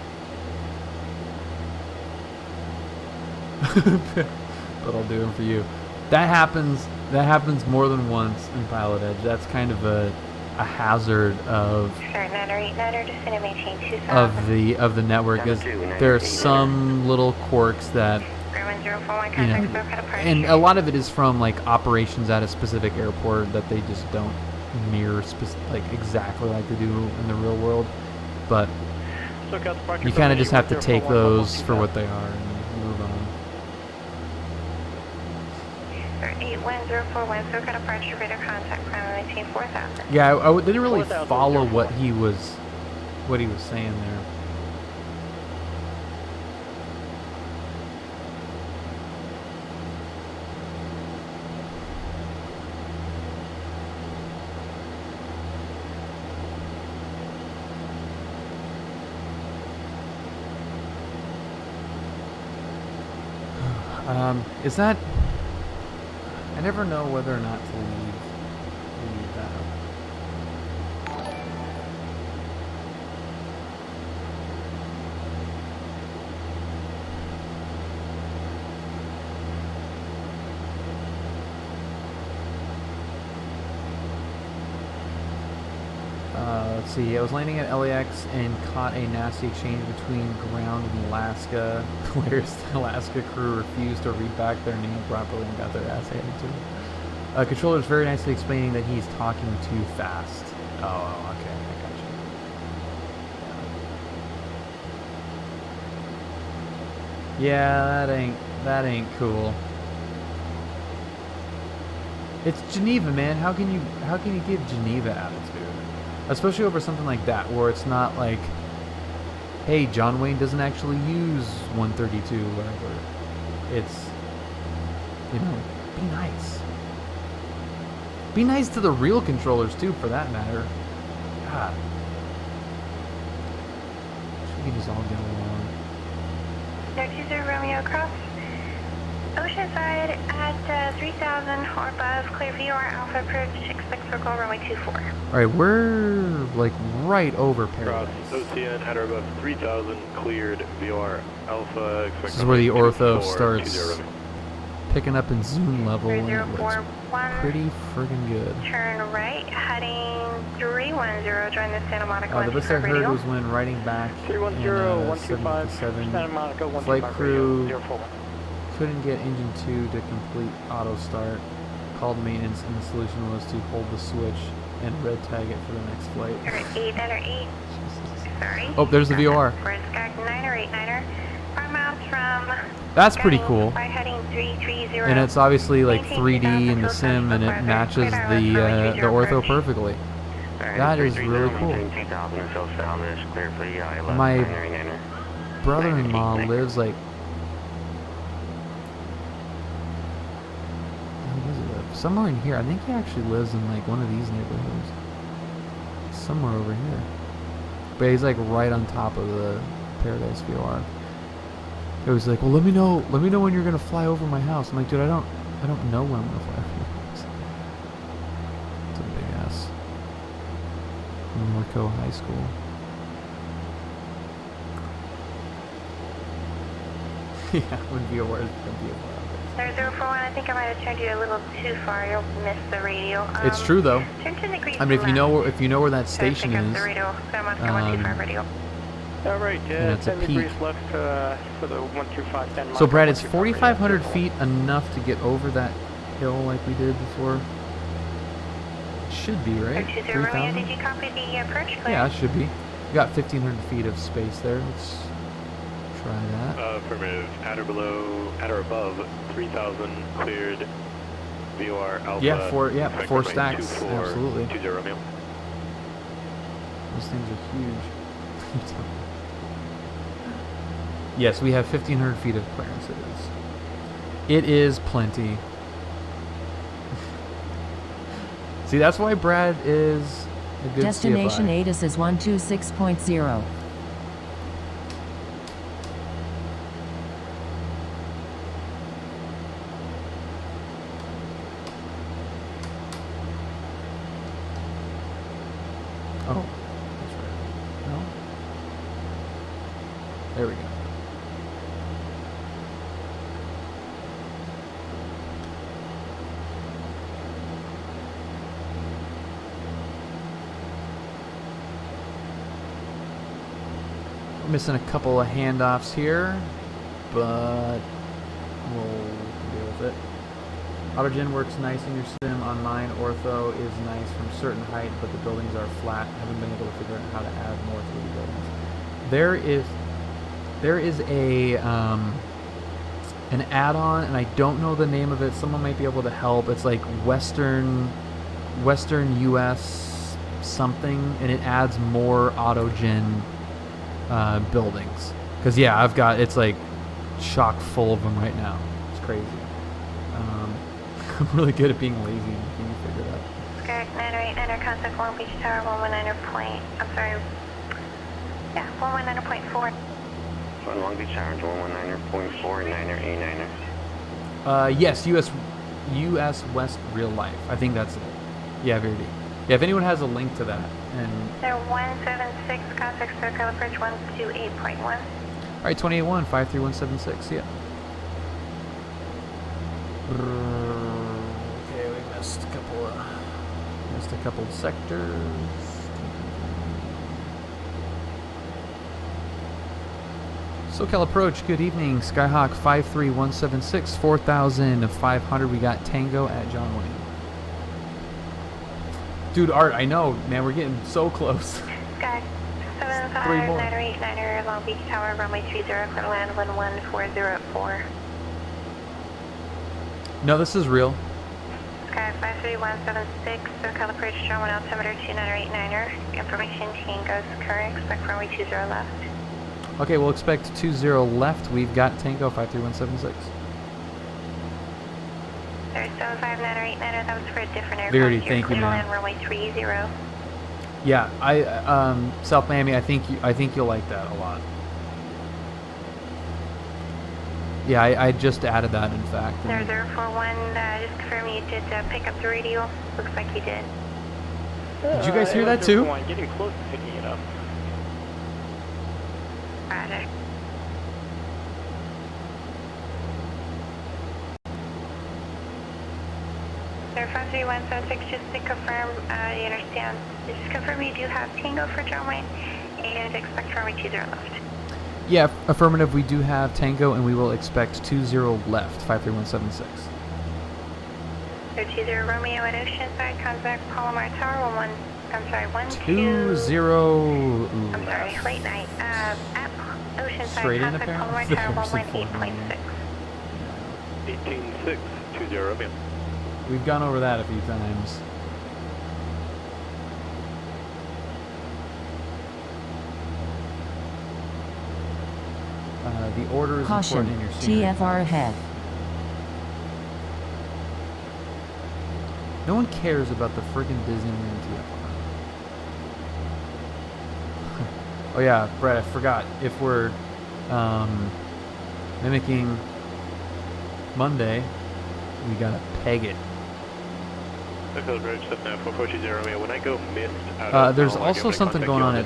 But I'll do it for you. That happens more than once in Pilot Edge. That's kind of a hazard of Sure, Niner 8 Niner, just gonna maintain 2000. of the network is there are some little quirks that and a lot of it is from like operations at a specific airport that they just don't mirror like exactly like they do in the real world, but you kind of just have to take those for what they are and move on. 81041, so got departure radar contact plan maintain 4000. Yeah, I didn't really follow what he was saying there. Is that? I never know whether or not to leave that up. Let's see, I was landing at LAX and caught a nasty exchange between ground and Alaska. Players, the Alaska crew refused to read back their name properly and got their ass handed to them. Controller's very nicely explaining that he's talking too fast. Oh, okay, I got you. Yeah, that ain't cool. It's Geneva, man. How can you give Geneva attitude? Especially over something like that, where it's not like, hey, John Wayne doesn't actually use 132 or whatever. It's, be nice. Be nice to the real controllers, too, for that matter. God. We can just all get along. No 20 Romeo Cross. Oceanside at 3000 or above, clear VOR Alpha approach, expect circle runway 24. Alright, we're like right over Paradise. Cross OCN at or above 3000, cleared VOR Alpha, expect This is where the ortho 24, starts picking up in zoom level and it looks pretty friggin' good. Turn right, heading 310, join the Santa Monica The best I heard was when riding back in 757, Santa Monica, flight crew couldn't get engine 2 to complete auto start, called maintenance, and the solution was to hold the switch and red tag it for the next flight. 8 sorry. Oh, there's the VOR. Niner 8 Niner. 5 miles from That's pretty cool. by heading 330. And it's obviously like 3D in the sim, and it matches the ortho perfectly. That is really cool. My brother-in-law lives like somewhere in here. I think he actually lives in like one of these neighborhoods. Somewhere over here. But he's like right on top of the Paradise VOR. It was like, well, let me know when you're gonna fly over my house. I'm like, dude, I don't know when I'm gonna fly over your house. It's a big ass Norco High School. Yeah, when VOR is VOR. 041, I think I might have turned you a little too far. You'll miss the radio. It's true though. Turn 10 degrees I mean, if you know where that so station is, the radio. So must go 125 radio. All right, and it's 10 a peak. degrees left for the 125 10 So Brad, is 4,500 feet enough to get over that hill like we did before? It should be, right? 20 Romeo, 3,000? did you copy the approach clear? Yeah, it should be. We got 1,500 feet of space there. Let's try that. Affirmative. At or above 3,000, cleared VOR Alpha. Yeah, four stacks. 24, Absolutely. 20 Romeo. Those things are huge. Yes, we have 1,500 feet of clearance. It is plenty. See, that's why Brad is a good Destination CFI. ATIS is 126.0. Oh, that's right. No? There we go. We're missing a couple of handoffs here, but we'll deal with it. Autogen works nice in your sim. On mine, ortho is nice from certain height, but the buildings are flat. Haven't been able to figure out how to add more through the buildings. There is a an add-on, and I don't know the name of it. Someone might be able to help. It's like Western U.S. something, and it adds more Autogen buildings. Because yeah, it's like chock full of them right now. It's crazy. I'm really good at being lazy. Can you figure it out? Skyhawk 908, enter contact Long Beach Tower 119 I'm sorry. Yeah, 119.4. So Long Beach Tower 119.4, 9er, A9er. Yes, U.S. West real life. I think that's it. Yeah, VRD. Yeah, if anyone has a link to that. And They're 176, contact Circle Bridge 128.1. All right, 281 53176. Yeah. Okay, we missed a couple of sectors. SoCal approach. Good evening, Skyhawk 53176, 4,500. We got Tango at John Wayne. Dude, Art, I know, man, we're getting so close. Sky 75908 Long Beach Tower, runway 30, clear to land 11404. No, this is real. Sky 53176, SoCal approach, John 1 altimeter 2989er. Information Tango's current, expect runway 20 left. Okay, we'll expect 20 left. We've got Tango 53176. There's 75908 that was for a different aircraft. Verity, thank you, man. Land runway 30. Yeah, South Miami. I think you'll like that a lot. Yeah, I just added that, in fact. 0041, just confirm you did pick up the radio. Looks like you did. Did you guys hear that too? Getting close to picking it up. Roger. Sir 53176, just to confirm, you understand. Just confirm you do have Tango for John Wayne and expect runway 20 left. Yeah, affirmative. We do have Tango, and we will expect 20 left. 53176. So 20 Romeo at Oceanside, contact Palomar Tower 12. I'm sorry, 20 I'm sorry, late night. At Oceanside, straight in, contact Palomar apparently. Tower 118.6. 186, 20 Romeo. We've gone over that a few times. The order is Caution, important in your scenery. TFR ahead. No one cares about the friggin' Disneyland TFR. Oh yeah, Brett, I forgot. If we're mimicking Monday, we gotta peg it. SoCal Bridge 79440 Romeo. When I go missed out of there's Palomar, also something going on at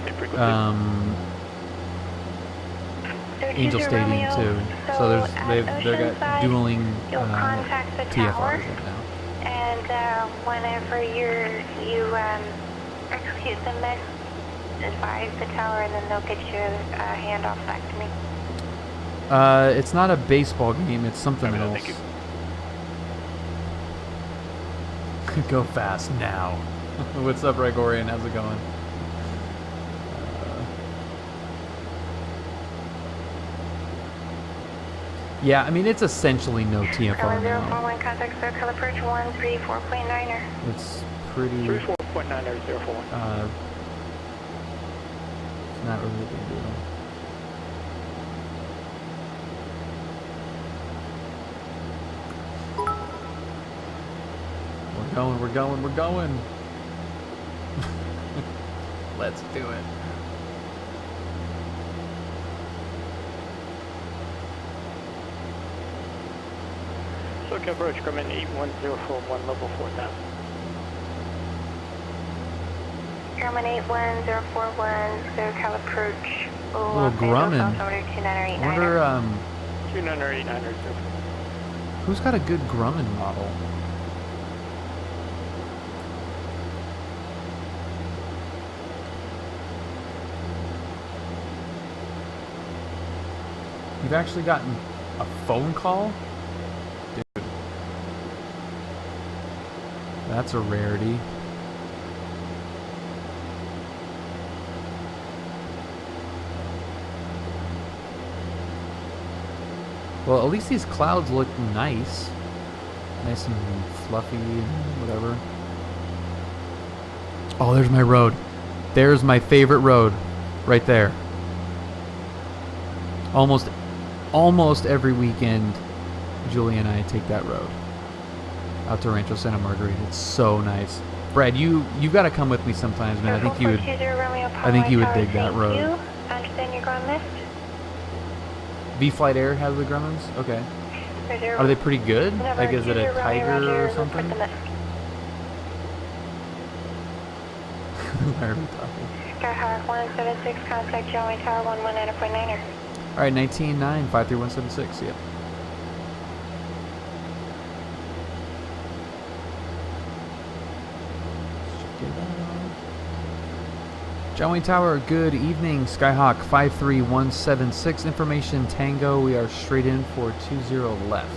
Angel Stadium too. So they've got dueling TFRs right now. And whenever you execute the miss, advise the tower and then they'll get your handoff back to me. It's not a baseball game, it's something else. Thank you. Go fast now. What's up, Gregorian? How's it going? Yeah, I mean, it's essentially no TFR now. 041 contact circle approach 134.9er. It's pretty... 34.9er, 041. It's not really a big deal. We're going. Let's do it. SoCal approach, Grumman 81041, level 4000. Grumman 81041, SoCal approach. Little Grumman. Wonder, 29er, 041. who's got a good Grumman model? You've actually gotten a phone call? Dude. That's a rarity. Well, at least these clouds look nice. Nice and fluffy and whatever. Oh, there's my road. There's my favorite road. Right there. Almost every weekend, Julie and I take that road out to Rancho Santa Margarita. It's so nice. Brad, you got to come with me sometimes, man. I think you would dig that road. Understand you're going left. V-Flight Air has the Grummins? Okay. Are they pretty good? Like, is it a Tiger or something? Why are we talking? Skyhawk 176, contact Joey Tower 119.9er. Alright, 19-9, 53176, yep. John Wayne Tower, good evening. Skyhawk 53176, information Tango. We are straight in for 20 left.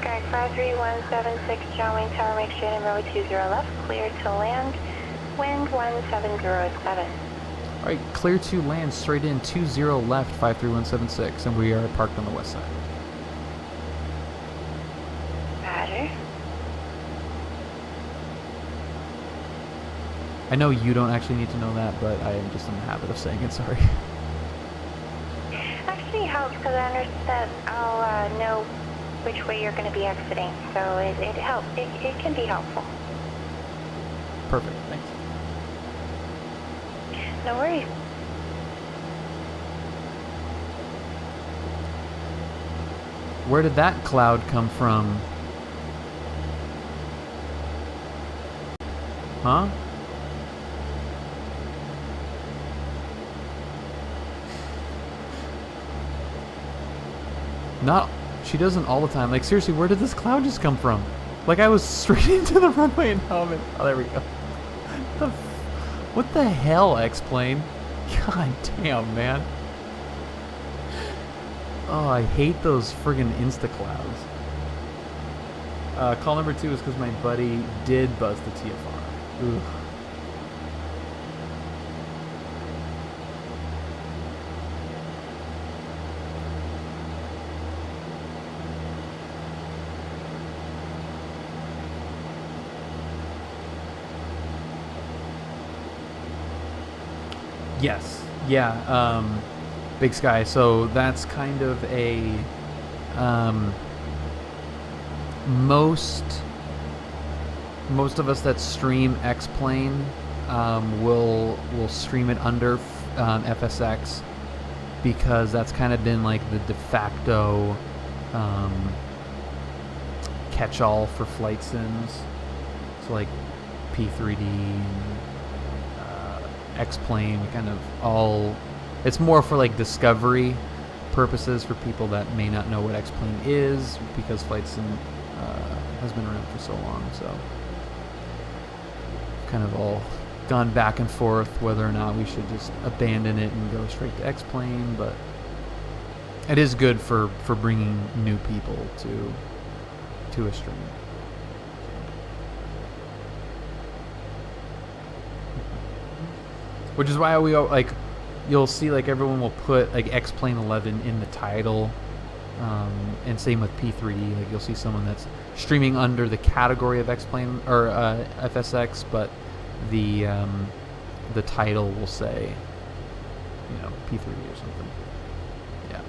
Sky 53176, John Wayne Tower, make straight in runway 20 left, clear to land, wind 1707. Alright, clear to land, straight in 20 left, 53176, and we are parked on the west side. Roger. I know you don't actually need to know that, but I am just in the habit of saying it, sorry. Actually helps because I understand I'll know which way you're going to be exiting, so it helps. It can be helpful. Perfect, thanks. No worries. Where did that cloud come from? Huh? Not, she doesn't all the time. Like, seriously, where did this cloud just come from? Like, I was straight into the runway and now I'm in, oh, there we go. What the hell, X-Plane? God damn, man. Oh, I hate those friggin' insta-clouds. Call number 2 is because my buddy did buzz the TFR. Ooh. Yes. Yeah. Big Sky. So that's kind of a most of us that stream X-Plane will stream it under FSX because that's kind of been like the de facto catch-all for flight sims. So like P3D and X-Plane kind of all, it's more for like discovery purposes for people that may not know what X-Plane is because flight sim has been around for so long. So kind of all gone back and forth whether or not we should just abandon it and go straight to X-Plane, but it is good for bringing new people to a stream. Which is why we like you'll see like everyone will put like X-Plane 11 in the title, and same with P3D. Like you'll see someone that's streaming under the category of X-Plane or FSX, but the title will say, you know, P3D or something. Yeah.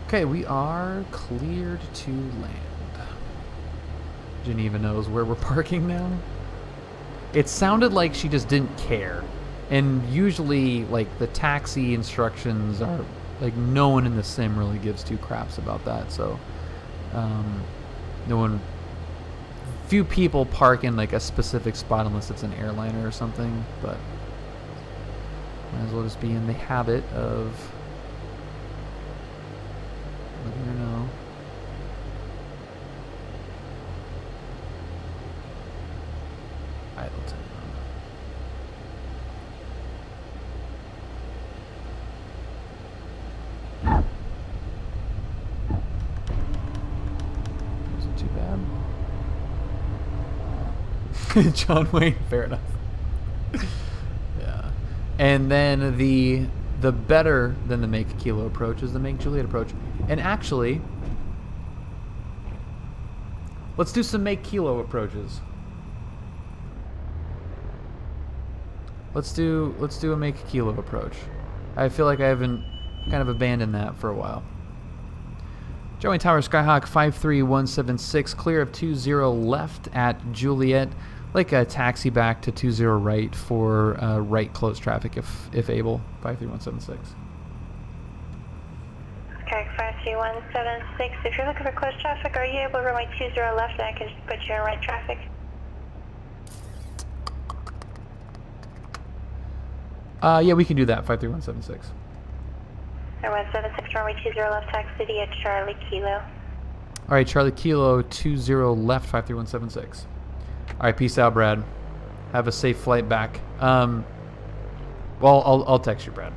Okay, we are cleared to land. Geneva knows where we're parking now. It sounded like she just didn't care. And usually, like, the taxi instructions are, like, no one in the sim really gives two craps about that. So, few people park in, like, a specific spot unless it's an airliner or something. But might as well just be in the habit of letting her know. Idleton. Wasn't too bad. John Wayne, fair enough. Yeah. And then the better than the make Kilo approach is the make Juliet approach. And actually, let's do some make Kilo approaches. Let's do a make Kilo approach. I feel like I haven't kind of abandoned that for a while. Joey Tower Skyhawk 53176, clear of 20 left at Juliet. Like a taxi back to 20 right for right close traffic if able. 53176. Okay, 53176. If you're looking for close traffic, are you able to runway 20 left and I can just put you in right traffic? Yeah, we can do that. 53176. 53176, runway 20 left, taxi city at Charlie Kilo. All right, Charlie Kilo 20 left, 53176. All right, peace out, Brad. Have a safe flight back. Well, I'll text you, Brad.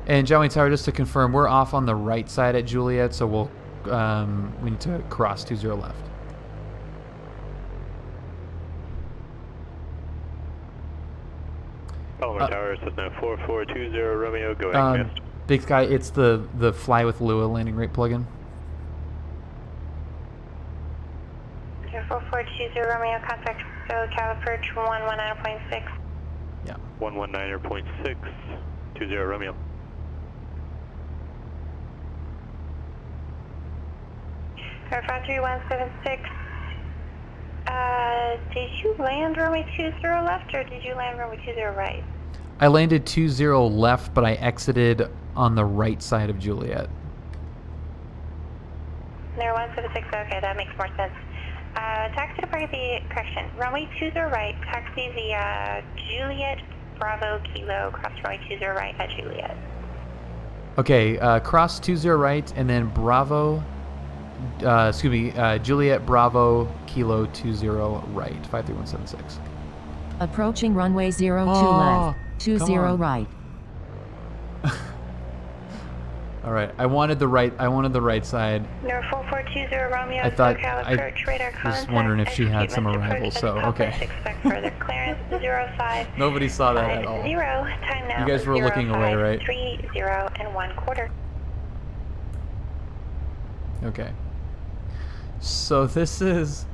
And Joey Tower, just to confirm, we're off on the right side at Juliet, so we need to cross 20 left. Palomar Tower, Cessna 4420 Romeo, going missed. Big Sky, it's the Fly with Lua landing rate plugin. 4420 Romeo, contact go tower approach 119.6. Yeah. 119.6, 20 Romeo. Air 53176. Did you land runway 20 left or did you land runway 20 right? I landed 20 left, but I exited on the right side of Juliet. There 176, okay, that makes more sense. Taxi to the correction. Runway 20 right, taxi via Juliet, Bravo, Kilo, cross runway 20 right at Juliet. Okay, cross 20 right, and then Bravo, Juliet, Bravo, Kilo 20 right, 53176. Approaching runway 02 left, 20 right. All right, I wanted the right side. Number 4420 Romeo, I thought approach, radar was just wondering if she had some arrival, so okay. Expect further clearance 05. Nobody saw that at all. 0, time now. You guys were looking away, right? 30 1/4. Okay. So this is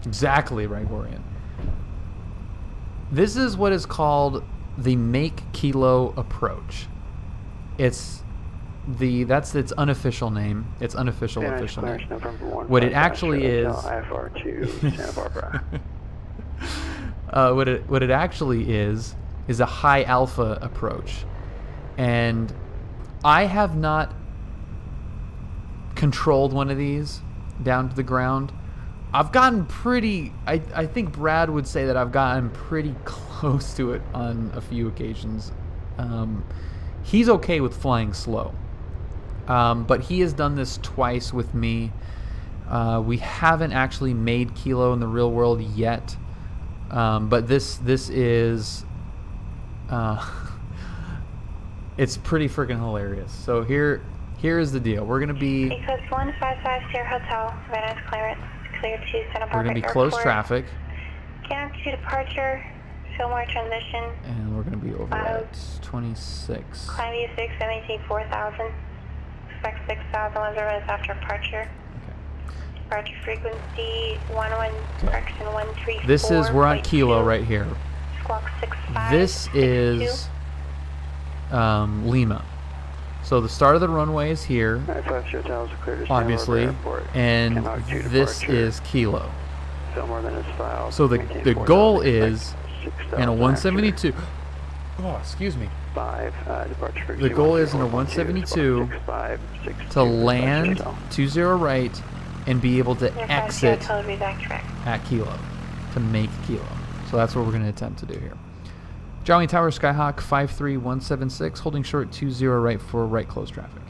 exactly right, Gorian. This is what is called the make Kilo approach. That's its unofficial name. Its unofficial official name. What it actually is. What it actually is a high alpha approach, and I have not controlled one of these down to the ground. I've gotten pretty. I think Brad would say that I've gotten pretty close to it on a few occasions. He's okay with flying slow, but he has done this twice with me. We haven't actually made Kilo in the real world yet, but this is It's pretty freaking hilarious. So here is the deal. We're gonna be Because 155 Sierra Hotel, Vanessa clearance, clear to Santa Barbara we're gonna be Airport. close traffic, Count to departure, Fillmore transition. and we're gonna be over at 26. Climb view 6, MAT 4000. Expect 6,000 was after departure. Departure frequency 11, correction 134. This is we're on Kilo right here. Squawk 65. This is Lima. So the start of the runway is here, obviously, and this is Kilo. So the goal is in a 172. Oh, excuse me. The goal is in a 172 to land 20 right and be able to exit at Kilo to make Kilo. So that's what we're going to attempt to do here. Jolly Tower Skyhawk 53176, holding short 20 right for right close traffic.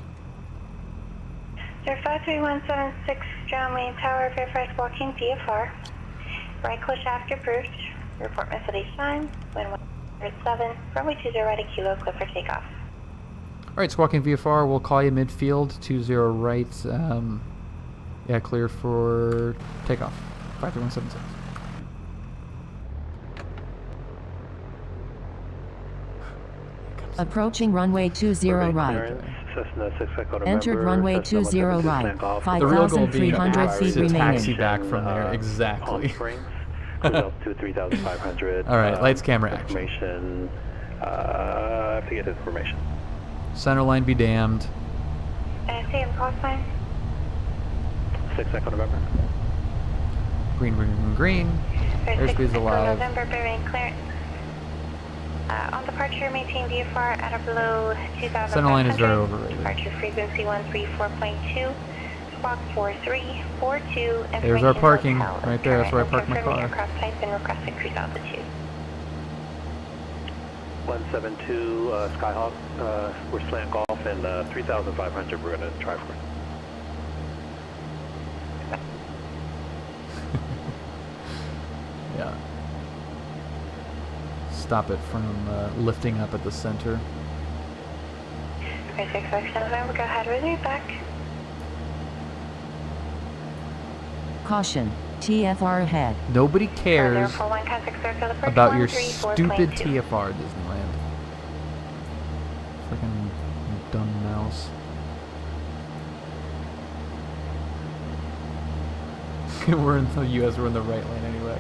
Sir 53176, John Wayne Tower, verified walking VFR. Right close shaft approved. Report message time. Wind 107. Runway 20 right at Kilo, clear for takeoff. Alright, squawking VFR, we'll call you midfield, 20 right. Yeah, clear for takeoff. 53176. Approaching runway 20 right. Entered runway 20 right. 5,300 feet remaining. Taxi back from there, exactly. To 3,500. Alright, lights, camera, action. Information. I have to get information. Center line be damned. Same call sign. 6 Echo November. Green, green, green, green. Airspeed's allowed. November, bearing clearance. On departure, maintain VFR at or below 2,500. Center line is very overrated. Departure frequency 134.2. Squawk 4342. There's our parking right there. That's where I parked my car. Aircraft type and requested cruise altitude. 172 Skyhawk. We're slant golf and 3,500. We're going to try for it. Yeah. Stop it from lifting up at the center. Okay, 6 November, go ahead with your back. Caution, TFR ahead. Nobody cares about your stupid TFR, Disneyland. Freaking dumb mouse. We're in the US, we're in the right lane anyway.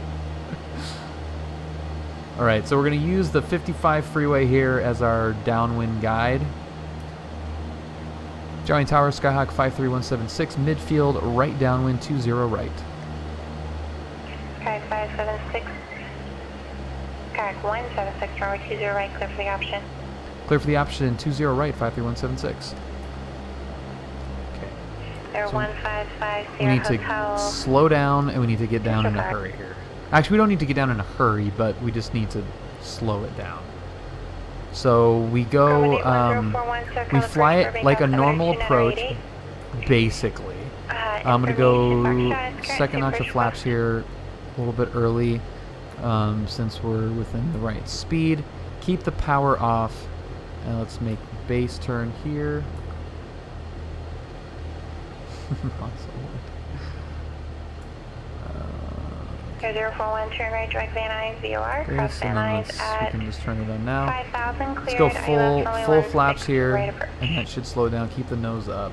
Alright, so we're going to use the 55 freeway here as our downwind guide. Giant Tower, Skyhawk 53176, midfield, right downwind, 20 right. Sky 576. Sky 176, runway 20 right, clear for the option. Clear for the option, 20 right, 53176. There So 155 we Sierra need to Hotel. slow down and we need to get down in a hurry here. Actually, we don't need to get down in a hurry, but we just need to slow it down. So we go, we fly it like a normal approach, basically. I'm going to go second notch of flaps here a little bit early, since we're within the right speed. Keep the power off, and let's make base turn here. Okay, 041, turn right, direct Van Nuys, VOR, cross Van Nuys We can just turn it on now. 5,000, Let's go cleared, full flaps here, and that should slow down. Keep the nose up.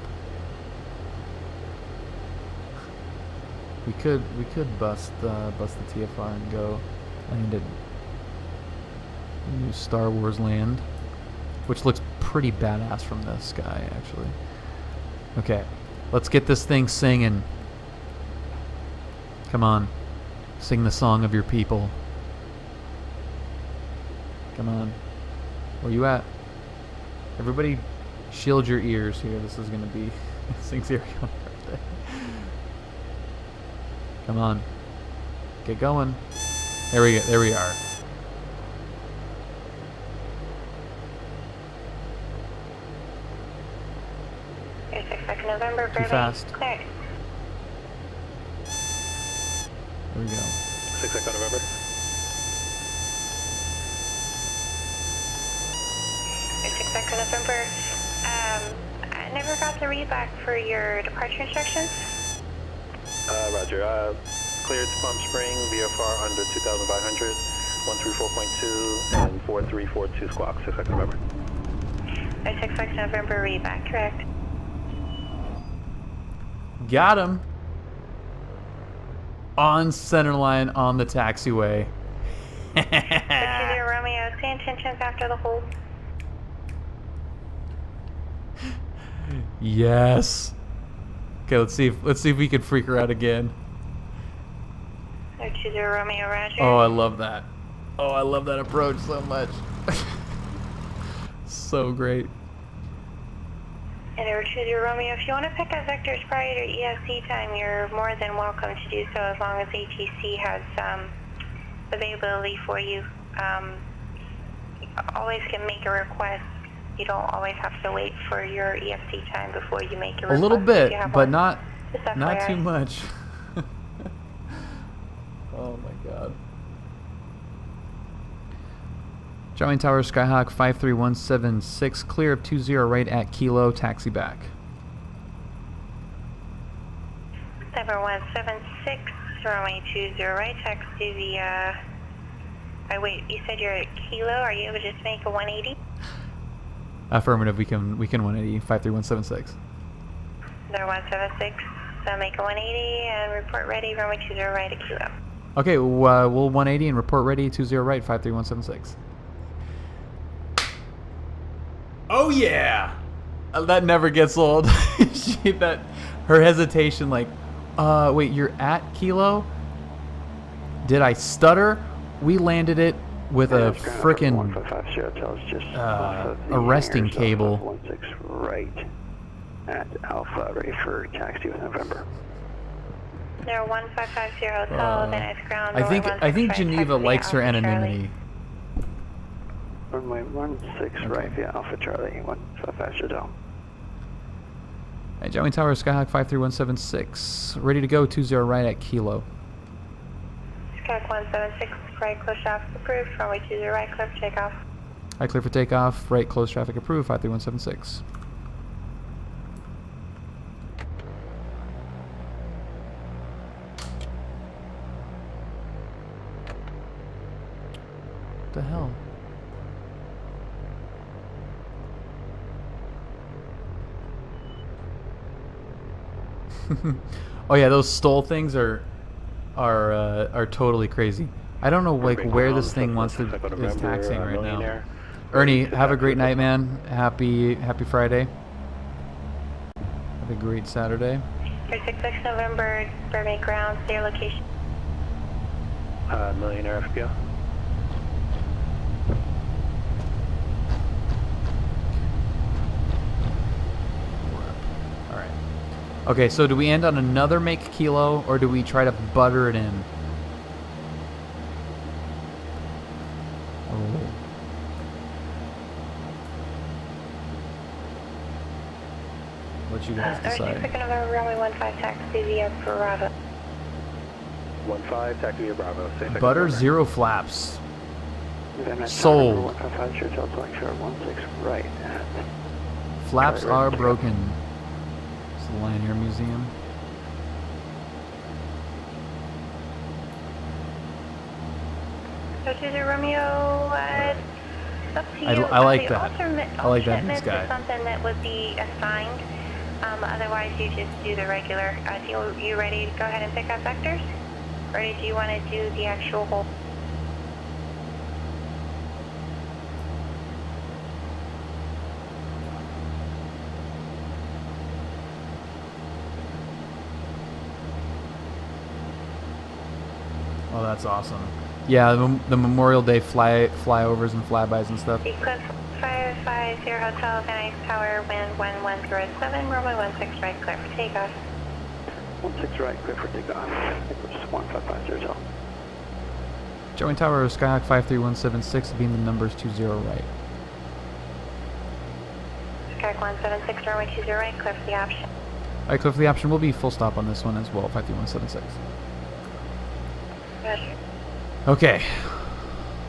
We could bust the TFR and go into New Star Wars land, which looks pretty badass from the sky, actually. Okay, let's get this thing singing. Come on. Sing the song of your people. Come on. Where you at? Everybody shield your ears here. This is going to be Sing Siri on birthday. Come on. Get going. There we are. November, too fast. Cleared. There we go. 6 Echo November. Quebec November. I never got the read back for your departure instructions. Roger. Cleared to Palm Spring, VFR under 2,500, 134.2, and 4342 squawk, 6 November. 6 November read back, correct? Got him. On center line on the taxiway. 20 Romeo, say intentions after the hold. Yes. Okay, let's see if we can freak her out again. 20 Romeo, roger. Oh, I love that. Oh, I love that approach so much. So great. And over 20 Romeo, if you want to pick up vectors prior to ESC time, you're more than welcome to do so as long as ATC has availability for you. You always can make a request. You don't always have to wait for your ESC time before you make your request. A little bit, but one. not FYI. too much. Oh my god. Charlie Tower, Skyhawk 53176, clear of 20 right at Kilo, taxi back. 7176, runway 20 right, taxi the, wait, you said you're at Kilo, are you able to just make a 180? Affirmative, we can 180, 53176. 176, so make a 180 and report ready, runway 20 right at Kilo. Okay, we'll 180 and report ready, 20 right, 53176. Oh yeah! That never gets old. Her hesitation, like, wait, you're at Kilo? Did I stutter? We landed it with a frickin' arresting cable. 16 right at Alpha, ready for taxi with November. 1550 hotel, then it's ground. I think Geneva likes her anonymity. Runway 16 right via Alpha Charlie, 155 hotel. Hey, Joey Tower, Skyhawk 53176, ready to go, 20 right at Kilo. Skyhawk 176, right, close traffic approved, runway 20 right, clear for takeoff. Right, clear for takeoff, right, close traffic approved, 53176. What the hell? Oh yeah, those stole things are totally crazy. I don't know like where this thing wants to is taxiing right now. Ernie, have a great night, man. Happy Friday. Have a great Saturday. 36 November, Burbank ground, their location. Millionaire FPO. All right. Okay, so do we end on another make Kilo, or do we try to butter it in? Oh. What you guys decide? 36 November, runway 15, taxi via Bravo. 15, taxi via Bravo. Butter, zero flaps. Sold. 155 16 right. Flaps are broken. It's the Lanier Museum. So to the Romeo, it's up to you. I like the that. I like that this guy. Is something that would be assigned. Otherwise, you just do the regular. You ready to go ahead and pick up vectors? Or do you want to do the actual whole? Oh, that's awesome. Yeah, the Memorial Day flyovers and flybys and stuff. Eclipse 550 Hotel, Van Nuys Tower, wind 1107, runway 16 right, clear for takeoff. 16 right, clear for takeoff. Eclipse 1550 Hotel. Joey Tower, Skyhawk 53176, beam the numbers 20 right. Skyhawk 176, runway 20 right, clear for the option. Alright, clear for the option. We'll be full stop on this one as well, 53176. Roger. Okay,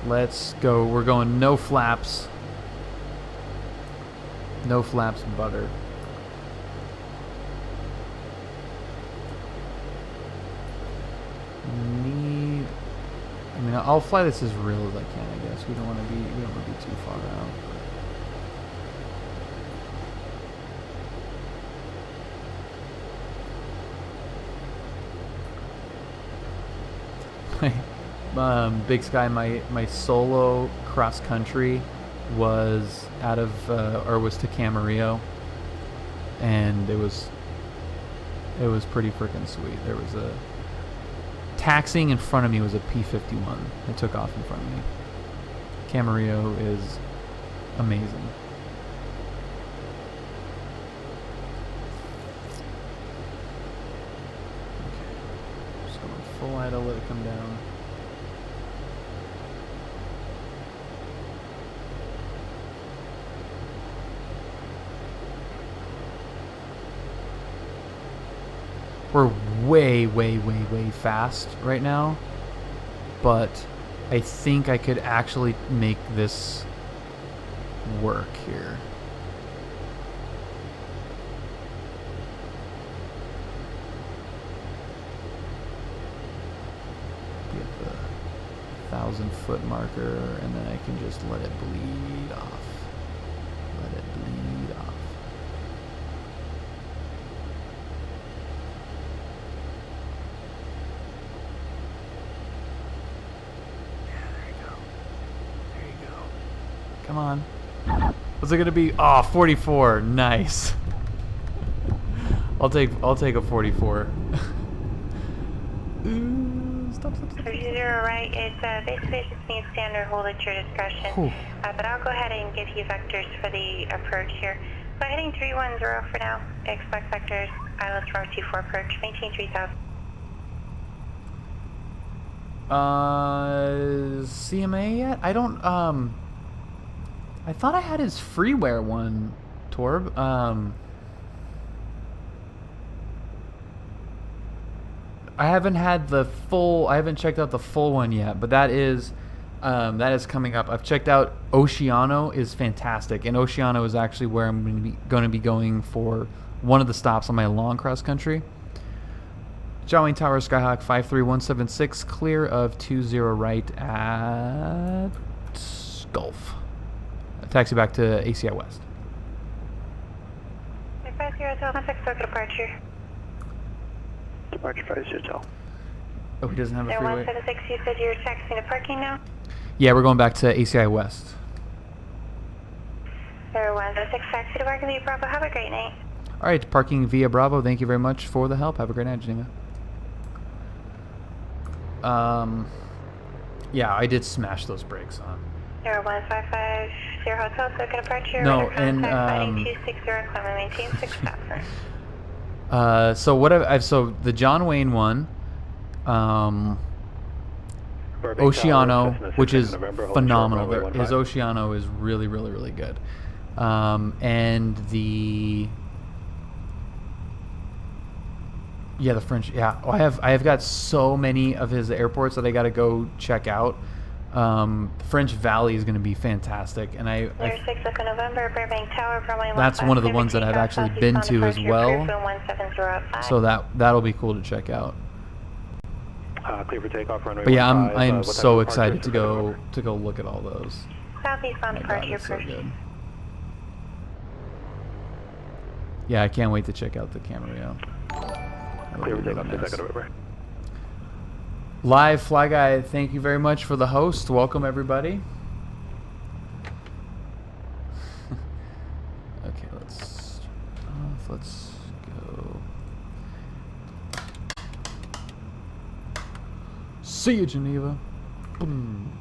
let's go. We're going no flaps. No flaps, butter. I mean, I'll fly this as real as I can, I guess. We don't want to be too far out. Big Sky, my solo cross country was out of was to Camarillo, and it was pretty freaking sweet. There was a taxiing in front of me was a P-51 that took off in front of me. Camarillo is amazing. Okay, just going full idle, let it come down. We're way, way, way, way fast right now, but I think I could actually make this work here. Get the 1,000-foot marker, and then I can just let it bleed off. Let it bleed off. Come on. What's it gonna be? Oh, 44. Nice. I'll take a 44. Stop. 30 right. It's basically just needs standard hold at your discretion. But I'll go ahead and give you vectors for the approach here. So heading 310 for now. Expect vectors. ILS 424 approach. Maintain 3000. CMA yet? I don't I thought I had his freeware one, Torb. I haven't had the full. I haven't checked out the full one yet, but that is coming up. I've checked out Oceano is fantastic, and Oceano is actually where I'm going to be going for one of the stops on my long cross country. John Wayne Tower, Skyhawk 53176, clear of 20 right at Gulf. Taxi back to ACI West. 50 Hotel, departure. Departure 50 Hotel. Oh, he doesn't have a freeway. 176, you said you're taxiing to parking now? Yeah, we're going back to ACI West. 176, taxi to parking via Bravo. Have a great night. All right, parking via Bravo. Thank you very much for the help. Have a great night, Geneva. Yeah, I did smash those brakes, huh? 01550 Hotel, token departure. No, and 260, climb maintain 6000. so what so the John Wayne one, Oceano, which is phenomenal. His Oceano is really, really, really good. And the French. Yeah, I have got so many of his airports that I got to go check out. French Valley is going to be fantastic, and that's one of the ones that I've actually been to as well. So that'll be cool to check out. Clear for takeoff, runway. But yeah, I'm so excited to go look at all those. Southeastbound departure, so good. Yeah, I can't wait to check out the Camarillo. Clear for takeoff, take over. Live Fly Guy, thank you very much for the host. Welcome everybody. Okay, let's go. See you, Geneva. Boom.